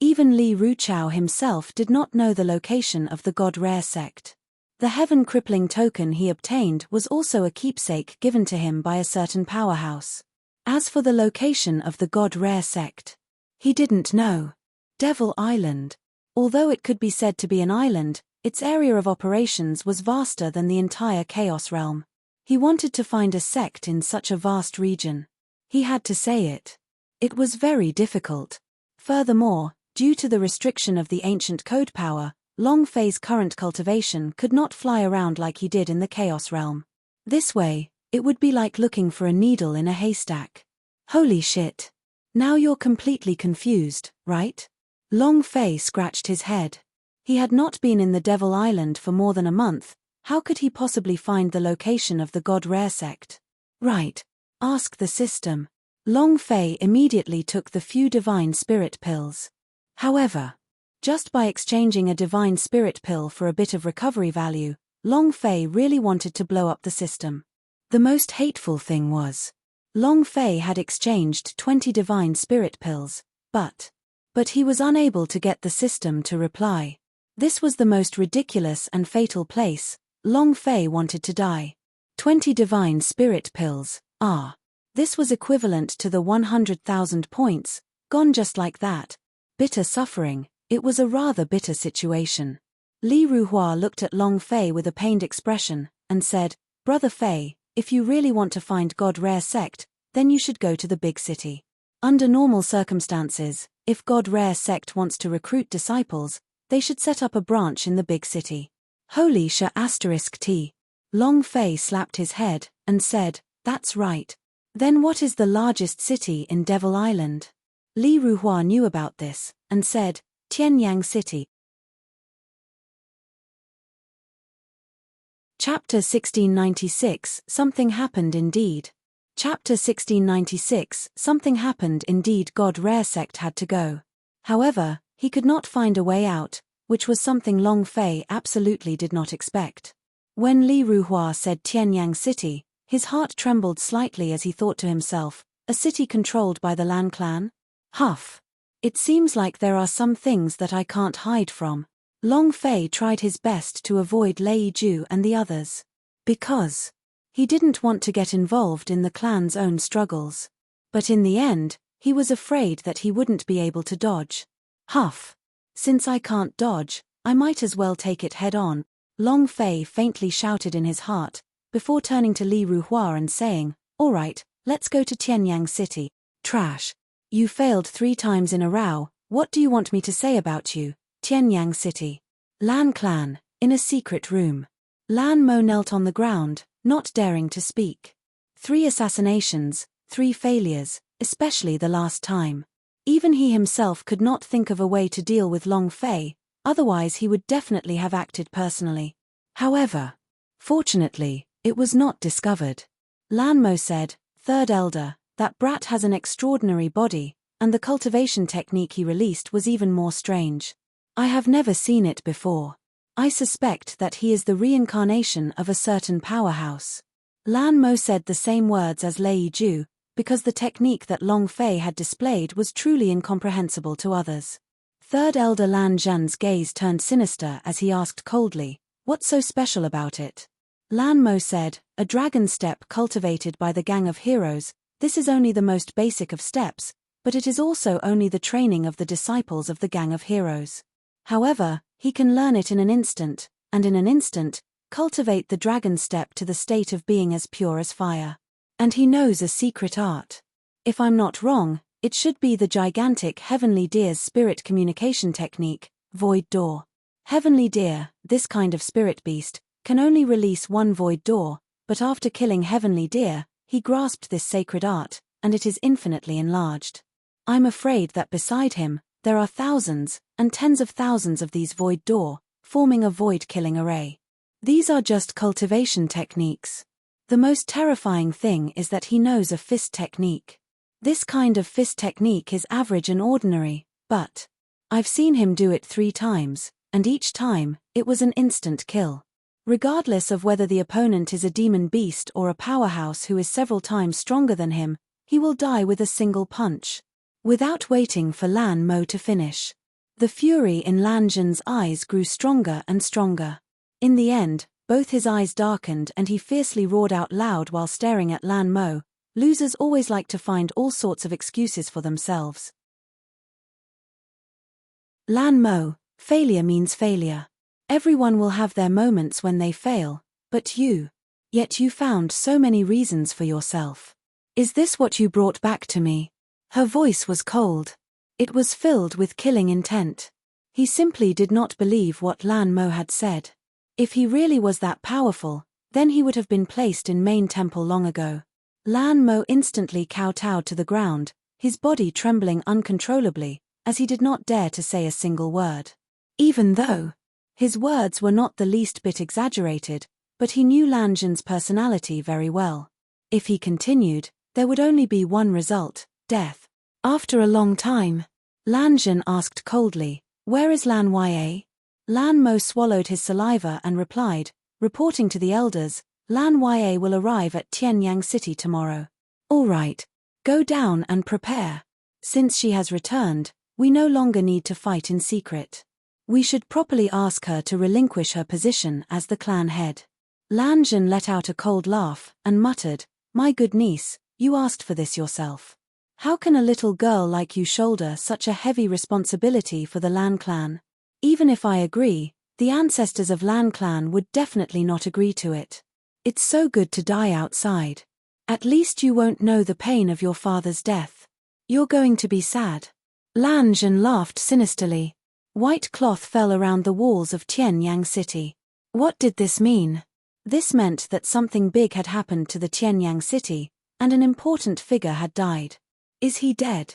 Even Li Ruchao himself did not know the location of the God Rare Sect. The heaven crippling token he obtained was also a keepsake given to him by a certain powerhouse. As for the location of the God Rare Sect, he didn't know. Devil Island. Although it could be said to be an island, its area of operations was vaster than the entire Chaos Realm. He wanted to find a sect in such a vast region. He had to say it. It was very difficult. Furthermore, due to the restriction of the ancient code power, Long Fei's current cultivation could not fly around like he did in the Chaos Realm. This way, it would be like looking for a needle in a haystack. Holy shit. Now you're completely confused, right? Long Fei scratched his head. He had not been in the Devil Island for more than a month, how could he possibly find the location of the God Rare Sect? Right. Ask the system. Long Fei immediately took the few divine spirit pills. However, just by exchanging a divine spirit pill for a bit of recovery value, Long Fei really wanted to blow up the system. The most hateful thing was, Long Fei had exchanged 20 divine spirit pills, but he was unable to get the system to reply. This was the most ridiculous and fatal place. Long Fei wanted to die. 20 divine spirit pills. This was equivalent to the 100,000 points, gone just like that. Bitter suffering. It was a rather bitter situation. Li Ruhua looked at Long Fei with a pained expression, and said, "Brother Fei, if you really want to find God Rare Sect, then you should go to the big city. Under normal circumstances, if God Rare Sect wants to recruit disciples, they should set up a branch in the big city." Holy Sha *T. Long Fei slapped his head, and said, "That's right. Then what is the largest city in Devil Island?" Li Ruhua knew about this, and said, "Tianyang City." Chapter 1696, Something Happened Indeed. Chapter 1696, Something Happened Indeed. God Rare Sect had to go. However, he could not find a way out, which was something Long Fei absolutely did not expect. When Li Ruhua said Tianyang City, his heart trembled slightly as he thought to himself, a city controlled by the Lan clan? Huff. It seems like there are some things that I can't hide from. Long Fei tried his best to avoid Lei Ju and the others. Because he didn't want to get involved in the clan's own struggles. But in the end, he was afraid that he wouldn't be able to dodge. Huff. Since I can't dodge, I might as well take it head on, Long Fei faintly shouted in his heart, before turning to Li Ruhua and saying, "All right, let's go to Tianyang City." Trash. You failed 3 times in a row. What do you want me to say about you? Tianyang City. Lan Clan, in a secret room. Lan Mo knelt on the ground, not daring to speak. 3 assassinations, 3 failures, especially the last time. Even he himself could not think of a way to deal with Long Fei, otherwise he would definitely have acted personally. However, fortunately, it was not discovered. Lan Mo said, "Third Elder, that brat has an extraordinary body, and the cultivation technique he released was even more strange. I have never seen it before. I suspect that he is the reincarnation of a certain powerhouse." Lan Mo said the same words as Lei Ju, because the technique that Long Fei had displayed was truly incomprehensible to others. Third Elder Lan Zhan's gaze turned sinister as he asked coldly, "What's so special about it?" Lan Mo said, "A dragon step cultivated by the Gang of Heroes. This is only the most basic of steps, but it is also only the training of the disciples of the Gang of Heroes. However, he can learn it in an instant, and in an instant, cultivate the dragon step to the state of being as pure as fire. And he knows a secret art. If I'm not wrong, it should be the gigantic Heavenly Deer's spirit communication technique, Void Door. Heavenly Deer, this kind of spirit beast, can only release 1 Void Door, but after killing Heavenly Deer, he grasped this sacred art, and it is infinitely enlarged. I'm afraid that beside him, there are thousands, and tens of thousands of these Void Door, forming a void-killing array. These are just cultivation techniques. The most terrifying thing is that he knows a fist technique. This kind of fist technique is average and ordinary, but I've seen him do it 3 times, and each time, it was an instant kill. Regardless of whether the opponent is a demon beast or a powerhouse who is several times stronger than him, he will die with a single punch. Without waiting for Lan Mo to finish. The fury in Lan Zhan's eyes grew stronger and stronger. In the end, both his eyes darkened and he fiercely roared out loud while staring at Lan Mo. Losers always like to find all sorts of excuses for themselves. Lan Mo, failure means failure. Everyone will have their moments when they fail, but yet you found so many reasons for yourself. Is this what you brought back to me? Her voice was cold. It was filled with killing intent. He simply did not believe what Lan Mo had said. If he really was that powerful, then he would have been placed in main temple long ago. Lan Mo instantly kowtowed to the ground, his body trembling uncontrollably, as he did not dare to say a single word. Even though his words were not the least bit exaggerated, but he knew Lan Zhan's personality very well. If he continued, there would only be one result, death. After a long time, Lan Zhan asked coldly, "Where is Lan Ya?" Lan Mo swallowed his saliva and replied, "Reporting to the elders, Lan Ya will arrive at Tianyang City tomorrow." All right. Go down and prepare. Since she has returned, we no longer need to fight in secret. We should properly ask her to relinquish her position as the clan head. Lan Zhan let out a cold laugh and muttered, My good niece, you asked for this yourself. How can a little girl like you shoulder such a heavy responsibility for the Lan clan? Even if I agree, the ancestors of Lan clan would definitely not agree to it. It's so good to die outside. At least you won't know the pain of your father's death. You're going to be sad. Lan Zhan laughed sinisterly. White cloth fell around the walls of Tianyang City. What did this mean? This meant that something big had happened to the Tianyang City, and an important figure had died. Is he dead?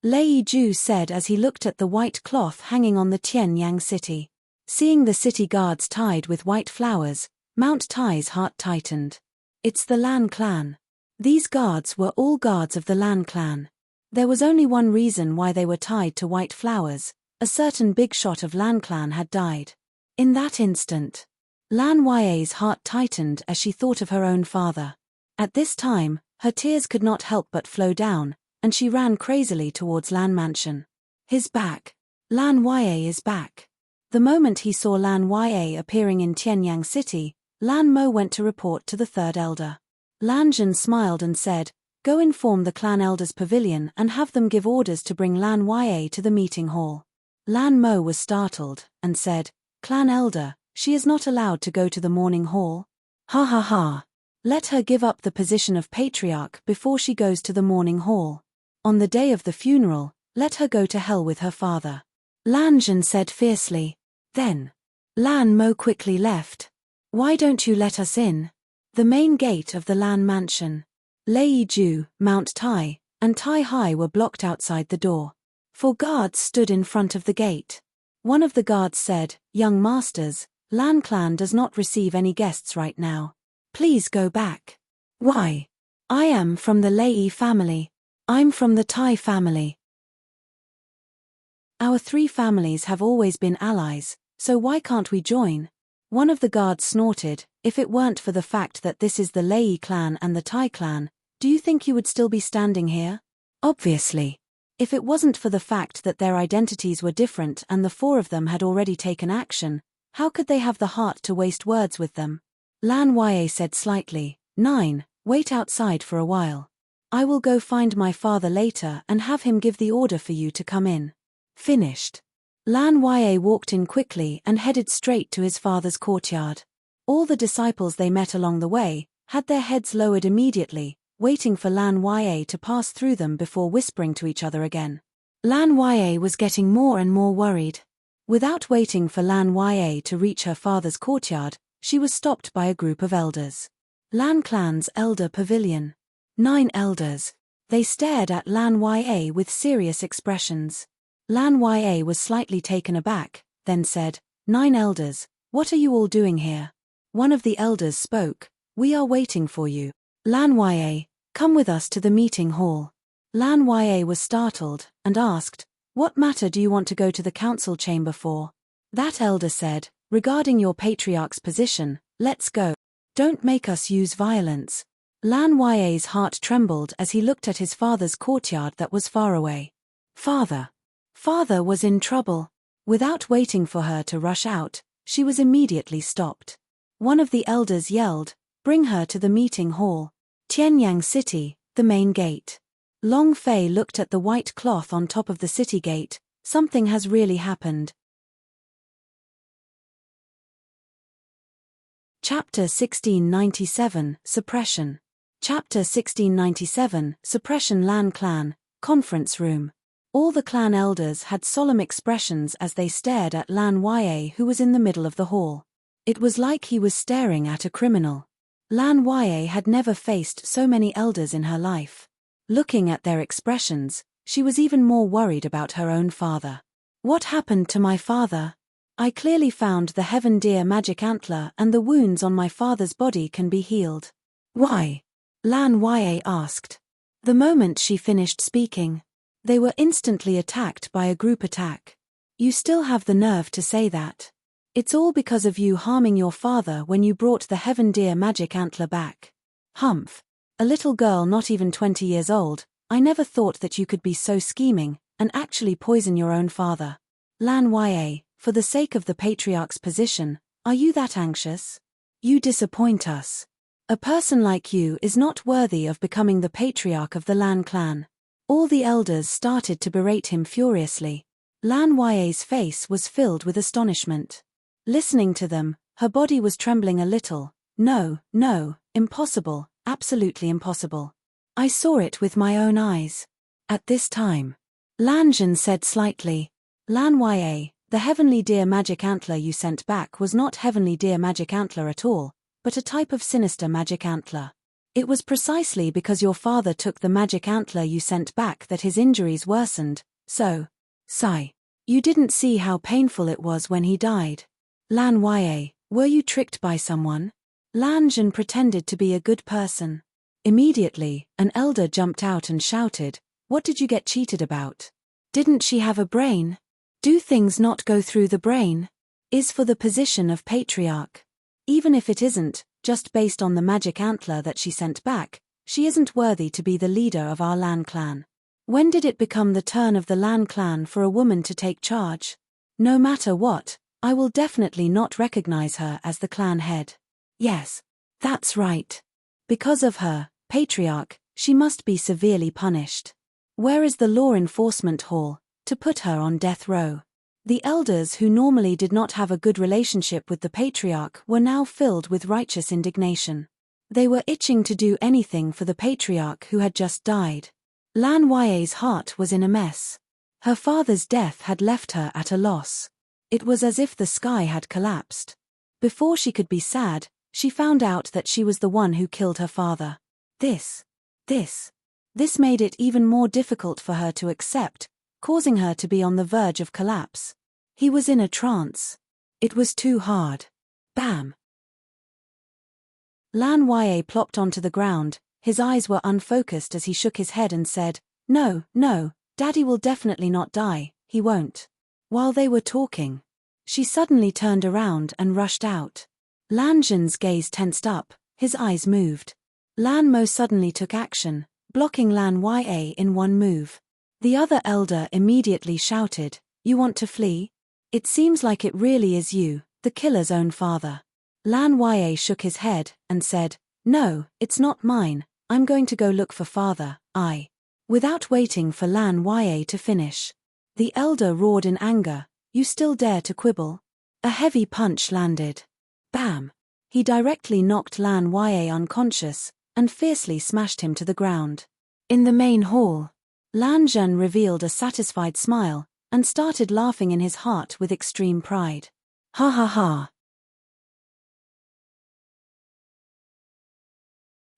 Lei Ju said as he looked at the white cloth hanging on the Tianyang City. Seeing the city guards tied with white flowers, Mount Tai's heart tightened. It's the Lan clan. These guards were all guards of the Lan clan. There was only one reason why they were tied to white flowers. A certain big shot of Lan clan had died. In that instant, Lan Ya's heart tightened as she thought of her own father. At this time, her tears could not help but flow down, and she ran crazily towards Lan Mansion. His back. Lan Ya is back. The moment he saw Lan Ya appearing in Tianyang City, Lan Mo went to report to the third elder. Lan Zhan smiled and said, Go inform the clan elders' pavilion and have them give orders to bring Lan Ya to the meeting hall. Lan Mo was startled, and said, Clan elder, she is not allowed to go to the morning hall? Ha ha ha. Let her give up the position of patriarch before she goes to the morning hall. On the day of the funeral, let her go to hell with her father. Lan Zhan said fiercely. Then, Lan Mo quickly left. Why don't you let us in? The main gate of the Lan Mansion. Lei Ju, Mount Tai, and Tai Hai were blocked outside the door. 4 guards stood in front of the gate. One of the guards said, Young masters, Lan clan does not receive any guests right now. Please go back. Why? I am from the Lei family. I'm from the Tai family. Our 3 families have always been allies, so why can't we join? One of the guards snorted, If it weren't for the fact that this is the Lei clan and the Tai clan, do you think you would still be standing here? Obviously. If it wasn't for the fact that their identities were different and the 4 of them had already taken action, how could they have the heart to waste words with them? Lan Ya said slightly, 9, wait outside for a while. I will go find my father later and have him give the order for you to come in. Finished. Lan Ya walked in quickly and headed straight to his father's courtyard. All the disciples they met along the way had their heads lowered immediately, waiting for Lan Ya to pass through them before whispering to each other again. Lan Ya was getting more and more worried. Without waiting for Lan Ya to reach her father's courtyard, she was stopped by a group of elders. Lan clan's elder pavilion. 9 elders. They stared at Lan Ya with serious expressions. Lan Ya was slightly taken aback, then said, 9 elders, what are you all doing here? One of the elders spoke, We are waiting for you. Lan Ya, come with us to the meeting hall. Lan Ya was startled, and asked, What matter do you want to go to the council chamber for? That elder said, Regarding your patriarch's position, let's go. Don't make us use violence. Lan Ya's heart trembled as he looked at his father's courtyard that was far away. Father. Father was in trouble. Without waiting for her to rush out, she was immediately stopped. One of the elders yelled, Bring her to the meeting hall. Tianyang City, the main gate. Long Fei looked at the white cloth on top of the city gate. Something has really happened. Chapter 1697, Suppression. Chapter 1697, Suppression. Lan Clan, Conference Room. All the clan elders had solemn expressions as they stared at Lan Ya, who was in the middle of the hall. It was like he was staring at a criminal. Lan Ya had never faced so many elders in her life. Looking at their expressions, she was even more worried about her own father. What happened to my father? I clearly found the heaven deer magic antler and the wounds on my father's body can be healed. Why? Lan Ya asked. The moment she finished speaking, they were instantly attacked by a group attack. You still have the nerve to say that? It's all because of you harming your father when you brought the heaven deer magic antler back. Humph. A little girl not even 20 years old, I never thought that you could be so scheming, and actually poison your own father. Lan Ya, for the sake of the patriarch's position, are you that anxious? You disappoint us. A person like you is not worthy of becoming the patriarch of the Lan clan. All the elders started to berate him furiously. Lan Ya's face was filled with astonishment. Listening to them, her body was trembling a little. No, no, impossible, absolutely impossible. I saw it with my own eyes. At this time, Lan Zhan said slightly, Lan Ya, the heavenly deer magic antler you sent back was not heavenly deer magic antler at all, but a type of sinister magic antler. It was precisely because your father took the magic antler you sent back that his injuries worsened, so, sigh. You didn't see how painful it was when he died. Lan Ya, were you tricked by someone? Lan Zhan pretended to be a good person. Immediately, an elder jumped out and shouted, what did you get cheated about? Didn't she have a brain? Do things not go through the brain? Is for the position of patriarch. Even if it isn't, just based on the magic antler that she sent back, she isn't worthy to be the leader of our Lan clan. When did it become the turn of the Lan clan for a woman to take charge? No matter what, I will definitely not recognize her as the clan head. Yes, that's right. Because of her, patriarch, she must be severely punished. Where is the law enforcement hall, to put her on death row? The elders who normally did not have a good relationship with the patriarch were now filled with righteous indignation. They were itching to do anything for the patriarch who had just died. Lan Ya's heart was in a mess. Her father's death had left her at a loss. It was as if the sky had collapsed. Before she could be sad, she found out that she was the one who killed her father. This made it even more difficult for her to accept, causing her to be on the verge of collapse. He was in a trance. It was too hard. Bam! Lan Ya plopped onto the ground, his eyes were unfocused as he shook his head and said, No, no, Daddy will definitely not die, he won't. While they were talking, she suddenly turned around and rushed out. Lan Zhan's gaze tensed up, his eyes moved. Lan Mo suddenly took action, blocking Lan Ya in one move. The other elder immediately shouted, You want to flee? It seems like it really is you, the killer's own father. Lan Ya shook his head and said, No, it's not mine, I'm going to go look for father, Without waiting for Lan Ya to finish, the elder roared in anger, You still dare to quibble? A heavy punch landed. Bam! He directly knocked Lan Ya unconscious, and fiercely smashed him to the ground. In the main hall, Lan Zhan revealed a satisfied smile, and started laughing in his heart with extreme pride. Ha ha ha!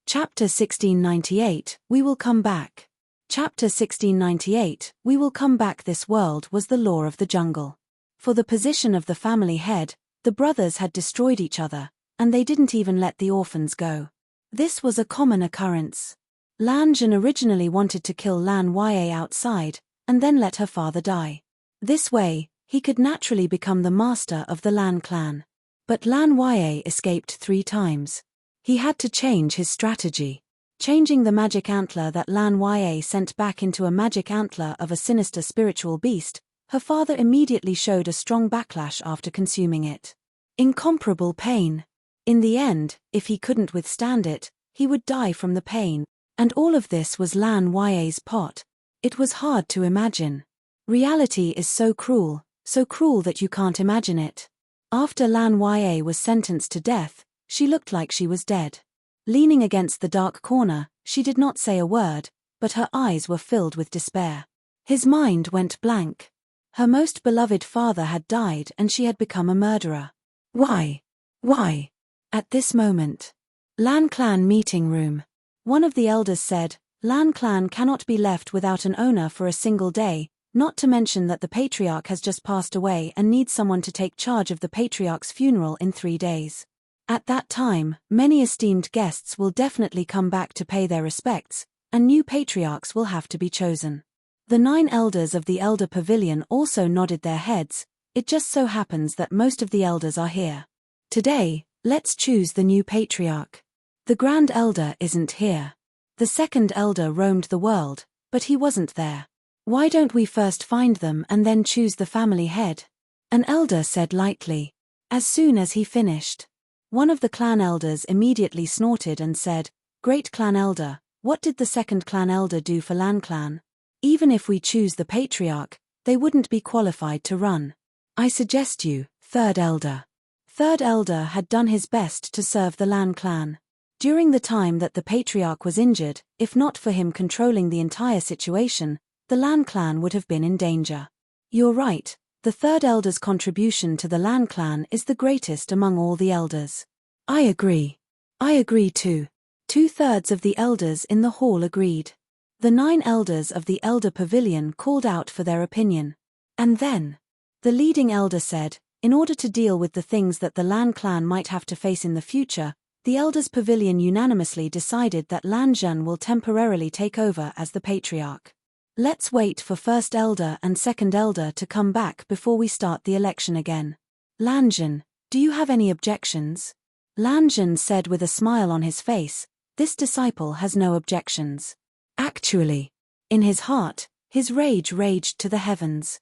Chapter 1698, We Will Come Back. Chapter 1698, We Will Come Back. This world was the law of the jungle. For the position of the family head, the brothers had destroyed each other, and they didn't even let the orphans go. This was a common occurrence. Lan Zhan originally wanted to kill Lan Ya outside, and then let her father die. This way, he could naturally become the master of the Lan clan. But Lan Ya escaped 3 times. He had to change his strategy. Changing the magic antler that Lan Ya sent back into a magic antler of a sinister spiritual beast, her father immediately showed a strong backlash after consuming it. Incomparable pain. In the end, if he couldn't withstand it, he would die from the pain. And all of this was Lan Ya's pot. It was hard to imagine. Reality is so cruel that you can't imagine it. After Lan Ya was sentenced to death, she looked like she was dead. Leaning against the dark corner, she did not say a word, but her eyes were filled with despair. His mind went blank. Her most beloved father had died and she had become a murderer. Why? Why? At this moment, Lan Clan meeting room. One of the elders said, Lan Clan cannot be left without an owner for a single day, not to mention that the patriarch has just passed away and needs someone to take charge of the patriarch's funeral in 3 days. At that time, many esteemed guests will definitely come back to pay their respects, and new patriarchs will have to be chosen. The 9 elders of the Elder Pavilion also nodded their heads. It just so happens that most of the elders are here. Today, let's choose the new patriarch. The Grand Elder isn't here. The second elder roamed the world, but he wasn't there. Why don't we first find them and then choose the family head? An elder said lightly. As soon as he finished, one of the clan elders immediately snorted and said, Great clan elder, what did the second clan elder do for Lan clan? Even if we choose the patriarch, they wouldn't be qualified to run. I suggest you, third elder. Third elder had done his best to serve the Lan clan. During the time that the patriarch was injured, if not for him controlling the entire situation, the Lan clan would have been in danger. You're right, the third elder's contribution to the Lan clan is the greatest among all the elders. I agree. I agree too. 2/3 of the elders in the hall agreed. The 9 elders of the elder pavilion called out for their opinion. And then, the leading elder said, in order to deal with the things that the Lan clan might have to face in the future, the elders' pavilion unanimously decided that Lan Zhen will temporarily take over as the patriarch. Let's wait for first elder and second elder to come back before we start the election again. Lan Zhen, do you have any objections? Lan Zhen said with a smile on his face, this disciple has no objections. Actually, in his heart, his rage raged to the heavens.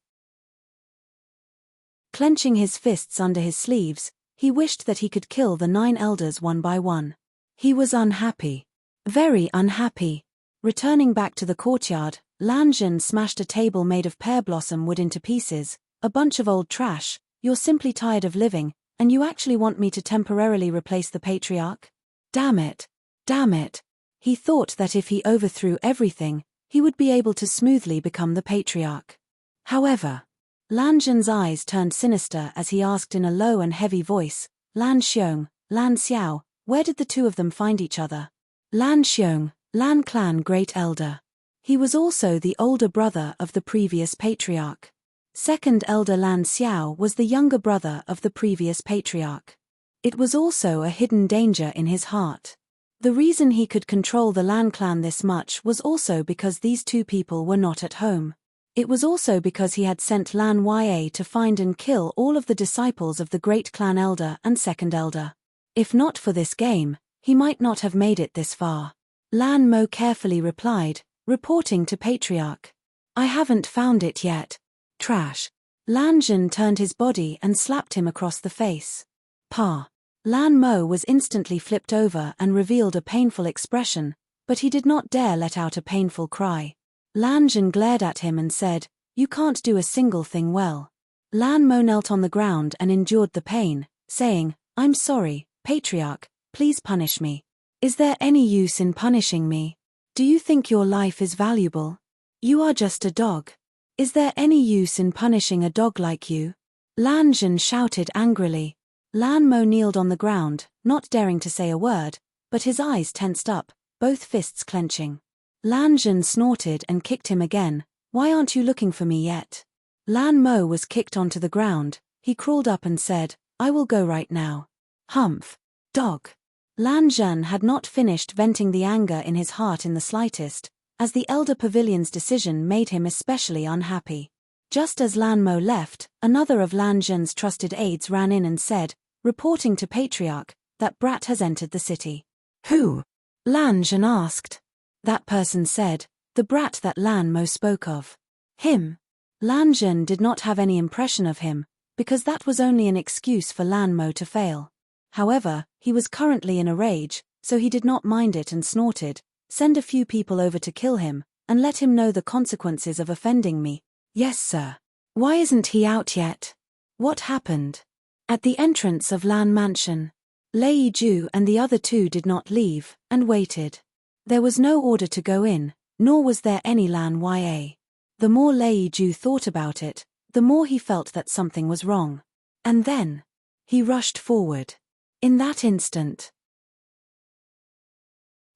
Clenching his fists under his sleeves, he wished that he could kill the 9 elders one by one. He was unhappy. Very unhappy. Returning back to the courtyard, Lan Zhen smashed a table made of pear blossom wood into pieces. A bunch of old trash, you're simply tired of living, and you actually want me to temporarily replace the patriarch? Damn it. Damn it. He thought that if he overthrew everything, he would be able to smoothly become the patriarch. However, Lan Zhen's eyes turned sinister as he asked in a low and heavy voice, Lan Xiong, Lan Xiao, where did the two of them find each other? Lan Xiong, Lan clan great elder. He was also the older brother of the previous patriarch. Second elder Lan Xiao was the younger brother of the previous patriarch. It was also a hidden danger in his heart. The reason he could control the Lan clan this much was also because these two people were not at home. It was also because he had sent Lan Ya to find and kill all of the disciples of the great clan elder and second elder. If not for this game, he might not have made it this far. Lan Mo carefully replied, reporting to patriarch. I haven't found it yet. Trash. Lan Zhen turned his body and slapped him across the face. Pa. Lan Mo was instantly flipped over and revealed a painful expression, but he did not dare let out a painful cry. Lan Zhen glared at him and said, you can't do a single thing well. Lan Mo knelt on the ground and endured the pain, saying, I'm sorry, patriarch, please punish me. Is there any use in punishing me? Do you think your life is valuable? You are just a dog. Is there any use in punishing a dog like you? Lan Zhen shouted angrily. Lan Mo kneeled on the ground, not daring to say a word, but his eyes tensed up, both fists clenching. Lan Zhen snorted and kicked him again. Why aren't you looking for me yet? Lan Mo was kicked onto the ground. He crawled up and said, I will go right now. Humph. Dog. Lan Zhen had not finished venting the anger in his heart in the slightest, as the elder pavilion's decision made him especially unhappy. Just as Lan Mo left, another of Lan Zhen's trusted aides ran in and said, reporting to patriarch, that brat has entered the city. Who? Lan Zhen asked. That person said, the brat that Lan Mo spoke of. Him. Lan Zhen did not have any impression of him, because that was only an excuse for Lan Mo to fail. However, he was currently in a rage, so he did not mind it and snorted, send a few people over to kill him, and let him know the consequences of offending me. Yes sir. Why isn't he out yet? What happened? At the entrance of Lan Mansion, Lei Ju and the other two did not leave, and waited. There was no order to go in, nor was there any Lan Ya. The more Lei Ju thought about it, the more he felt that something was wrong. And then, he rushed forward. In that instant,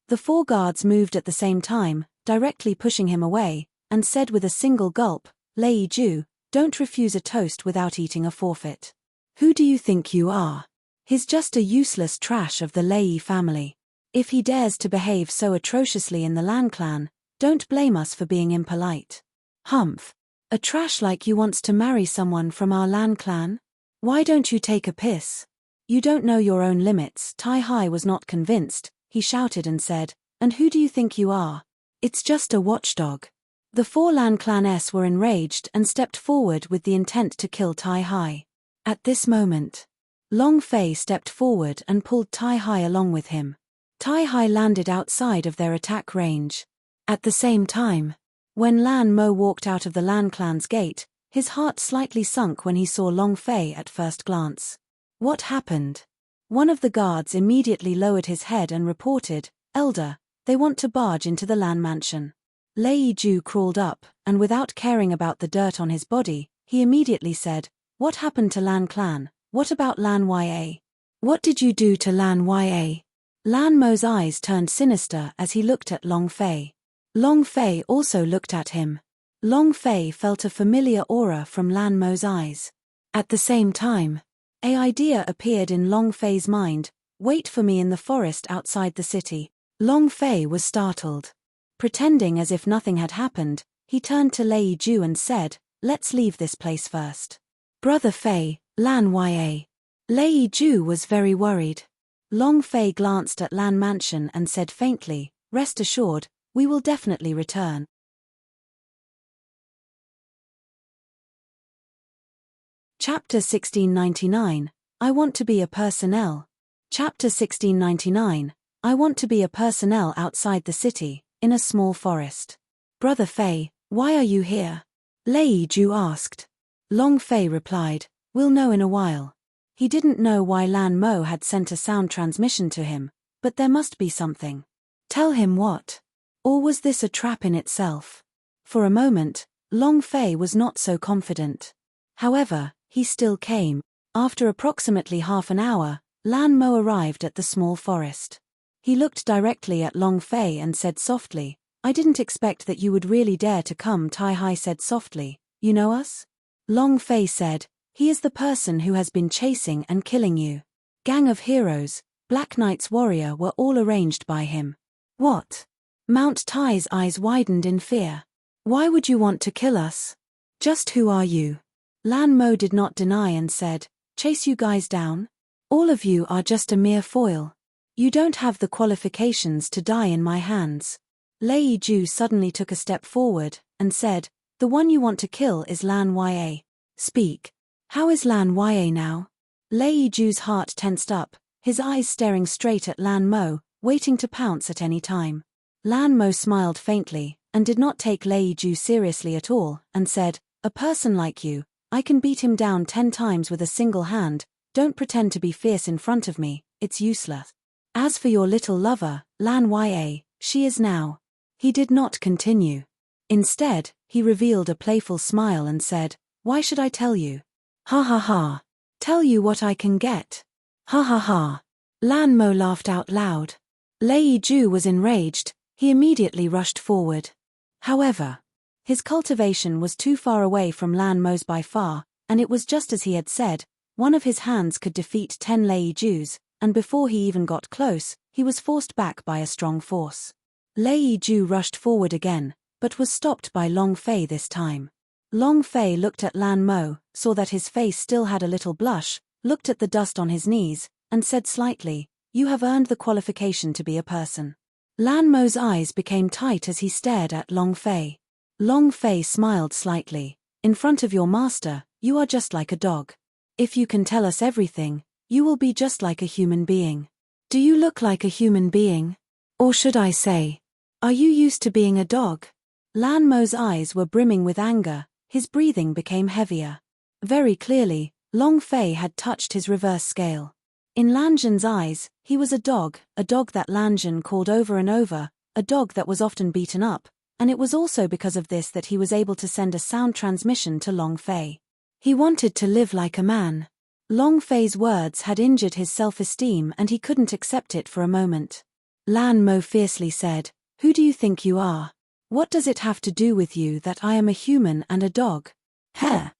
the 4 guards moved at the same time, directly pushing him away, and said with a single gulp, Lei Ju, don't refuse a toast without eating a forfeit. Who do you think you are? He's just a useless trash of the Lei family. If he dares to behave so atrociously in the Lan clan, don't blame us for being impolite. Humph. A trash like you wants to marry someone from our Lan clan? Why don't you take a piss? You don't know your own limits. Tai Hai was not convinced. He shouted and said, And who do you think you are? It's just a watchdog. The 4 Lan Clan-s were enraged and stepped forward with the intent to kill Tai Hai. At this moment, Long Fei stepped forward and pulled Tai Hai along with him. Tai Hai landed outside of their attack range. At the same time, when Lan Mo walked out of the Lan Clan's gate, his heart slightly sunk when he saw Long Fei at first glance. What happened? One of the guards immediately lowered his head and reported, "Elder, they want to barge into the Lan mansion." Lei Ju crawled up, and without caring about the dirt on his body, he immediately said, "What happened to Lan Clan? What about Lan Ya? What did you do to Lan Ya?" Lan Mo's eyes turned sinister as he looked at Long Fei. Long Fei also looked at him. Long Fei felt a familiar aura from Lan Mo's eyes. At the same time, an idea appeared in Long Fei's mind, "Wait for me in the forest outside the city." Long Fei was startled. Pretending as if nothing had happened, he turned to Lei Ju and said, "Let's leave this place first." "Brother Fei, Lan Ya." Lei Ju was very worried. Long Fei glanced at Lan Mansion and said faintly, "Rest assured, we will definitely return." Chapter 1699, I want to be a personnel. Chapter 1699, I want to be a personnel outside the city, in a small forest. "Brother Fei, why are you here?" Lei Ju asked. Long Fei replied, "We'll know in a while." He didn't know why Lan Mo had sent a sound transmission to him, but there must be something. Tell him what? Or was this a trap in itself? For a moment, Long Fei was not so confident. However, he still came. After approximately half an hour, Lan Mo arrived at the small forest. He looked directly at Long Fei and said softly, "I didn't expect that you would really dare to come." Tai Hai said softly, "You know us?" Long Fei said, "He is the person who has been chasing and killing you." Gang of heroes, Black Knight's warrior were all arranged by him. What? Mount Tai's eyes widened in fear. "Why would you want to kill us? Just who are you?" Lan Mo did not deny and said, "Chase you guys down? All of you are just a mere foil. You don't have the qualifications to die in my hands." Lei Ju suddenly took a step forward and said, "The one you want to kill is Lan Ya. Speak. How is Lan Ya now?" Lei Ju's heart tensed up, his eyes staring straight at Lan Mo, waiting to pounce at any time. Lan Mo smiled faintly, and did not take Lei Ju seriously at all, and said, "A person like you, I can beat him down 10 times with a single hand. Don't pretend to be fierce in front of me, it's useless. As for your little lover, Lan Ya, she is now." He did not continue. Instead, he revealed a playful smile and said, "Why should I tell you? Ha ha ha. Tell you what I can get. Ha ha ha." Lan Mo laughed out loud. Lei Ju was enraged, he immediately rushed forward. However, his cultivation was too far away from Lan Mo's by far, and it was just as he had said, one of his hands could defeat 10 Lei Jus, and before he even got close, he was forced back by a strong force. Lei Ju rushed forward again, but was stopped by Long Fei this time. Long Fei looked at Lan Mo, saw that his face still had a little blush, looked at the dust on his knees, and said slightly, "You have earned the qualification to be a person." Lan Mo's eyes became tight as he stared at Long Fei. Long Fei smiled slightly. "In front of your master, you are just like a dog. If you can tell us everything, you will be just like a human being." "Do you look like a human being? Or should I say, are you used to being a dog?" Lan Mo's eyes were brimming with anger, his breathing became heavier. Very clearly, Long Fei had touched his reverse scale. In Lan Zhan's eyes, he was a dog that Lan Zhan called over and over, a dog that was often beaten up, and it was also because of this that he was able to send a sound transmission to Long Fei. He wanted to live like a man. Long Fei's words had injured his self-esteem and he couldn't accept it for a moment. Lan Mo fiercely said, "Who do you think you are? What does it have to do with you that I am a human and a dog?" Heh.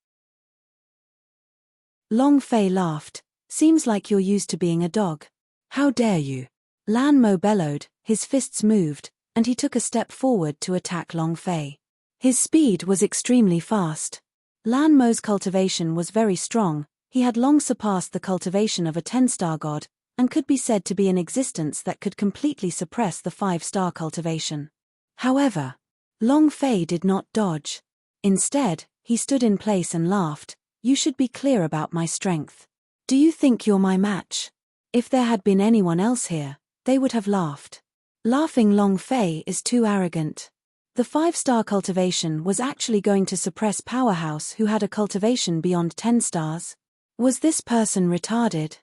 Long Fei laughed. "Seems like you're used to being a dog. How dare you?" Lan Mo bellowed, his fists moved, and he took a step forward to attack Long Fei. His speed was extremely fast. Lan Mo's cultivation was very strong, he had long surpassed the cultivation of a 10-star god, and could be said to be in existence that could completely suppress the 5-star cultivation. However, Long Fei did not dodge. Instead, he stood in place and laughed. "You should be clear about my strength. Do you think you're my match?" If there had been anyone else here, they would have laughed. Laughing Long Fei is too arrogant. The 5-star cultivation was actually going to suppress Powerhouse, who had a cultivation beyond 10 stars. Was this person retarded?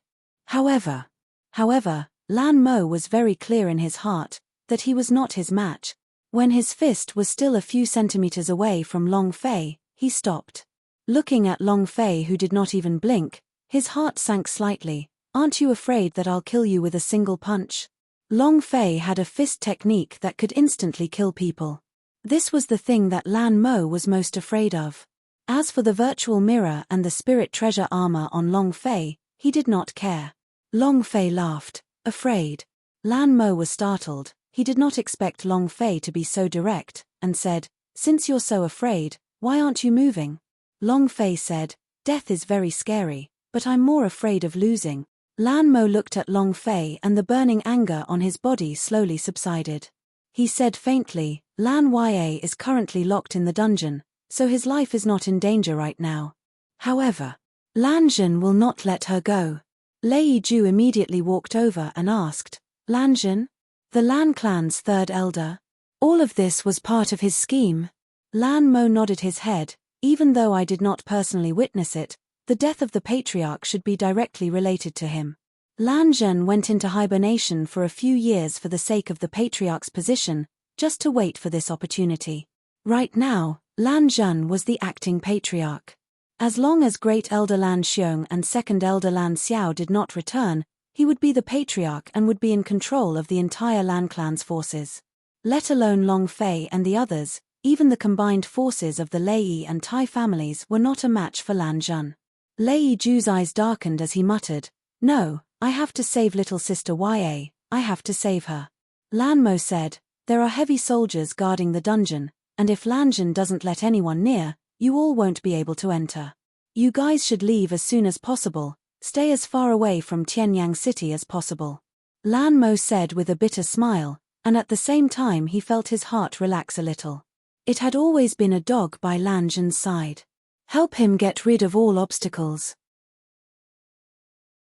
However, Lan Mo was very clear in his heart that he was not his match. When his fist was still a few centimeters away from Long Fei, he stopped. Looking at Long Fei, who did not even blink, his heart sank slightly. "Aren't you afraid that I'll kill you with a single punch?" Long Fei had a fist technique that could instantly kill people. This was the thing that Lan Mo was most afraid of. As for the virtual mirror and the spirit treasure armor on Long Fei, he did not care. Long Fei laughed. Afraid? Lan Mo was startled. He did not expect Long Fei to be so direct, and said, "Since you're so afraid, why aren't you moving?" Long Fei said, "Death is very scary, but I'm more afraid of losing." Lan Mo looked at Long Fei and the burning anger on his body slowly subsided. He said faintly, "Lan Ya is currently locked in the dungeon, so his life is not in danger right now. However, Lan Zhen will not let her go." Lei Ju immediately walked over and asked, "Lan Zhen? The Lan clan's 3rd elder? All of this was part of his scheme?" Lan Mo nodded his head. "Even though I did not personally witness it, the death of the patriarch should be directly related to him. Lan Zhen went into hibernation for a few years for the sake of the patriarch's position, just to wait for this opportunity. Right now, Lan Zhen was the acting patriarch. As long as Great Elder Lan Xiong and Second Elder Lan Xiao did not return, he would be the patriarch and would be in control of the entire Lan clan's forces. Let alone Long Fei and the others, even the combined forces of the Lei and Tai families were not a match for Lan Zhen. Lei Ju's eyes darkened as he muttered, "No, I have to save little sister Ya, I have to save her." Lan Mo said, "There are heavy soldiers guarding the dungeon, and if Lan Zhen doesn't let anyone near, you all won't be able to enter. You guys should leave as soon as possible, stay as far away from Tianyang City as possible." Lan Mo said with a bitter smile, and at the same time he felt his heart relax a little. It had always been a dog by Lan Zhen's side. Help him get rid of all obstacles.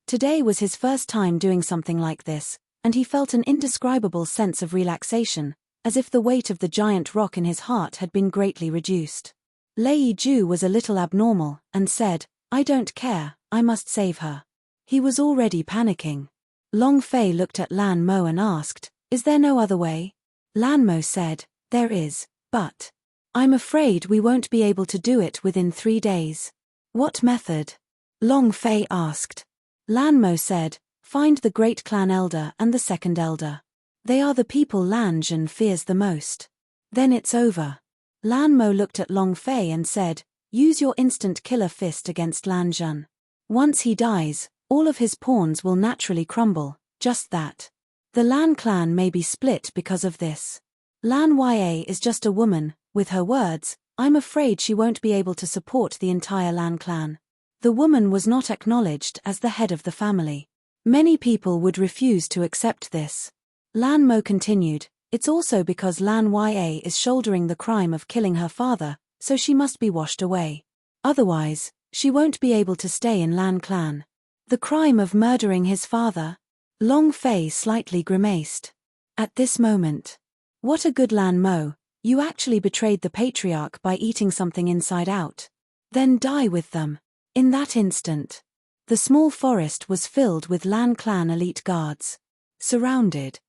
Today was his first time doing something like this, and he felt an indescribable sense of relaxation, as if the weight of the giant rock in his heart had been greatly reduced. Lei Ju was a little abnormal, and said, "I don't care, I must save her." He was already panicking. Long Fei looked at Lan Mo and asked, "Is there no other way?" Lan Mo said, "There is, but I'm afraid we won't be able to do it within 3 days." "What method?" Long Fei asked. Lan Mo said, "Find the Great Clan Elder and the Second Elder. They are the people Lan Zhen fears the most. Then it's over." Lan Mo looked at Long Fei and said, "Use your instant killer fist against Lan Zhen. Once he dies, all of his pawns will naturally crumble, just that. The Lan clan may be split because of this. Lan Ya is just a woman. With her words, I'm afraid she won't be able to support the entire Lan clan." The woman was not acknowledged as the head of the family. Many people would refuse to accept this. Lan Mo continued, "It's also because Lan Ya is shouldering the crime of killing her father, so she must be washed away. Otherwise, she won't be able to stay in Lan clan." "The crime of murdering his father?" Long Fei slightly grimaced. At this moment, "What a good Lan Mo. You actually betrayed the patriarch by eating something inside out. Then die with them." In that instant, the small forest was filled with Lan clan elite guards. Surrounded.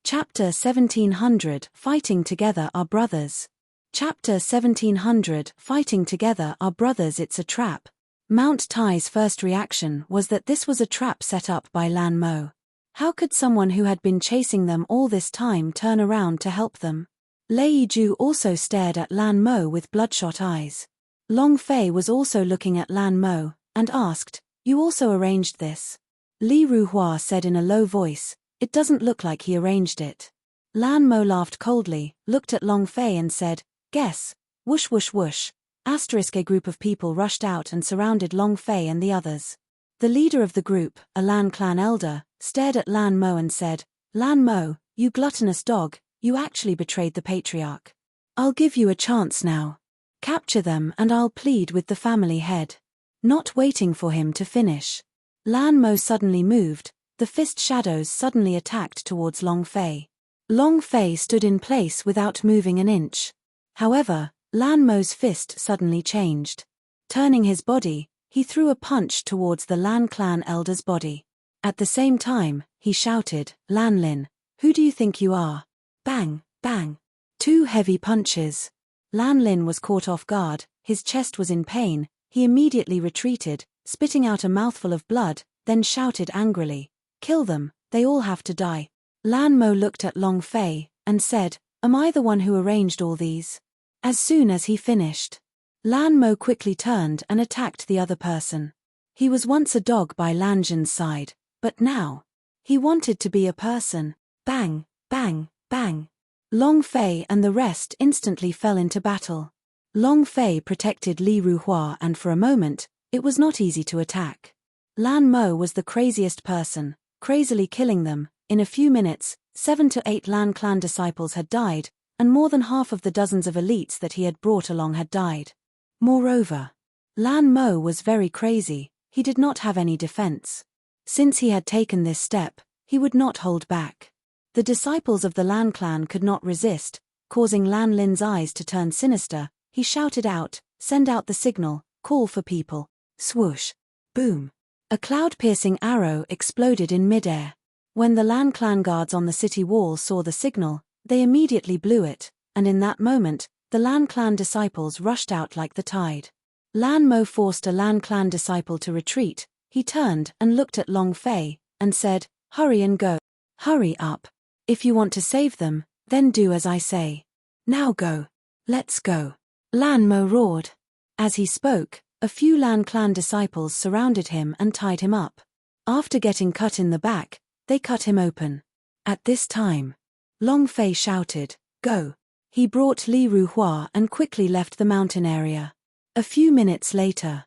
Chapter 1700 Fighting Together Are Brothers. Chapter 1700 Fighting Together Are Brothers. It's a trap. Mount Tai's first reaction was that this was a trap set up by Lan Mo. How could someone who had been chasing them all this time turn around to help them? Lei Ju also stared at Lan Mo with bloodshot eyes. Long Fei was also looking at Lan Mo, and asked, "You also arranged this?" Li Ruhua said in a low voice, "It doesn't look like he arranged it." Lan Mo laughed coldly, looked at Long Fei and said, "Guess." Whoosh whoosh whoosh. A group of people rushed out and surrounded Long Fei and the others. The leader of the group, a Lan clan elder, stared at Lan Mo and said, "Lan Mo, you gluttonous dog, you actually betrayed the patriarch. I'll give you a chance now. Capture them and I'll plead with the family head." Not waiting for him to finish, Lan Mo suddenly moved. The fist shadows suddenly attacked towards Long Fei. Long Fei stood in place without moving an inch. However, Lan Mo's fist suddenly changed. Turning his body, he threw a punch towards the Lan clan elder's body. At the same time, he shouted, "Lan Lin, who do you think you are?" Bang, bang. 2 heavy punches. Lan Lin was caught off guard, his chest was in pain, he immediately retreated, spitting out a mouthful of blood, then shouted angrily, "Kill them, they all have to die." Lan Mo looked at Long Fei, and said, "Am I the one who arranged all these?" As soon as he finished, Lan Mo quickly turned and attacked the other person. He was once a dog by Lan Zhan's side, but now, he wanted to be a person. Bang, bang, bang. Long Fei and the rest instantly fell into battle. Long Fei protected Li Ruhua and for a moment, it was not easy to attack. Lan Mo was the craziest person, crazily killing them. In a few minutes, 7 to 8 Lan clan disciples had died, and more than half of the dozens of elites that he had brought along had died. Moreover, Lan Mo was very crazy, he did not have any defense. Since he had taken this step, he would not hold back. The disciples of the Lan clan could not resist, causing Lan Lin's eyes to turn sinister. He shouted out, "Send out the signal, call for people." Swoosh. Boom. A cloud-piercing arrow exploded in midair. When the Lan clan guards on the city wall saw the signal, they immediately blew it, and in that moment, the Lan clan disciples rushed out like the tide. Lan Mo forced a Lan clan disciple to retreat. He turned and looked at Long Fei, and said, "Hurry and go. Hurry up. If you want to save them, then do as I say. Now go. Let's go." Lan Mo roared. As he spoke, a few Lan clan disciples surrounded him and tied him up. After getting cut in the back, they cut him open. At this time, Long Fei shouted, "Go." He brought Li Ruhua and quickly left the mountain area. A few minutes later,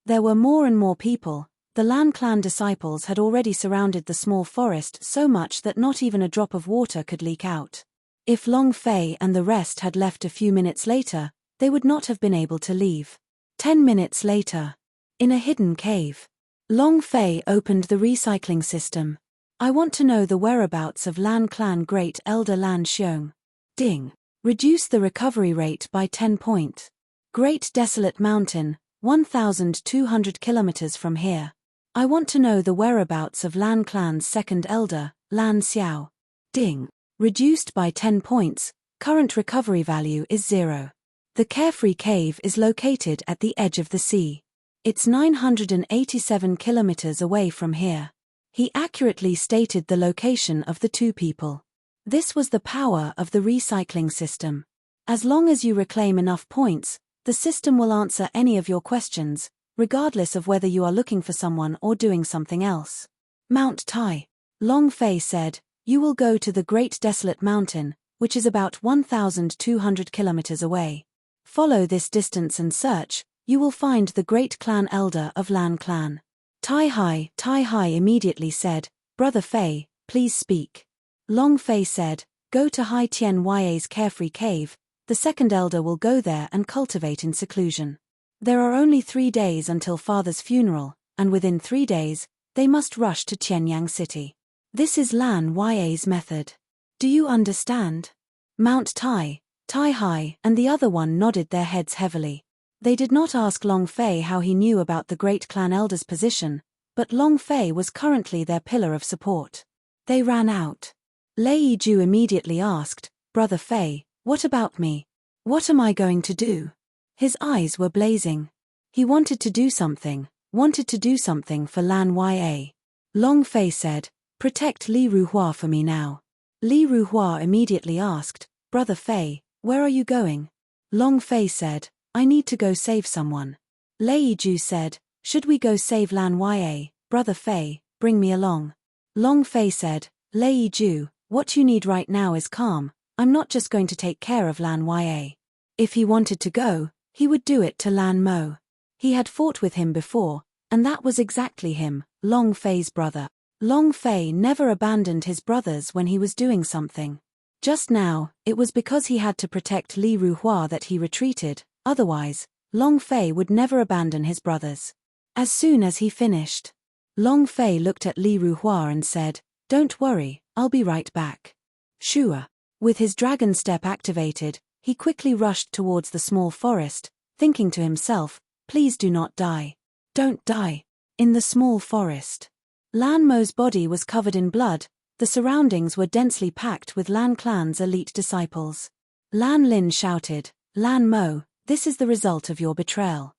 there were more and more people. The Lan clan disciples had already surrounded the small forest so much that not even a drop of water could leak out. If Long Fei and the rest had left a few minutes later, they would not have been able to leave. 10 minutes later, in a hidden cave, Long Fei opened the recycling system. "I want to know the whereabouts of Lan clan Great Elder Lan Xiong." Ding. Reduce the recovery rate by 10 point. Great Desolate Mountain, 1,200 kilometers from here. "I want to know the whereabouts of Lan clan's second elder, Lan Xiao." Ding. Reduced by 10 points, current recovery value is 0. The Carefree Cave is located at the edge of the sea. It's 987 kilometers away from here. He accurately stated the location of the 2 people. This was the power of the recycling system. As long as you reclaim enough points, the system will answer any of your questions, regardless of whether you are looking for someone or doing something else. Mount Tai. Long Fei said, "You will go to the Great Desolate Mountain, which is about 1,200 kilometers away. Follow this distance and search, you will find the great clan elder of Lan clan." Tai Hai immediately said, "Brother Fei, please speak." Long Fei said, "Go to Hai Tian Ya's Carefree Cave, the second elder will go there and cultivate in seclusion. There are only 3 days until father's funeral, and within 3 days, they must rush to Qianyang City. This is Lan Ya's method. Do you understand?" Mount Tai Hai, and the other one nodded their heads heavily. They did not ask Long Fei how he knew about the great clan elder's position, but Long Fei was currently their pillar of support. They ran out. Lei Ju immediately asked, "Brother Fei, what about me? What am I going to do?" His eyes were blazing. He wanted to do something for Lan Ya. Long Fei said, "Protect Li Ruhua for me now." Li Ruhua immediately asked, "Brother Fei, where are you going?" Long Fei said, "I need to go save someone." Lei Ju said, "Should we go save Lan Ya? Brother Fei, bring me along." Long Fei said, "Lei Ju, what you need right now is calm. I'm not just going to take care of Lan Ya. If he wanted to go, he would do it to Lan Mo. He had fought with him before, and that was exactly him, Long Fei's brother. Long Fei never abandoned his brothers when he was doing something. Just now, it was because he had to protect Li Ruhua that he retreated, otherwise, Long Fei would never abandon his brothers. As soon as he finished, Long Fei looked at Li Ruhua and said, "Don't worry, I'll be right back." Shua. With his dragon step activated, he quickly rushed towards the small forest, thinking to himself, "Please do not die. Don't die." In the small forest, Lan Mo's body was covered in blood. The surroundings were densely packed with Lan clan's elite disciples. Lan Lin shouted, "Lan Mo, this is the result of your betrayal."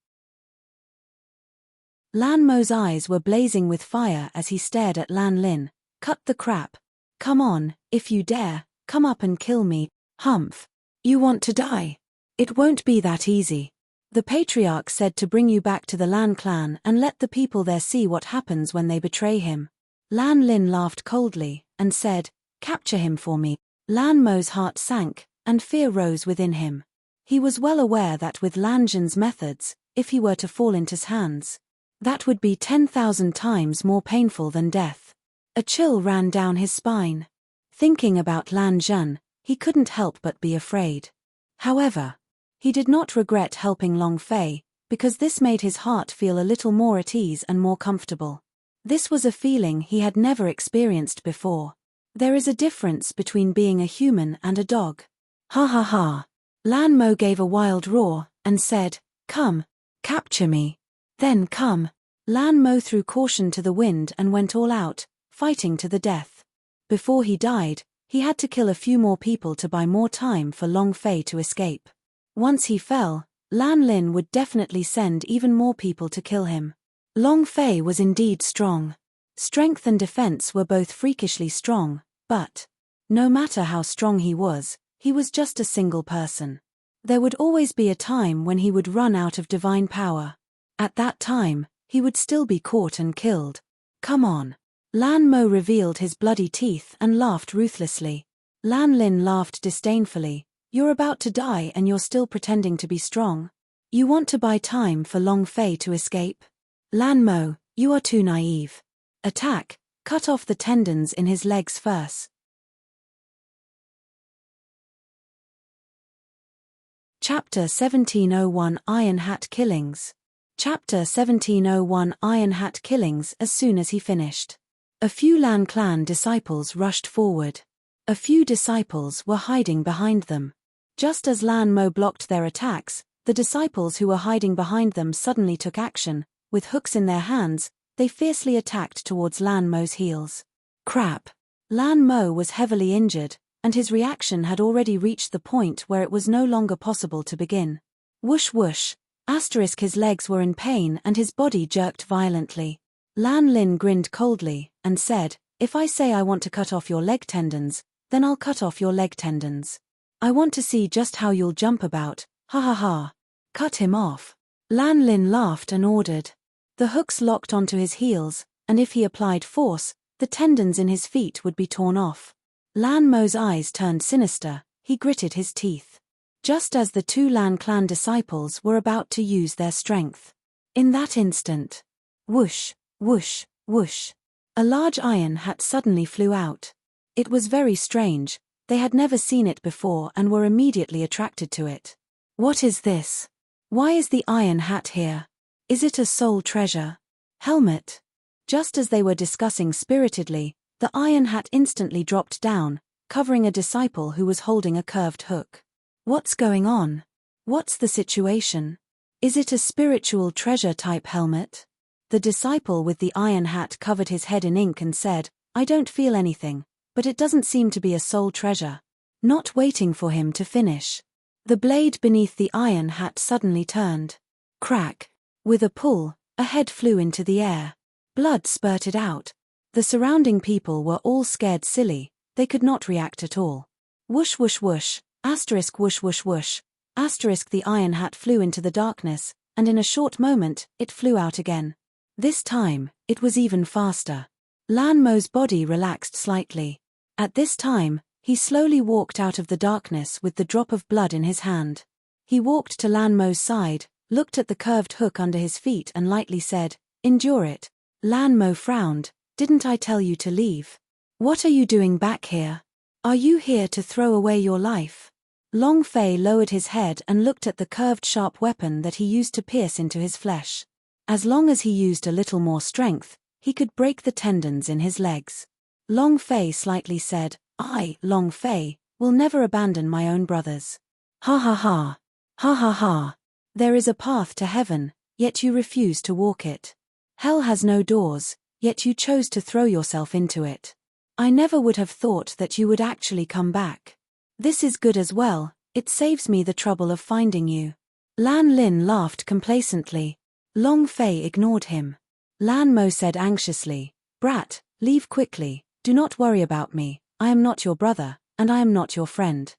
Lan Mo's eyes were blazing with fire as he stared at Lan Lin. "Cut the crap. Come on, if you dare, come up and kill me, Humph. You want to die? It won't be that easy. The patriarch said to bring you back to the Lan clan and let the people there see what happens when they betray him." Lan Lin laughed coldly and said, "Capture him for me." Lan Mo's heart sank, and fear rose within him. He was well aware that with Lan Zhan's methods, if he were to fall into his hands, that would be 10,000 times more painful than death. A chill ran down his spine. Thinking about Lan Zhan, he couldn't help but be afraid. However, he did not regret helping Long Fei, because this made his heart feel a little more at ease and more comfortable. This was a feeling he had never experienced before. There is a difference between being a human and a dog. Ha ha ha. Lan Mo gave a wild roar and said, "Come, capture me. Then come." Lan Mo threw caution to the wind and went all out, fighting to the death. Before he died, he had to kill a few more people to buy more time for Long Fei to escape. Once he fell, Lan Lin would definitely send even more people to kill him. Long Fei was indeed strong. Strength and defense were both freakishly strong, but no matter how strong he was just a single person. There would always be a time when he would run out of divine power. At that time, he would still be caught and killed. "Come on." Lan Mo revealed his bloody teeth and laughed ruthlessly. Lan Lin laughed disdainfully. "You're about to die and you're still pretending to be strong? You want to buy time for Long Fei to escape? Lan Mo, you are too naive. Attack, cut off the tendons in his legs first." Chapter 1701 Iron Hat Killings. Chapter 1701 Iron Hat Killings. As soon as he finished, a few Lan clan disciples rushed forward. A few disciples were hiding behind them. Just as Lan Mo blocked their attacks, the disciples who were hiding behind them suddenly took action. With hooks in their hands, they fiercely attacked towards Lan Mo's heels. Crap! Lan Mo was heavily injured, and his reaction had already reached the point where it was no longer possible to begin. Whoosh whoosh! His legs were in pain and his body jerked violently. Lan Lin grinned coldly and said, "If I say I want to cut off your leg tendons, then I'll cut off your leg tendons. I want to see just how you'll jump about, ha ha ha." "Cut him off." Lan Lin laughed and ordered. The hooks locked onto his heels, and if he applied force, the tendons in his feet would be torn off. Lan Mo's eyes turned sinister, he gritted his teeth. Just as the two Lan clan disciples were about to use their strength. In that instant, whoosh, whoosh, whoosh, a large iron hat suddenly flew out. It was very strange, they had never seen it before and were immediately attracted to it. "What is this? Why is the iron hat here? Is it a soul treasure? Helmet?" Just as they were discussing spiritedly, the iron hat instantly dropped down, covering a disciple who was holding a curved hook. "What's going on? What's the situation? Is it a spiritual treasure type helmet?" The disciple with the iron hat covered his head in ink and said, "I don't feel anything, but it doesn't seem to be a soul treasure." Not waiting for him to finish, the blade beneath the iron hat suddenly turned. Crack! With a pull, a head flew into the air. Blood spurted out. The surrounding people were all scared silly, they could not react at all. Whoosh whoosh whoosh, whoosh whoosh whoosh, the iron hat flew into the darkness, and in a short moment, it flew out again. This time, it was even faster. Lan Mo's body relaxed slightly. At this time, he slowly walked out of the darkness with the drop of blood in his hand. He walked to Lan Mo's side, looked at the curved hook under his feet and lightly said, "Endure it." Lan Mo frowned. "Didn't I tell you to leave? What are you doing back here? Are you here to throw away your life?" Long Fei lowered his head and looked at the curved sharp weapon that he used to pierce into his flesh. As long as he used a little more strength, he could break the tendons in his legs. Long Fei slightly said, "I, Long Fei, will never abandon my own brothers." Ha ha ha. Ha ha ha. There is a path to heaven, yet you refuse to walk it. Hell has no doors, yet you chose to throw yourself into it. I never would have thought that you would actually come back. This is good as well, it saves me the trouble of finding you. Lan Lin laughed complacently. Long Fei ignored him. Lan Mo said anxiously, "Brat, leave quickly, do not worry about me, I am not your brother, and I am not your friend.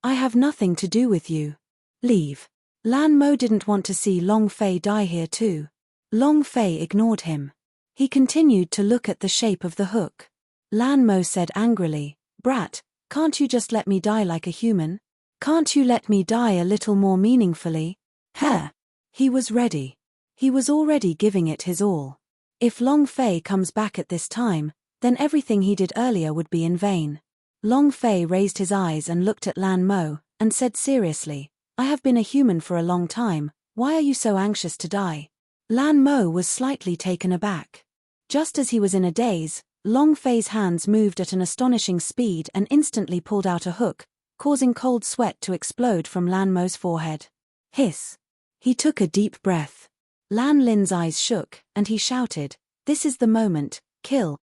I have nothing to do with you. Leave." Lan Mo didn't want to see Long Fei die here too. Long Fei ignored him. He continued to look at the shape of the hook. Lan Mo said angrily, "Brat, can't you just let me die like a human? Can't you let me die a little more meaningfully?" Heh! He was ready. He was already giving it his all. If Long Fei comes back at this time, then everything he did earlier would be in vain. Long Fei raised his eyes and looked at Lan Mo, and said seriously, "I have been a human for a long time, why are you so anxious to die?" Lan Mo was slightly taken aback. Just as he was in a daze, Long Fei's hands moved at an astonishing speed and instantly pulled out a hook, causing cold sweat to explode from Lan Mo's forehead. Hiss! He took a deep breath. Lan Lin's eyes shook, and he shouted, "This is the moment, kill."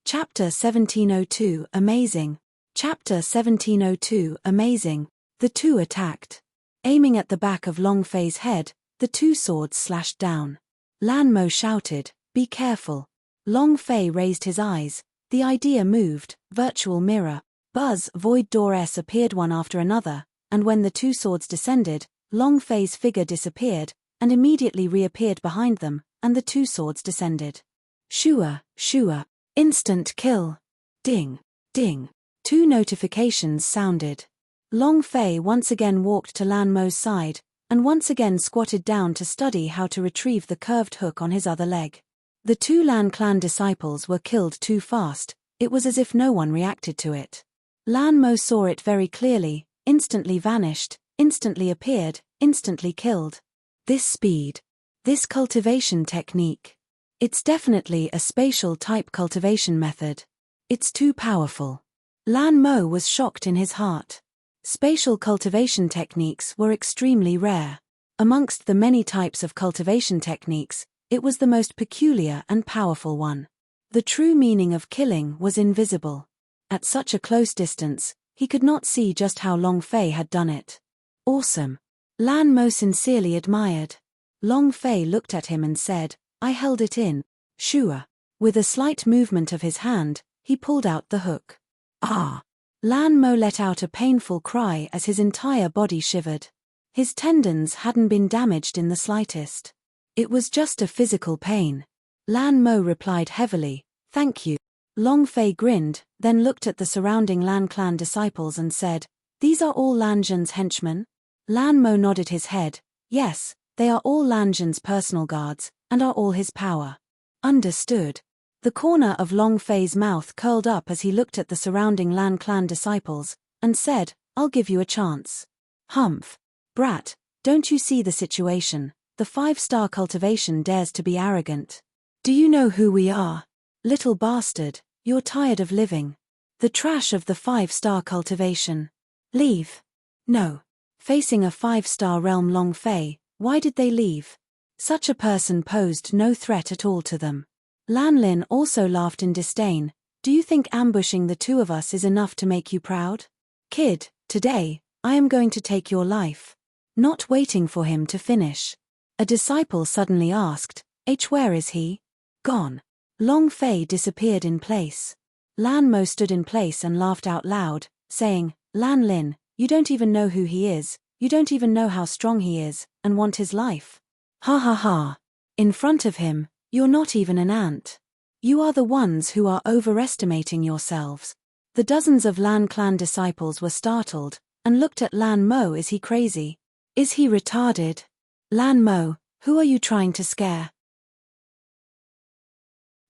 Chapter 1702 Amazing. Chapter 1702 Amazing. The two attacked. Aiming at the back of Long Fei's head, the two swords slashed down. Lan Mo shouted, "Be careful." Long Fei raised his eyes. The idea moved, virtual mirror. Buzz, void doors appeared one after another, and when the two swords descended, Long Fei's figure disappeared, and immediately reappeared behind them, and the two swords descended. Shua, shua. Instant kill. Ding, ding. Two notifications sounded. Long Fei once again walked to Lan Mo's side, and once again squatted down to study how to retrieve the curved hook on his other leg. The two Lan clan disciples were killed too fast, it was as if no one reacted to it. Lan Mo saw it very clearly, instantly vanished, instantly appeared, instantly killed. This speed. This cultivation technique. It's definitely a spatial type cultivation method. It's too powerful. Lan Mo was shocked in his heart. Spatial cultivation techniques were extremely rare. Amongst the many types of cultivation techniques, it was the most peculiar and powerful one. The true meaning of killing was invisible. At such a close distance, he could not see just how Long Fei had done it. Awesome. Lan Mo sincerely admired. Long Fei looked at him and said, "I held it in." Shua. With a slight movement of his hand, he pulled out the hook. Ah! Lan Mo let out a painful cry as his entire body shivered. His tendons hadn't been damaged in the slightest. It was just a physical pain. Lan Mo replied heavily, "Thank you." Long Fei grinned, then looked at the surrounding Lan clan disciples and said, "These are all Lan Zhan's henchmen?" Lan Mo nodded his head, "Yes, they are all Lan Zhan's personal guards, and are all his power." Understood. The corner of Long Fei's mouth curled up as he looked at the surrounding Lan clan disciples, and said, "I'll give you a chance." Humph. Brat, don't you see the situation? The 5-star cultivation dares to be arrogant. Do you know who we are? Little bastard, you're tired of living. The trash of the 5-star cultivation. Leave. No. Facing a 5-star realm Long Fei, why did they leave? Such a person posed no threat at all to them. Lan Lin also laughed in disdain. "Do you think ambushing the two of us is enough to make you proud? Kid, today, I am going to take your life." Not waiting for him to finish, a disciple suddenly asked, "Where is he?" Gone. Long Fei disappeared in place. Lan Mo stood in place and laughed out loud, saying, "Lan Lin, you don't even know who he is, you don't even know how strong he is, and want his life. Ha ha ha. In front of him, you're not even an ant. You are the ones who are overestimating yourselves. The dozens of Lan clan disciples were startled, and looked at Lan Mo. Is he crazy? Is he retarded? Lan Mo, who are you trying to scare?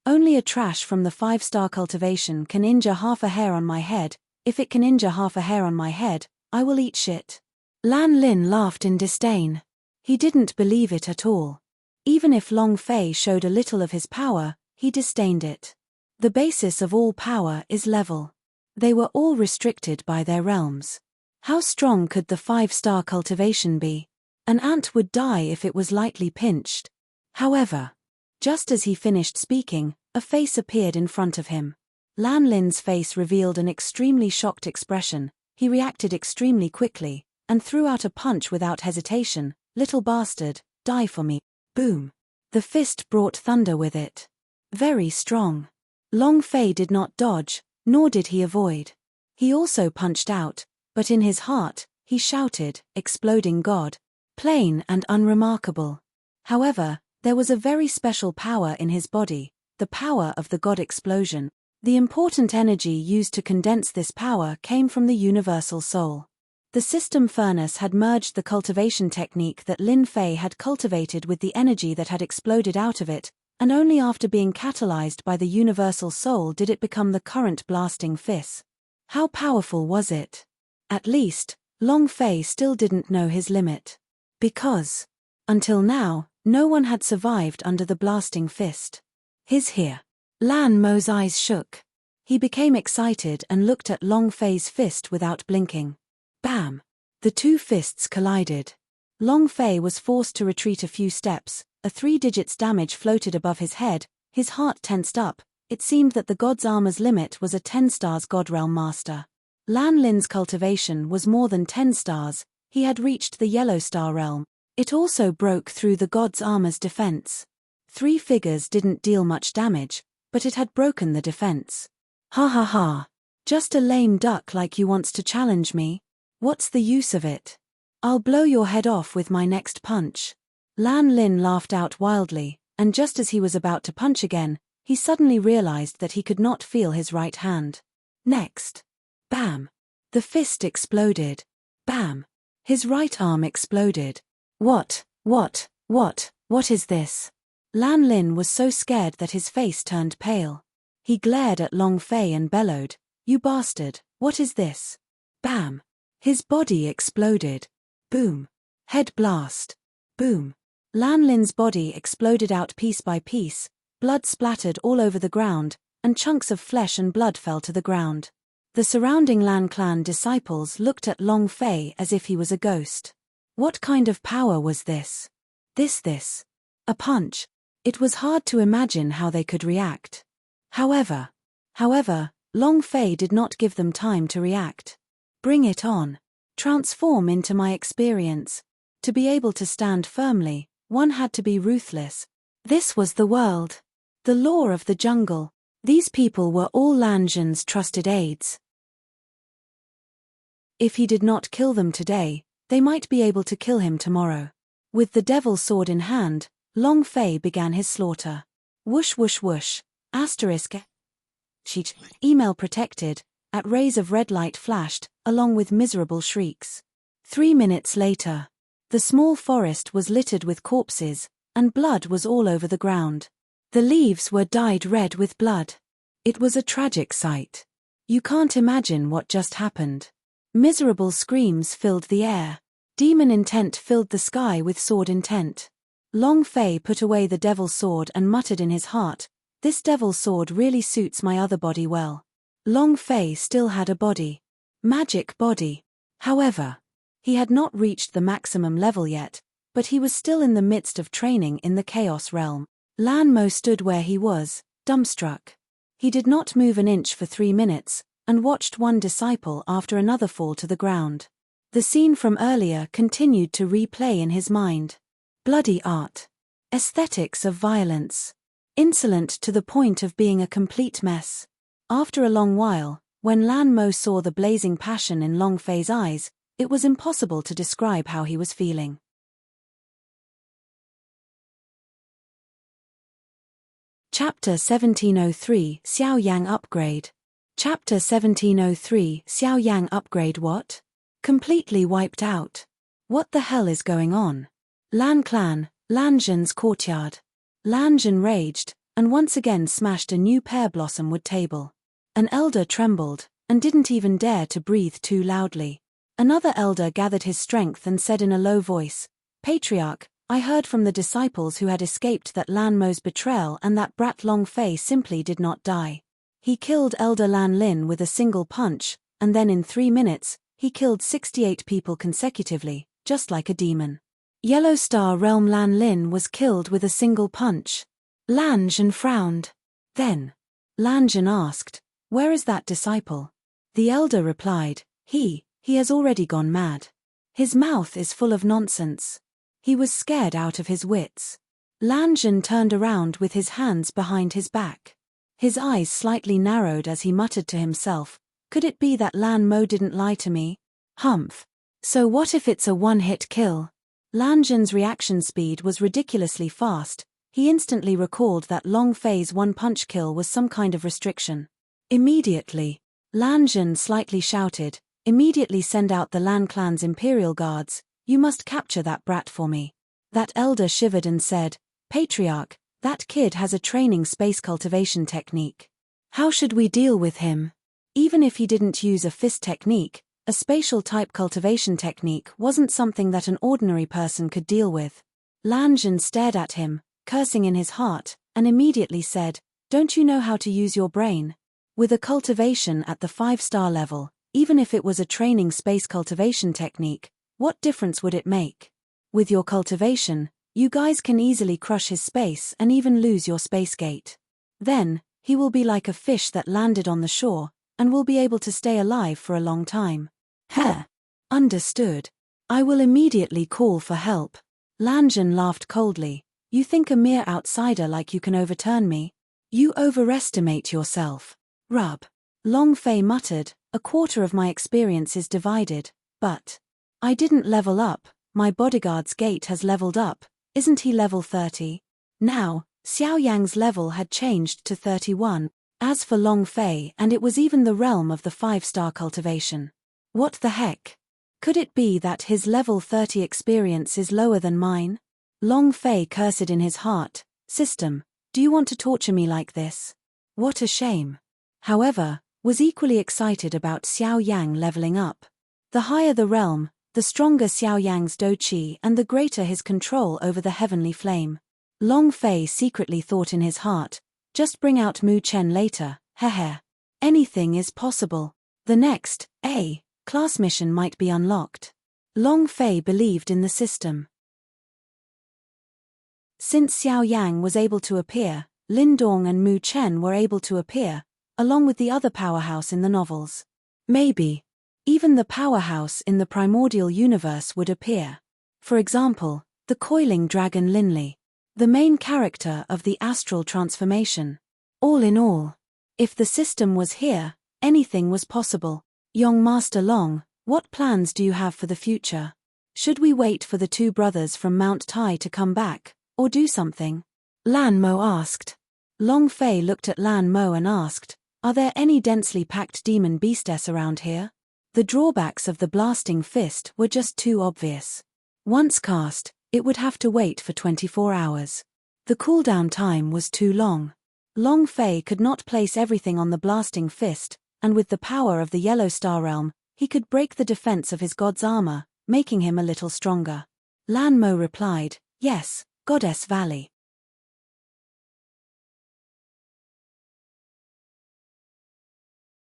Only a trash from the 5-star cultivation can injure half a hair on my head. If it can injure half a hair on my head, I will eat shit. Lan Lin laughed in disdain. He didn't believe it at all. Even if Long Fei showed a little of his power, he disdained it. The basis of all power is level. They were all restricted by their realms. How strong could the 5-star cultivation be? An ant would die if it was lightly pinched. However, just as he finished speaking, a face appeared in front of him. Lan Lin's face revealed an extremely shocked expression. He reacted extremely quickly, and threw out a punch without hesitation. Little bastard, die for me. Boom. The fist brought thunder with it. Very strong. Long Fei did not dodge, nor did he avoid. He also punched out, but in his heart, he shouted, exploding God. Plain and unremarkable. However, there was a very special power in his body, the power of the God explosion. The important energy used to condense this power came from the universal soul. The system furnace had merged the cultivation technique that Lin Fei had cultivated with the energy that had exploded out of it, and only after being catalyzed by the universal soul did it become the current blasting fist. How powerful was it? At least, Long Fei still didn't know his limit. Because, until now, no one had survived under the blasting fist. His here. Lan Mo's eyes shook. He became excited and looked at Long Fei's fist without blinking. Bam! The two fists collided. Long Fei was forced to retreat a few steps. A 3-digits damage floated above his head. His heart tensed up. It seemed that the god's armor's limit was a 10 stars God Realm Master. Lan Lin's cultivation was more than 10 stars. He had reached the yellow star realm. It also broke through the god's armor's defense. 3 figures didn't deal much damage, but it had broken the defense. Ha ha ha. Just a lame duck like you wants to challenge me? What's the use of it? I'll blow your head off with my next punch. Lan Lin laughed out wildly, and just as he was about to punch again, he suddenly realized that he could not feel his right hand. Next. Bam. The fist exploded. Bam. His right arm exploded. What is this? Lan Lin was so scared that his face turned pale. He glared at Long Fei and bellowed, "You bastard, what is this?" Bam. His body exploded. Boom. Head blast. Boom. Lan Lin's body exploded out piece by piece, blood splattered all over the ground, and chunks of flesh and blood fell to the ground. The surrounding Lan clan disciples looked at Long Fei as if he was a ghost. What kind of power was this? This. A punch. It was hard to imagine how they could react. However, Long Fei did not give them time to react. Bring it on. Transform into my experience. To be able to stand firmly, one had to be ruthless. This was the world. The law of the jungle. These people were all Lan Zhan's trusted aides. If he did not kill them today, they might be able to kill him tomorrow. With the devil sword in hand, Long Fei began his slaughter. Whoosh whoosh whoosh. Asterisk. Cheat. Email protected. At rays of red light flashed, along with miserable shrieks. 3 minutes later. The small forest was littered with corpses, and blood was all over the ground. The leaves were dyed red with blood. It was a tragic sight. You can't imagine what just happened. Miserable screams filled the air. Demon intent filled the sky with sword intent. Long Fei put away the devil's sword and muttered in his heart, "This devil's sword really suits my other body well." Long Fei still had a body. Magic body. However, he had not reached the maximum level yet, but he was still in the midst of training in the Chaos realm. Lan Mo stood where he was, dumbstruck. He did not move an inch for 3 minutes, and watched one disciple after another fall to the ground. The scene from earlier continued to replay in his mind. Bloody art. Aesthetics of violence. Insolent to the point of being a complete mess. After a long while, when Lan Mo saw the blazing passion in Long Fei's eyes, it was impossible to describe how he was feeling. Chapter 1703 Xiao Yang Upgrade. Chapter 1703 Xiao Yang Upgrade. What? Completely wiped out. What the hell is going on? Lan Clan, Lan Zhen's courtyard. Lan Zhen raged, and once again smashed a new pear blossom wood table. An elder trembled, and didn't even dare to breathe too loudly. Another elder gathered his strength and said in a low voice, "Patriarch, I heard from the disciples who had escaped that Lan Mo's betrayal and that brat Long Fei simply did not die. He killed Elder Lan Lin with a single punch, and then in 3 minutes, he killed 68 people consecutively, just like a demon. Yellow Star Realm Lan Lin was killed with a single punch." Lan Zhen frowned. Then, Lan Zhen asked, "Where is that disciple?" The elder replied, He has already gone mad. His mouth is full of nonsense. He was scared out of his wits." Lan Zhen turned around with his hands behind his back. His eyes slightly narrowed as he muttered to himself, "Could it be that Lan Mo didn't lie to me? Humph. So what if it's a one-hit kill?" Lan Zhen's reaction speed was ridiculously fast. He instantly recalled that Long Fei's one-punch kill was some kind of restriction. Immediately, Lan Zhen slightly shouted, "Immediately send out the Lan clan's imperial guards. You must capture that brat for me." That elder shivered and said, "Patriarch, that kid has a training space cultivation technique. How should we deal with him?" Even if he didn't use a fist technique, a spatial type cultivation technique wasn't something that an ordinary person could deal with. Lan Zhen stared at him, cursing in his heart, and immediately said, "Don't you know how to use your brain? With a cultivation at the 5-star level, even if it was a training space cultivation technique, what difference would it make? With your cultivation, you guys can easily crush his space and even lose your space gate. Then, he will be like a fish that landed on the shore, and will be able to stay alive for a long time." "Heh. Understood. I will immediately call for help." Lan Zhen laughed coldly. "You think a mere outsider like you can overturn me? You overestimate yourself." "Rub." Long Fei muttered, "A quarter of my experience is divided, but I didn't level up. My bodyguard's gate has leveled up. Isn't he level 30? Now, Xiao Yang's level had changed to 31. As for Long Fei, and it was even the realm of the 5-star cultivation. What the heck? Could it be that his level 30 experience is lower than mine?" Long Fei cursed in his heart, "System, do you want to torture me like this? What a shame." However, was equally excited about Xiao Yang leveling up. The higher the realm, the stronger Xiao Yang's Qi and the greater his control over the heavenly flame. Long Fei secretly thought in his heart, "Just bring out Mu Chen later, heh. Anything is possible. The next, class mission might be unlocked." Long Fei believed in the system. Since Xiao Yang was able to appear, Lin Dong and Mu Chen were able to appear, along with the other powerhouse in the novels. Maybe even the powerhouse in the primordial universe would appear. For example, the coiling dragon Linli, the main character of the astral transformation. All in all, if the system was here, anything was possible. "Young Master Long, what plans do you have for the future? Should we wait for the 2 brothers from Mount Tai to come back, or do something?" Lan Mo asked. Long Fei looked at Lan Mo and asked, "Are there any densely packed demon beastess around here?" The drawbacks of the blasting fist were just too obvious. Once cast, it would have to wait for 24 hours. The cooldown time was too long. Long Fei could not place everything on the blasting fist, and with the power of the Yellow Star Realm, he could break the defense of his god's armor, making him a little stronger. Lan Mo replied, "Yes, Goddess Valley."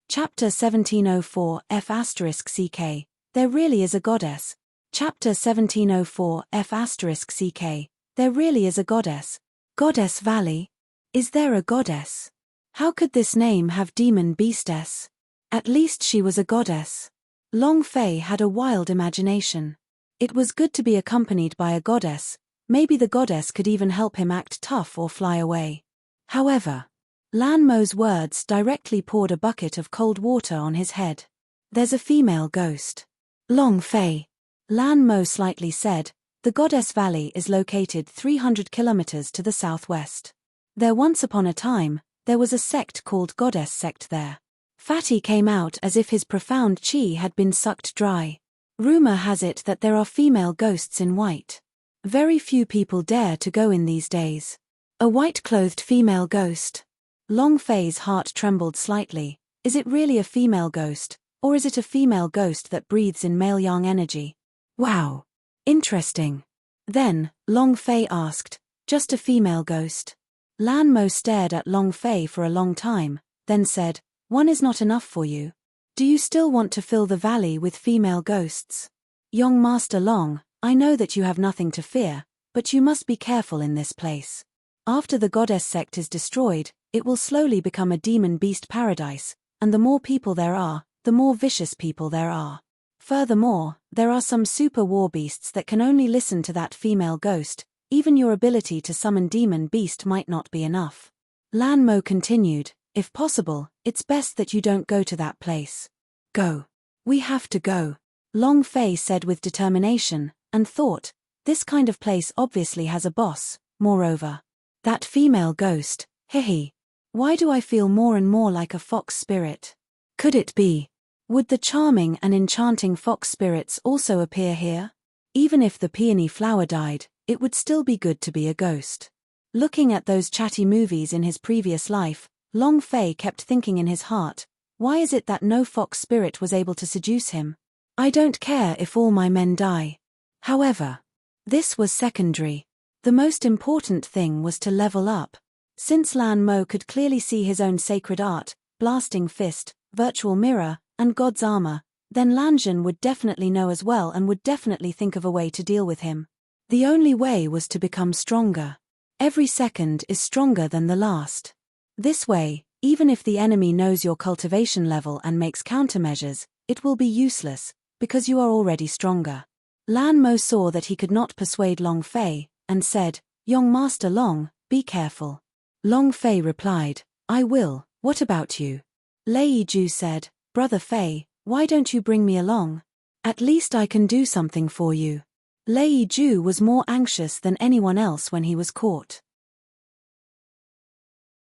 Chapter 1704 F***CK. There really is a goddess. Chapter 1704 F***CK. There really is a goddess. Goddess Valley? Is there a goddess? How could this name have demon beastess? At least she was a goddess. Long Fei had a wild imagination. It was good to be accompanied by a goddess. Maybe the goddess could even help him act tough or fly away. However, Lan Mo's words directly poured a bucket of cold water on his head. "There's a female ghost." "Long Fei," Lan Mo slightly said, "the Goddess Valley is located 300 kilometers to the southwest. There once upon a time, there was a sect called Goddess Sect there. Fatty came out as if his profound chi had been sucked dry. Rumor has it that there are female ghosts in white. Very few people dare to go in these days. A white-clothed female ghost. Long Fei's heart trembled slightly. Is it really a female ghost, or is it a female ghost that breathes in male yang energy? Wow. Interesting. Then, Long Fei asked, just a female ghost? Lan Mo stared at Long Fei for a long time, then said, one is not enough for you. Do you still want to fill the valley with female ghosts? Young Master Long, I know that you have nothing to fear, but you must be careful in this place. After the goddess sect is destroyed, it will slowly become a demon beast paradise, and the more people there are, the more vicious people there are. Furthermore, there are some super war beasts that can only listen to that female ghost. Even your ability to summon demon beast might not be enough. Lan Mo continued, if possible, it's best that you don't go to that place. Go. We have to go. Long Fei said with determination, and thought, this kind of place obviously has a boss. Moreover, that female ghost, hehe. Why do I feel more and more like a fox spirit? Could it be? Would the charming and enchanting fox spirits also appear here? Even if the peony flower died, it would still be good to be a ghost. Looking at those chatty movies in his previous life, Long Fei kept thinking in his heart, why is it that no fox spirit was able to seduce him? I don't care if all my men die. However, this was secondary. The most important thing was to level up. Since Lan Mo could clearly see his own sacred art, blasting fist, virtual mirror, and God's armor, then Lan Zhan would definitely know as well and would definitely think of a way to deal with him. The only way was to become stronger. Every second is stronger than the last. This way, even if the enemy knows your cultivation level and makes countermeasures, it will be useless, because you are already stronger. Lan Mo saw that he could not persuade Long Fei, and said, young Master Long, be careful. Long Fei replied, I will, what about you? Lei Ju said, Brother Fei, why don't you bring me along? At least I can do something for you. Lei Ju was more anxious than anyone else when he was caught.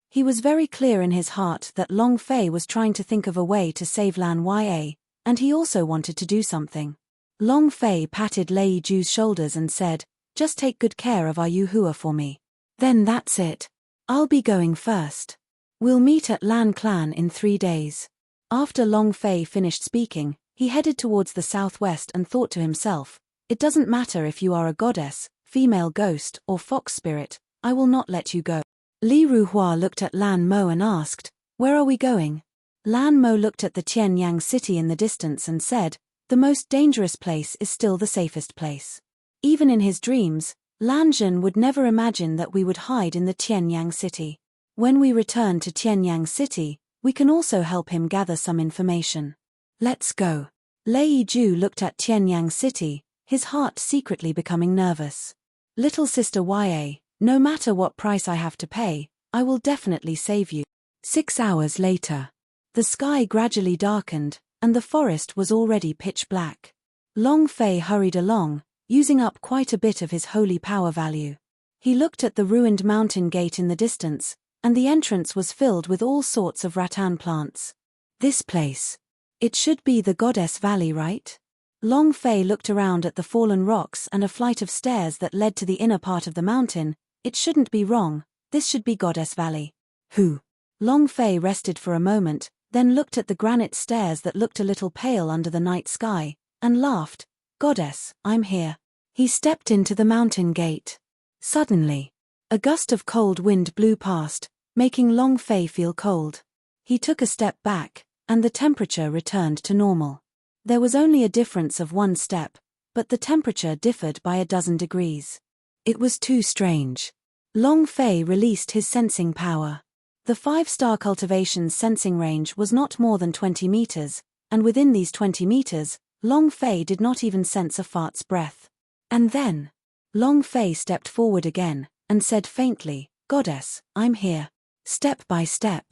He was very clear in his heart that Long Fei was trying to think of a way to save Lan Ya, and he also wanted to do something. Long Fei patted Lei Ju's shoulders and said, just take good care of our Yuhua for me. Then that's it. I'll be going first. We'll meet at Lan Clan in 3 days. After Long Fei finished speaking, he headed towards the southwest and thought to himself, it doesn't matter if you are a goddess, female ghost, or fox spirit, I will not let you go. Li Ruhua looked at Lan Mo and asked, where are we going? Lan Mo looked at the Tianyang city in the distance and said, the most dangerous place is still the safest place. Even in his dreams, Lan Zhan would never imagine that we would hide in the Tianyang city. When we return to Tianyang city, we can also help him gather some information. Let's go. Lei Ju looked at Tianyang city, his heart secretly becoming nervous. Little sister Ya, no matter what price I have to pay, I will definitely save you. 6 hours later. The sky gradually darkened, and the forest was already pitch black. Long Fei hurried along, using up quite a bit of his holy power value. He looked at the ruined mountain gate in the distance, and the entrance was filled with all sorts of rattan plants. This place. It should be the Goddess Valley, right? Long Fei looked around at the fallen rocks and a flight of stairs that led to the inner part of the mountain. It shouldn't be wrong, this should be Goddess Valley. Who? Long Fei rested for a moment, then looked at the granite stairs that looked a little pale under the night sky, and laughed. Goddess, I'm here. He stepped into the mountain gate. Suddenly, a gust of cold wind blew past, making Long Fei feel cold. He took a step back, and the temperature returned to normal. There was only a difference of 1 step, but the temperature differed by 12 degrees. It was too strange. Long Fei released his sensing power. The 5-star cultivation's sensing range was not more than 20 meters, and within these 20 meters, Long Fei did not even sense a fart's breath. And then, Long Fei stepped forward again, and said faintly, Goddess, I'm here. Step by step.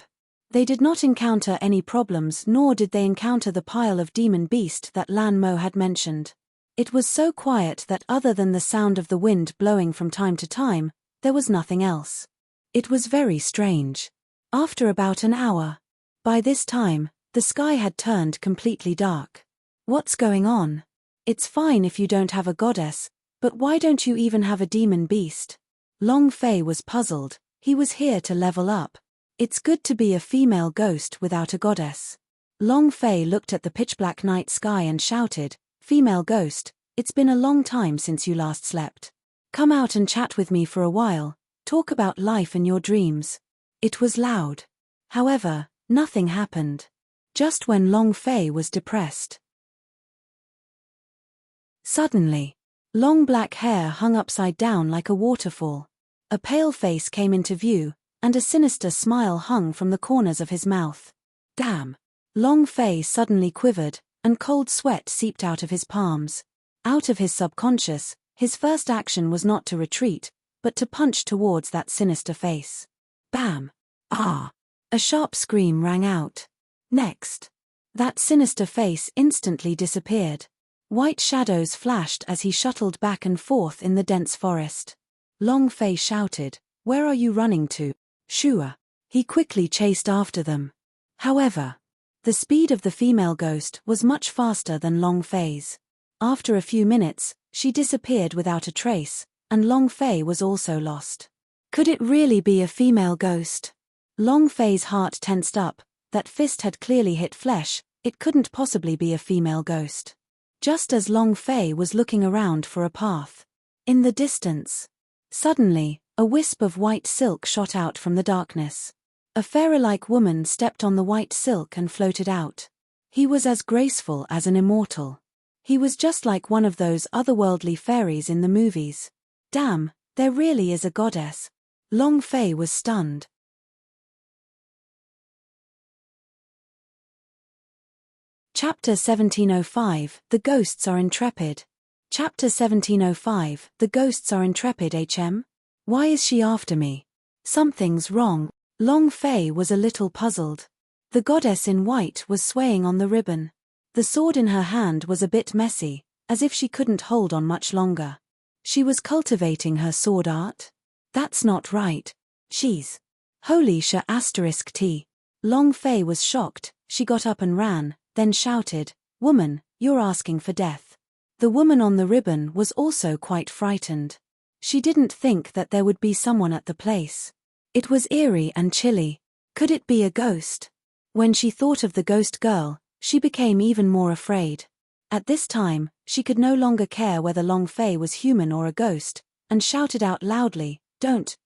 They did not encounter any problems, nor did they encounter the pile of demon beast that Lan Mo had mentioned. It was so quiet that other than the sound of the wind blowing from time to time, there was nothing else. It was very strange. After about an hour. By this time, the sky had turned completely dark. What's going on? It's fine if you don't have a goddess, but why don't you even have a demon beast? Long Fei was puzzled. He was here to level up. It's good to be a female ghost without a goddess. Long Fei looked at the pitch-black night sky and shouted, "Female ghost, it's been a long time since you last slept. Come out and chat with me for a while, talk about life and your dreams." It was loud. However, nothing happened. Just when Long Fei was depressed. Suddenly, long black hair hung upside down like a waterfall. A pale face came into view, and a sinister smile hung from the corners of his mouth. Damn! Long Fei suddenly quivered, and cold sweat seeped out of his palms. Out of his subconscious, his first action was not to retreat, but to punch towards that sinister face. Bam! Ah! A sharp scream rang out. Next, that sinister face instantly disappeared. White shadows flashed as he shuttled back and forth in the dense forest. Long Fei shouted, "Where are you running to?" Shua. He quickly chased after them. However, the speed of the female ghost was much faster than Long Fei's. After a few minutes, she disappeared without a trace, and Long Fei was also lost. Could it really be a female ghost? Long Fei's heart tensed up. That fist had clearly hit flesh. It couldn't possibly be a female ghost. Just as Long Fei was looking around for a path. In the distance. Suddenly, a wisp of white silk shot out from the darkness. A fairy-like woman stepped on the white silk and floated out. He was as graceful as an immortal. He was just like one of those otherworldly fairies in the movies. Damn, there really is a goddess. Long Fei was stunned. Chapter 1705, The Ghosts Are Intrepid. Chapter 1705, The Ghosts Are Intrepid. Why is she after me? Something's wrong. Long Fei was a little puzzled. The goddess in white was swaying on the ribbon. The sword in her hand was a bit messy, as if she couldn't hold on much longer. She was cultivating her sword art? That's not right. She's holy *T. Long Fei was shocked. She got up and ran, then shouted, "Woman, you're asking for death." The woman on the ribbon was also quite frightened. She didn't think that there would be someone at the place. It was eerie and chilly. Could it be a ghost? When she thought of the ghost girl, she became even more afraid. At this time, she could no longer care whether Long Fei was human or a ghost, and shouted out loudly, Don't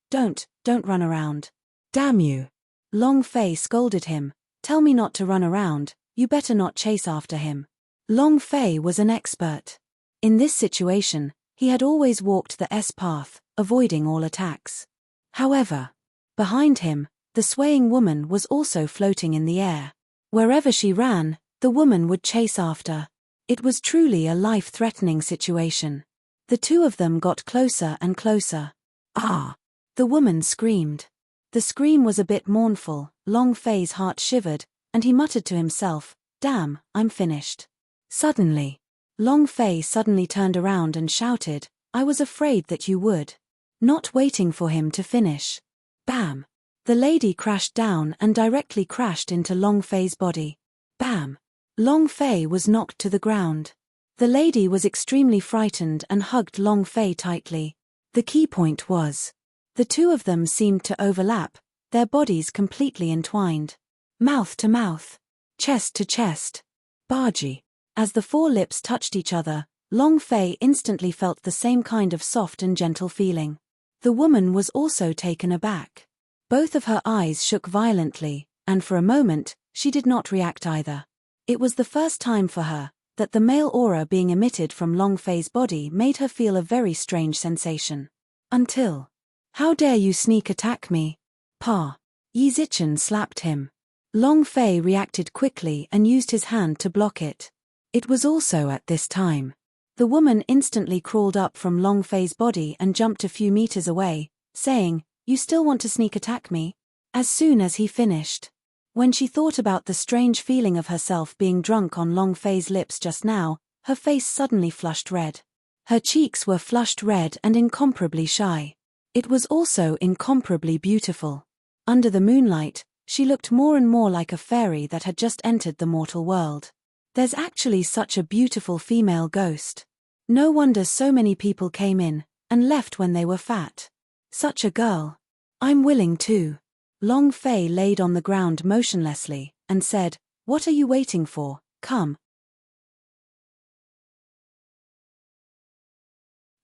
run around. Damn you. Long Fei scolded him. "Tell me not to run around, you better not chase after him." Long Fei was an expert. In this situation, he had always walked the S-path, avoiding all attacks. However, behind him, the swaying woman was also floating in the air. Wherever she ran, the woman would chase after. It was truly a life-threatening situation. The two of them got closer and closer. Ah! The woman screamed. The scream was a bit mournful. Long Fei's heart shivered, and he muttered to himself, "Damn, I'm finished." Suddenly, Long Fei suddenly turned around and shouted, "I was afraid that you would." Not waiting for him to finish. Bam! The lady crashed down and directly crashed into Long Fei's body. Bam! Long Fei was knocked to the ground. The lady was extremely frightened and hugged Long Fei tightly. The key point was, the two of them seemed to overlap, their bodies completely entwined. Mouth to mouth. Chest to chest. Baji. As the four lips touched each other, Long Fei instantly felt the same kind of soft and gentle feeling. The woman was also taken aback. Both of her eyes shook violently, and for a moment, she did not react either. It was the first time for her that the male aura being emitted from Long Fei's body made her feel a very strange sensation. Until, "How dare you sneak attack me? Pa!" Yi Zichen slapped him. Long Fei reacted quickly and used his hand to block it. It was also at this time. The woman instantly crawled up from Long Fei's body and jumped a few meters away, saying, "You still want to sneak attack me?" As soon as he finished. When she thought about the strange feeling of herself being drunk on Long Fei's lips just now, her face suddenly flushed red. Her cheeks were flushed red and incomparably shy. It was also incomparably beautiful. Under the moonlight, she looked more and more like a fairy that had just entered the mortal world. There's actually such a beautiful female ghost. No wonder so many people came in and left when they were fat. Such a girl. I'm willing too. Long Fei laid on the ground motionlessly and said, "What are you waiting for? Come."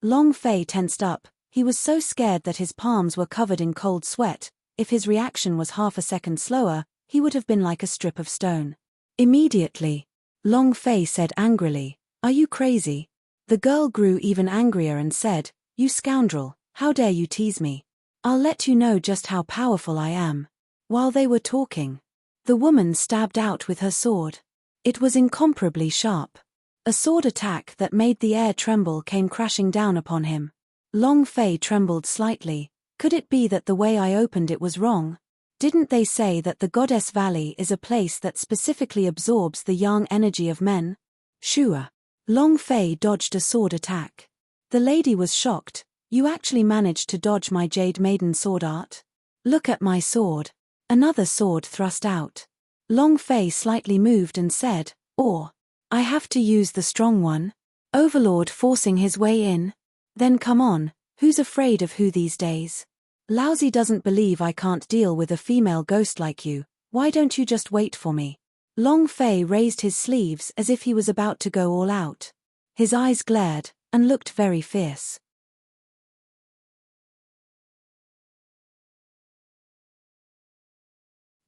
Long Fei tensed up. He was so scared that his palms were covered in cold sweat. If his reaction was half a second slower, he would have been like a strip of stone. Immediately, Long Fei said angrily, "Are you crazy?" The girl grew even angrier and said, "You scoundrel, how dare you tease me? I'll let you know just how powerful I am." While they were talking, the woman stabbed out with her sword. It was incomparably sharp. A sword attack that made the air tremble came crashing down upon him. Long Fei trembled slightly. Could it be that the way I opened it was wrong? Didn't they say that the Goddess Valley is a place that specifically absorbs the yang energy of men? Sure. Long Fei dodged a sword attack. The lady was shocked. "You actually managed to dodge my Jade Maiden sword art? Look at my sword." Another sword thrust out. Long Fei slightly moved and said, "Or, I have to use the strong one?" Overlord forcing his way in. "Then come on, who's afraid of who these days? Lousy doesn't believe I can't deal with a female ghost like you. Why don't you just wait for me?" Long Fei raised his sleeves as if he was about to go all out. His eyes glared and looked very fierce.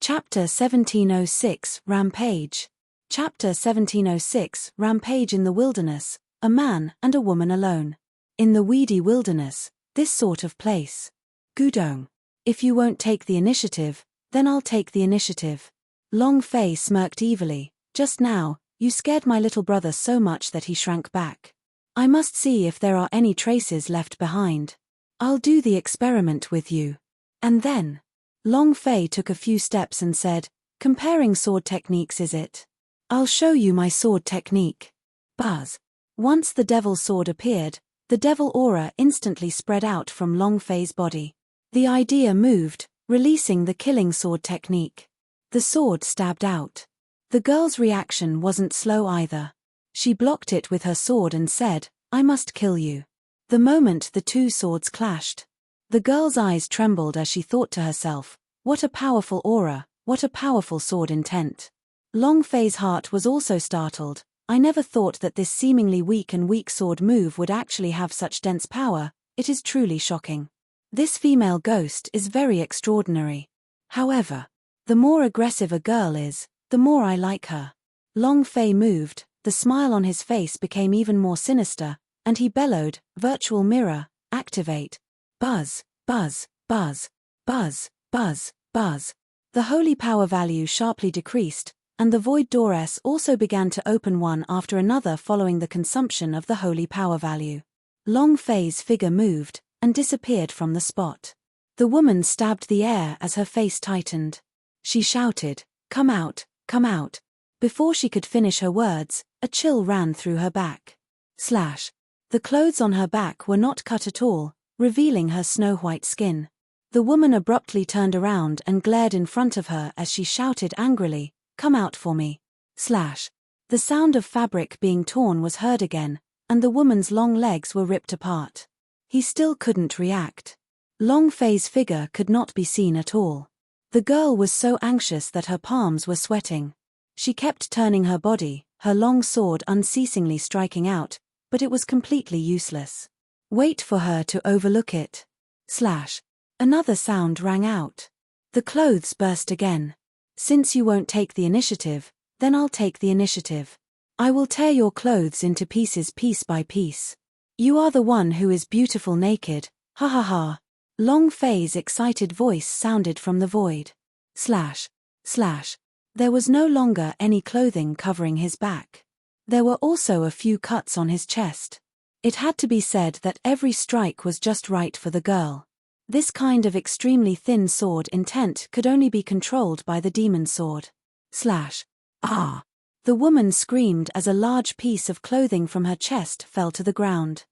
Chapter 1706, Rampage. Chapter 1706, Rampage in the wilderness, a man and a woman alone. In the weedy wilderness, this sort of place. Gudong. If you won't take the initiative, then I'll take the initiative. Long Fei smirked evilly. "Just now, you scared my little brother so much that he shrank back. I must see if there are any traces left behind. I'll do the experiment with you." And then, Long Fei took a few steps and said, "Comparing sword techniques, is it? I'll show you my sword technique." Buzz. Once the devil sword appeared, the devil aura instantly spread out from Long Fei's body. The idea moved, releasing the killing sword technique. The sword stabbed out. The girl's reaction wasn't slow either. She blocked it with her sword and said, "I must kill you." The moment the two swords clashed, the girl's eyes trembled as she thought to herself, "What a powerful aura, what a powerful sword intent." Long Fei's heart was also startled. "I never thought that this seemingly weak sword move would actually have such dense power. It is truly shocking. This female ghost is very extraordinary. However, the more aggressive a girl is, the more I like her." Long Fei moved, the smile on his face became even more sinister, and he bellowed, "Virtual mirror, activate." Buzz, buzz, buzz, buzz, buzz, buzz. The holy power value sharply decreased, and the void doors also began to open one after another following the consumption of the holy power value. Long Fei's figure moved and disappeared from the spot. The woman stabbed the air as her face tightened. She shouted, "Come out, come out." Before she could finish her words, a chill ran through her back. Slash. The clothes on her back were not cut at all, revealing her snow-white skin. The woman abruptly turned around and glared in front of her as she shouted angrily, "Come out for me." Slash. The sound of fabric being torn was heard again, and the woman's long legs were ripped apart. He still couldn't react. Long Fei's figure could not be seen at all. The girl was so anxious that her palms were sweating. She kept turning her body, her long sword unceasingly striking out, but it was completely useless. Wait for her to overlook it. Slash. Another sound rang out. The clothes burst again. "Since you won't take the initiative, then I'll take the initiative. I will tear your clothes into pieces piece by piece. You are the one who is beautiful naked, ha ha ha." Long Fei's excited voice sounded from the void. Slash. Slash. There was no longer any clothing covering his back. There were also a few cuts on his chest. It had to be said that every strike was just right for the girl. This kind of extremely thin sword intent could only be controlled by the demon sword. Slash. Ah! The woman screamed as a large piece of clothing from her chest fell to the ground.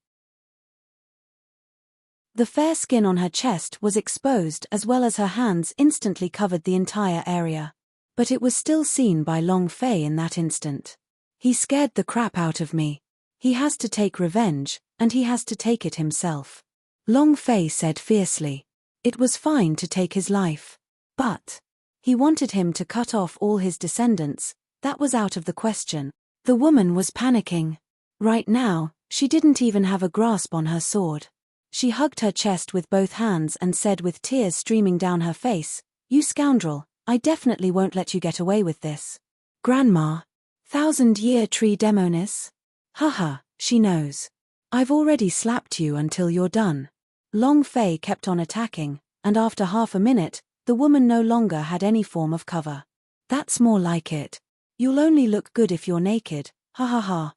The fair skin on her chest was exposed as well as her hands instantly covered the entire area. But it was still seen by Long Fei in that instant. He scared the crap out of me. He has to take revenge, and he has to take it himself. Long Fei said fiercely. It was fine to take his life. But he wanted him to cut off all his descendants. That was out of the question. The woman was panicking. Right now, she didn't even have a grasp on her sword. She hugged her chest with both hands and said with tears streaming down her face, "You scoundrel, I definitely won't let you get away with this. Grandma. 1,000-year tree demonis? Haha, she knows. I've already slapped you until you're done." Long Fei kept on attacking, and after half a minute, the woman no longer had any form of cover. That's more like it. You'll only look good if you're naked, ha ha ha.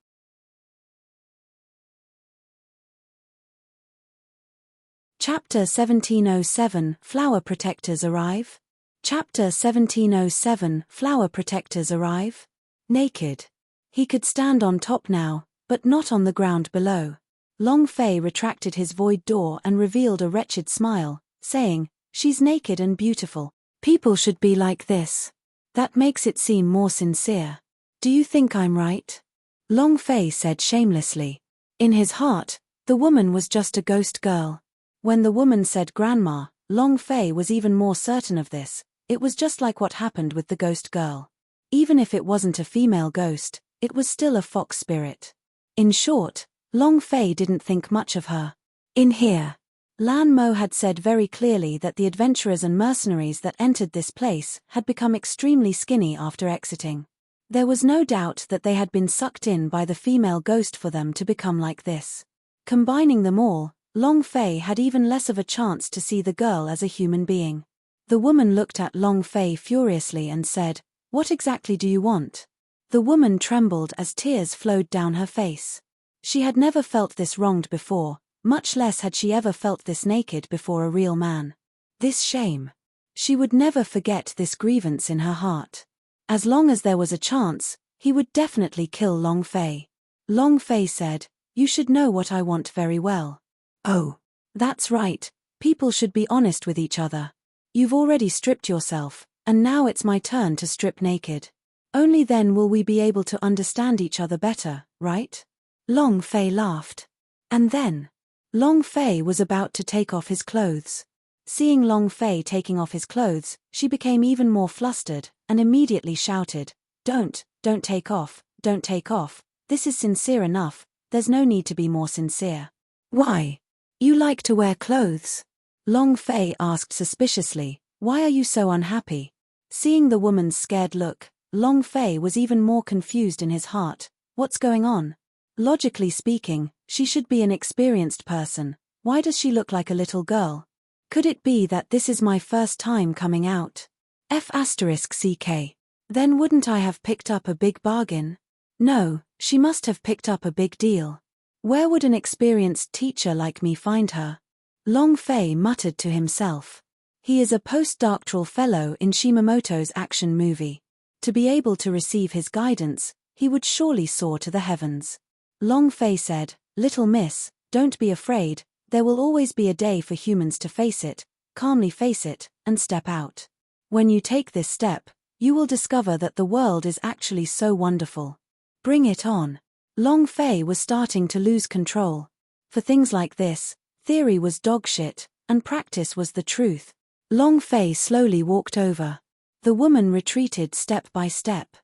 Chapter 1707 Flower Protectors Arrive? Chapter 1707 Flower Protectors Arrive? Naked. He could stand on top now, but not on the ground below. Long Fei retracted his void door and revealed a wretched smile, saying, "She's naked and beautiful. People should be like this. That makes it seem more sincere. Do you think I'm right?" Long Fei said shamelessly. In his heart, the woman was just a ghost girl. When the woman said grandma, Long Fei was even more certain of this. It was just like what happened with the ghost girl. Even if it wasn't a female ghost, it was still a fox spirit. In short, Long Fei didn't think much of her. In here, Lan Mo had said very clearly that the adventurers and mercenaries that entered this place had become extremely skinny after exiting. There was no doubt that they had been sucked in by the female ghost for them to become like this. Combining them all, Long Fei had even less of a chance to see the girl as a human being. The woman looked at Long Fei furiously and said, "What exactly do you want?" The woman trembled as tears flowed down her face. She had never felt this wronged before, much less had she ever felt this naked before a real man. This shame. She would never forget this grievance in her heart. As long as there was a chance, he would definitely kill Long Fei. Long Fei said, "You should know what I want very well." "Oh, that's right, people should be honest with each other. You've already stripped yourself, and now it's my turn to strip naked. Only then will we be able to understand each other better, right?" Long Fei laughed. And then, Long Fei was about to take off his clothes. Seeing Long Fei taking off his clothes, she became even more flustered, and immediately shouted, Don't take off, don't take off, this is sincere enough, there's no need to be more sincere." "Why? You like to wear clothes?" Long Fei asked suspiciously, "Why are you so unhappy?" Seeing the woman's scared look, Long Fei was even more confused in his heart. What's going on? Logically speaking, she should be an experienced person. Why does she look like a little girl? Could it be that this is my first time coming out? F***ck. Then wouldn't I have picked up a big bargain? No, she must have picked up a big deal. Where would an experienced teacher like me find her? Long Fei muttered to himself. He is a postdoctoral fellow in Shimamoto's action movie. To be able to receive his guidance, he would surely soar to the heavens. Long Fei said, "Little miss, don't be afraid, there will always be a day for humans to face it, calmly face it, and step out. When you take this step, you will discover that the world is actually so wonderful. Bring it on." Long Fei was starting to lose control. For things like this, theory was dog shit, and practice was the truth. Long Fei slowly walked over. The woman retreated step by step.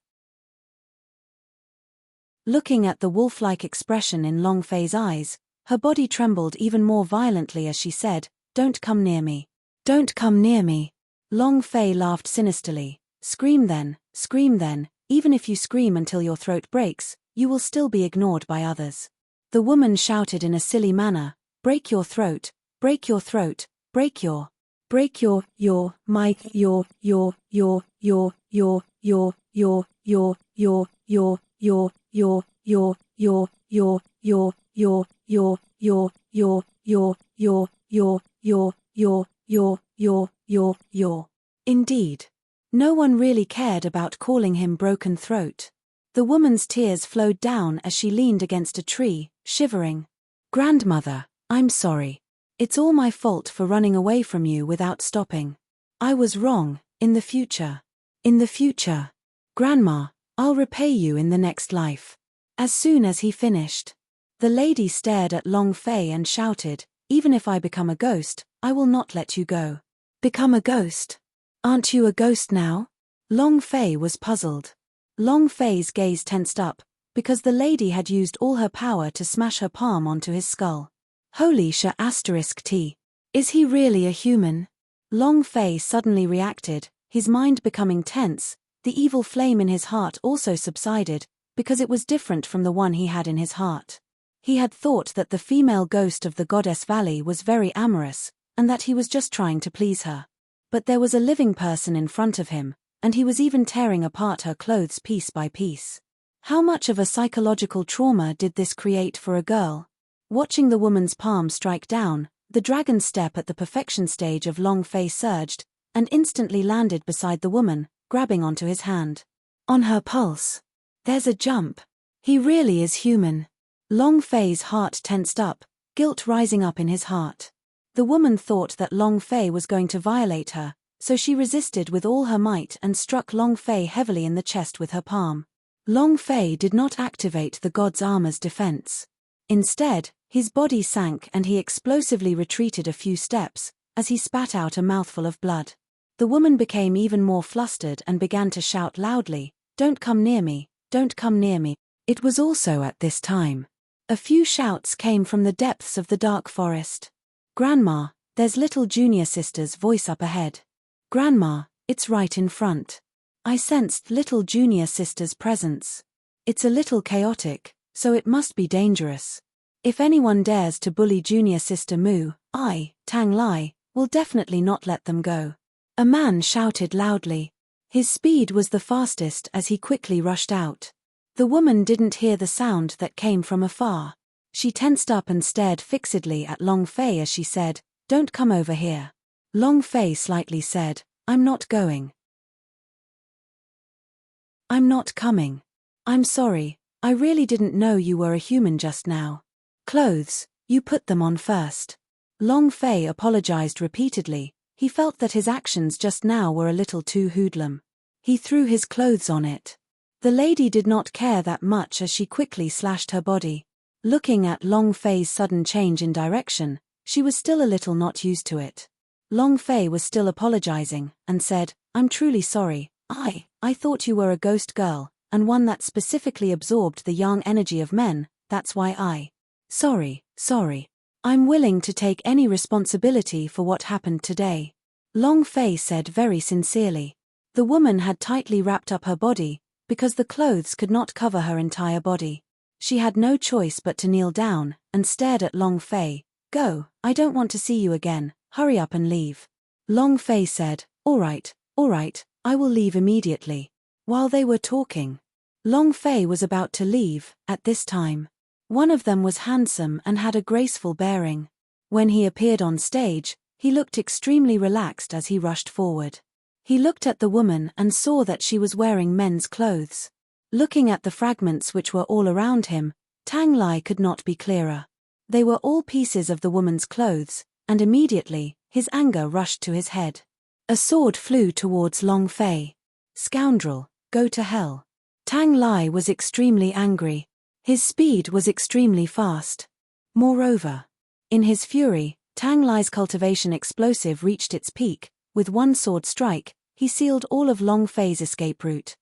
Looking at the wolf-like expression in Long Fei's eyes, her body trembled even more violently as she said, "Don't come near me. Don't come near me." Long Fei laughed sinisterly. Scream then, even if you scream until your throat breaks, you will still be ignored by others." The woman shouted in a silly manner, break your throat, break your throat, break your, my, your, Indeed. No one really cared about calling him broken throat. The woman's tears flowed down as she leaned against a tree, shivering. "Grandmother, I'm sorry. It's all my fault for running away from you without stopping. I was wrong, in the future. In the future. Grandma, I'll repay you in the next life. As soon as he finished, the lady stared at Long Fei and shouted, even if I become a ghost, I will not let you go. Become a ghost? Aren't you a ghost now? Long Fei was puzzled. Long Fei's gaze tensed up, because the lady had used all her power to smash her palm onto his skull. Holy *T. Is he really a human? Long Fei suddenly reacted, his mind becoming tense. The evil flame in his heart also subsided, because it was different from the one he had in his heart. He had thought that the female ghost of the Goddess Valley was very amorous, and that he was just trying to please her. But there was a living person in front of him, and he was even tearing apart her clothes piece by piece. How much of a psychological trauma did this create for a girl? Watching the woman's palm strike down, the dragon step at the perfection stage of Long Fei surged, and instantly landed beside the woman, grabbing onto his hand. On her pulse. There's a jump. He really is human. Long Fei's heart tensed up, guilt rising up in his heart. The woman thought that Long Fei was going to violate her, so she resisted with all her might and struck Long Fei heavily in the chest with her palm. Long Fei did not activate the god's armor's defense. Instead, his body sank and he explosively retreated a few steps, as he spat out a mouthful of blood. The woman became even more flustered and began to shout loudly, "Don't come near me, don't come near me." It was also at this time. A few shouts came from the depths of the dark forest. "Grandma, there's little junior sister's voice up ahead." "Grandma, it's right in front." I sensed little junior sister's presence. "It's a little chaotic, so it must be dangerous. If anyone dares to bully junior sister Mu, I, Tang Lai, will definitely not let them go." A man shouted loudly. His speed was the fastest as he quickly rushed out. The woman didn't hear the sound that came from afar. She tensed up and stared fixedly at Long Fei as she said, "Don't come over here." Long Fei slightly said, "I'm not going. I'm not coming. I'm sorry, I really didn't know you were a human just now. Clothes, you put them on first." Long Fei apologized repeatedly. He felt that his actions just now were a little too hoodlum. He threw his clothes on it. The lady did not care that much as she quickly slashed her body. Looking at Long Fei's sudden change in direction, she was still a little not used to it. Long Fei was still apologizing, and said, "I'm truly sorry. I thought you were a ghost girl, and one that specifically absorbed the yang energy of men, that's why I. Sorry. I'm willing to take any responsibility for what happened today." Long Fei said very sincerely. The woman had tightly wrapped up her body, because the clothes could not cover her entire body. She had no choice but to kneel down, and stared at Long Fei. "Go, I don't want to see you again, hurry up and leave." Long Fei said, all right, I will leave immediately." While they were talking, Long Fei was about to leave. At this time, one of them was handsome and had a graceful bearing. When he appeared on stage, he looked extremely relaxed as he rushed forward. He looked at the woman and saw that she was wearing men's clothes. Looking at the fragments which were all around him, Tang Lai could not be clearer. They were all pieces of the woman's clothes, and immediately, his anger rushed to his head. A sword flew towards Long Fei. "Scoundrel, go to hell." Tang Lai was extremely angry. His speed was extremely fast. Moreover, in his fury, Tang Lai's cultivation explosive reached its peak. With one sword strike, he sealed all of Long Fei's escape route.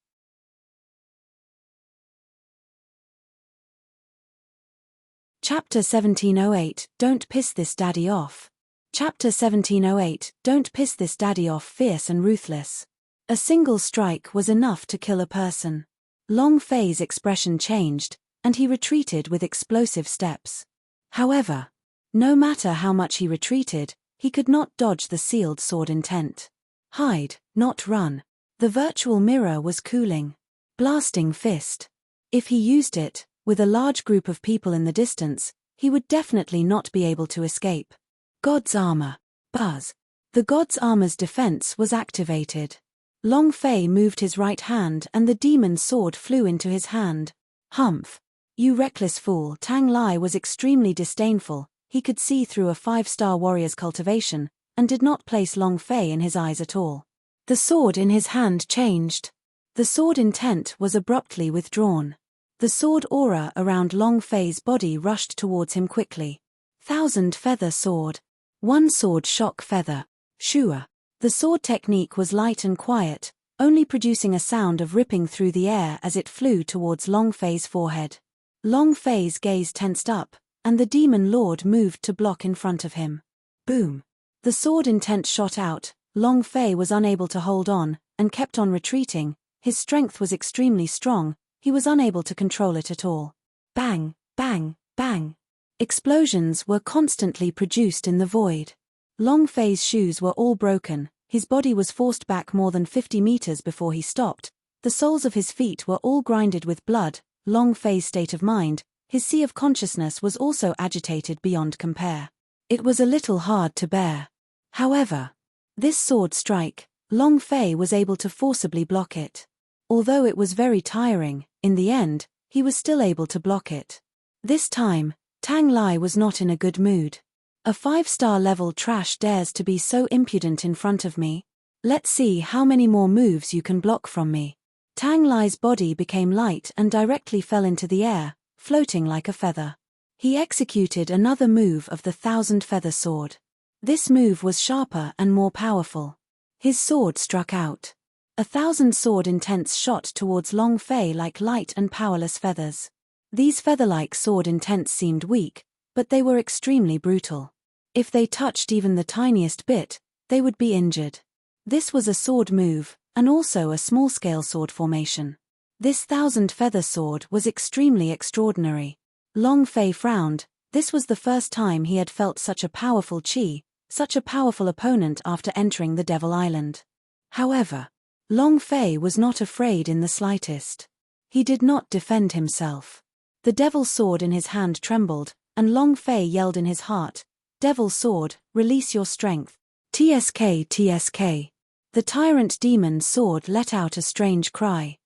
Chapter 1708, Don't Piss This Daddy Off. Chapter 1708, Don't Piss This Daddy Off. Fierce and ruthless. A single strike was enough to kill a person. Long Fei's expression changed, and he retreated with explosive steps. However, no matter how much he retreated, he could not dodge the sealed sword intent. Hide, not run. The virtual mirror was cooling. Blasting fist. If he used it, with a large group of people in the distance, he would definitely not be able to escape. God's armor. Buzz. The God's armor's defense was activated. Long Fei moved his right hand and the demon's sword flew into his hand. "Humph. You reckless fool." Tang Lai was extremely disdainful, he could see through a 5-star warrior's cultivation, and did not place Long Fei in his eyes at all. The sword in his hand changed. The sword intent was abruptly withdrawn. The sword aura around Long Fei's body rushed towards him quickly. 1,000 feather sword. 1 sword shock feather. Shua. The sword technique was light and quiet, only producing a sound of ripping through the air as it flew towards Long Fei's forehead. Long Fei's gaze tensed up, and the demon lord moved to block in front of him. Boom. The sword intent shot out. Long Fei was unable to hold on, and kept on retreating. His strength was extremely strong, he was unable to control it at all. Bang, bang, bang. Explosions were constantly produced in the void. Long Fei's shoes were all broken, his body was forced back more than 50 meters before he stopped, the soles of his feet were all grinded with blood. Long Fei's state of mind, his sea of consciousness was also agitated beyond compare. It was a little hard to bear. However, this sword strike, Long Fei was able to forcibly block it. Although it was very tiring, in the end, he was still able to block it. This time, Tang Lai was not in a good mood. A 5-star level trash dares to be so impudent in front of me. Let's see how many more moves you can block from me. Tang Lai's body became light and directly fell into the air, floating like a feather. He executed another move of the 1,000 feather sword. This move was sharper and more powerful. His sword struck out. 1,000 sword intents shot towards Long Fei like light and powerless feathers. These feather-like sword intents seemed weak, but they were extremely brutal. If they touched even the tiniest bit, they would be injured. This was a sword move, and also a small-scale sword formation. This 1,000 feather sword was extremely extraordinary. Long Fei frowned. This was the first time he had felt such a powerful chi, such a powerful opponent after entering the Devil Island. However, Long Fei was not afraid in the slightest. He did not defend himself. The devil sword in his hand trembled, and Long Fei yelled in his heart, "Devil sword, release your strength. TSK, TSK." The tyrant demon sword let out a strange cry.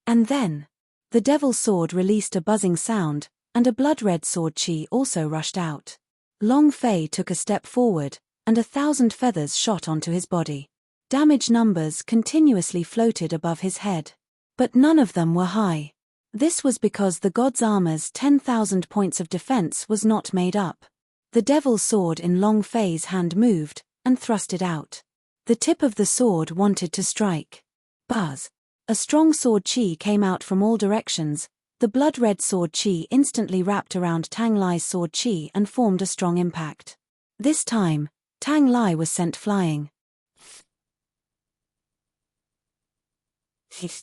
And then, the devil sword released a buzzing sound, and a blood-red sword chi also rushed out. Long Fei took a step forward, and 1,000 feathers shot onto his body. Damage numbers continuously floated above his head. But none of them were high. This was because the god's armor's 10,000 points of defense was not made up. The devil's sword in Long Fei's hand moved, and thrust it out. The tip of the sword wanted to strike. Buzz. A strong sword chi came out from all directions. The blood-red sword chi instantly wrapped around Tang Lai's sword chi and formed a strong impact. This time, Tang Lai was sent flying.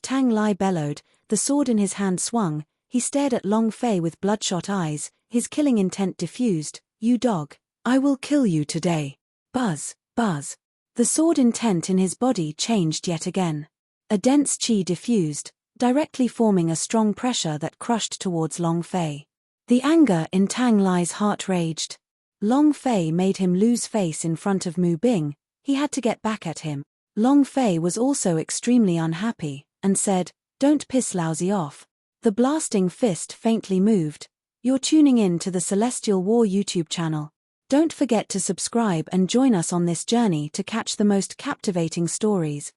Tang Lai bellowed, the sword in his hand swung, he stared at Long Fei with bloodshot eyes, his killing intent diffused. "You dog, I will kill you today." Buzz, buzz. The sword intent in his body changed yet again. A dense chi diffused, directly forming a strong pressure that crushed towards Long Fei. The anger in Tang Lai's heart raged. Long Fei made him lose face in front of Mu Bing, he had to get back at him. Long Fei was also extremely unhappy, and said, "Don't piss lousy off." The blasting fist faintly moved. You're tuning in to the Celestial War YouTube channel. Don't forget to subscribe and join us on this journey to catch the most captivating stories.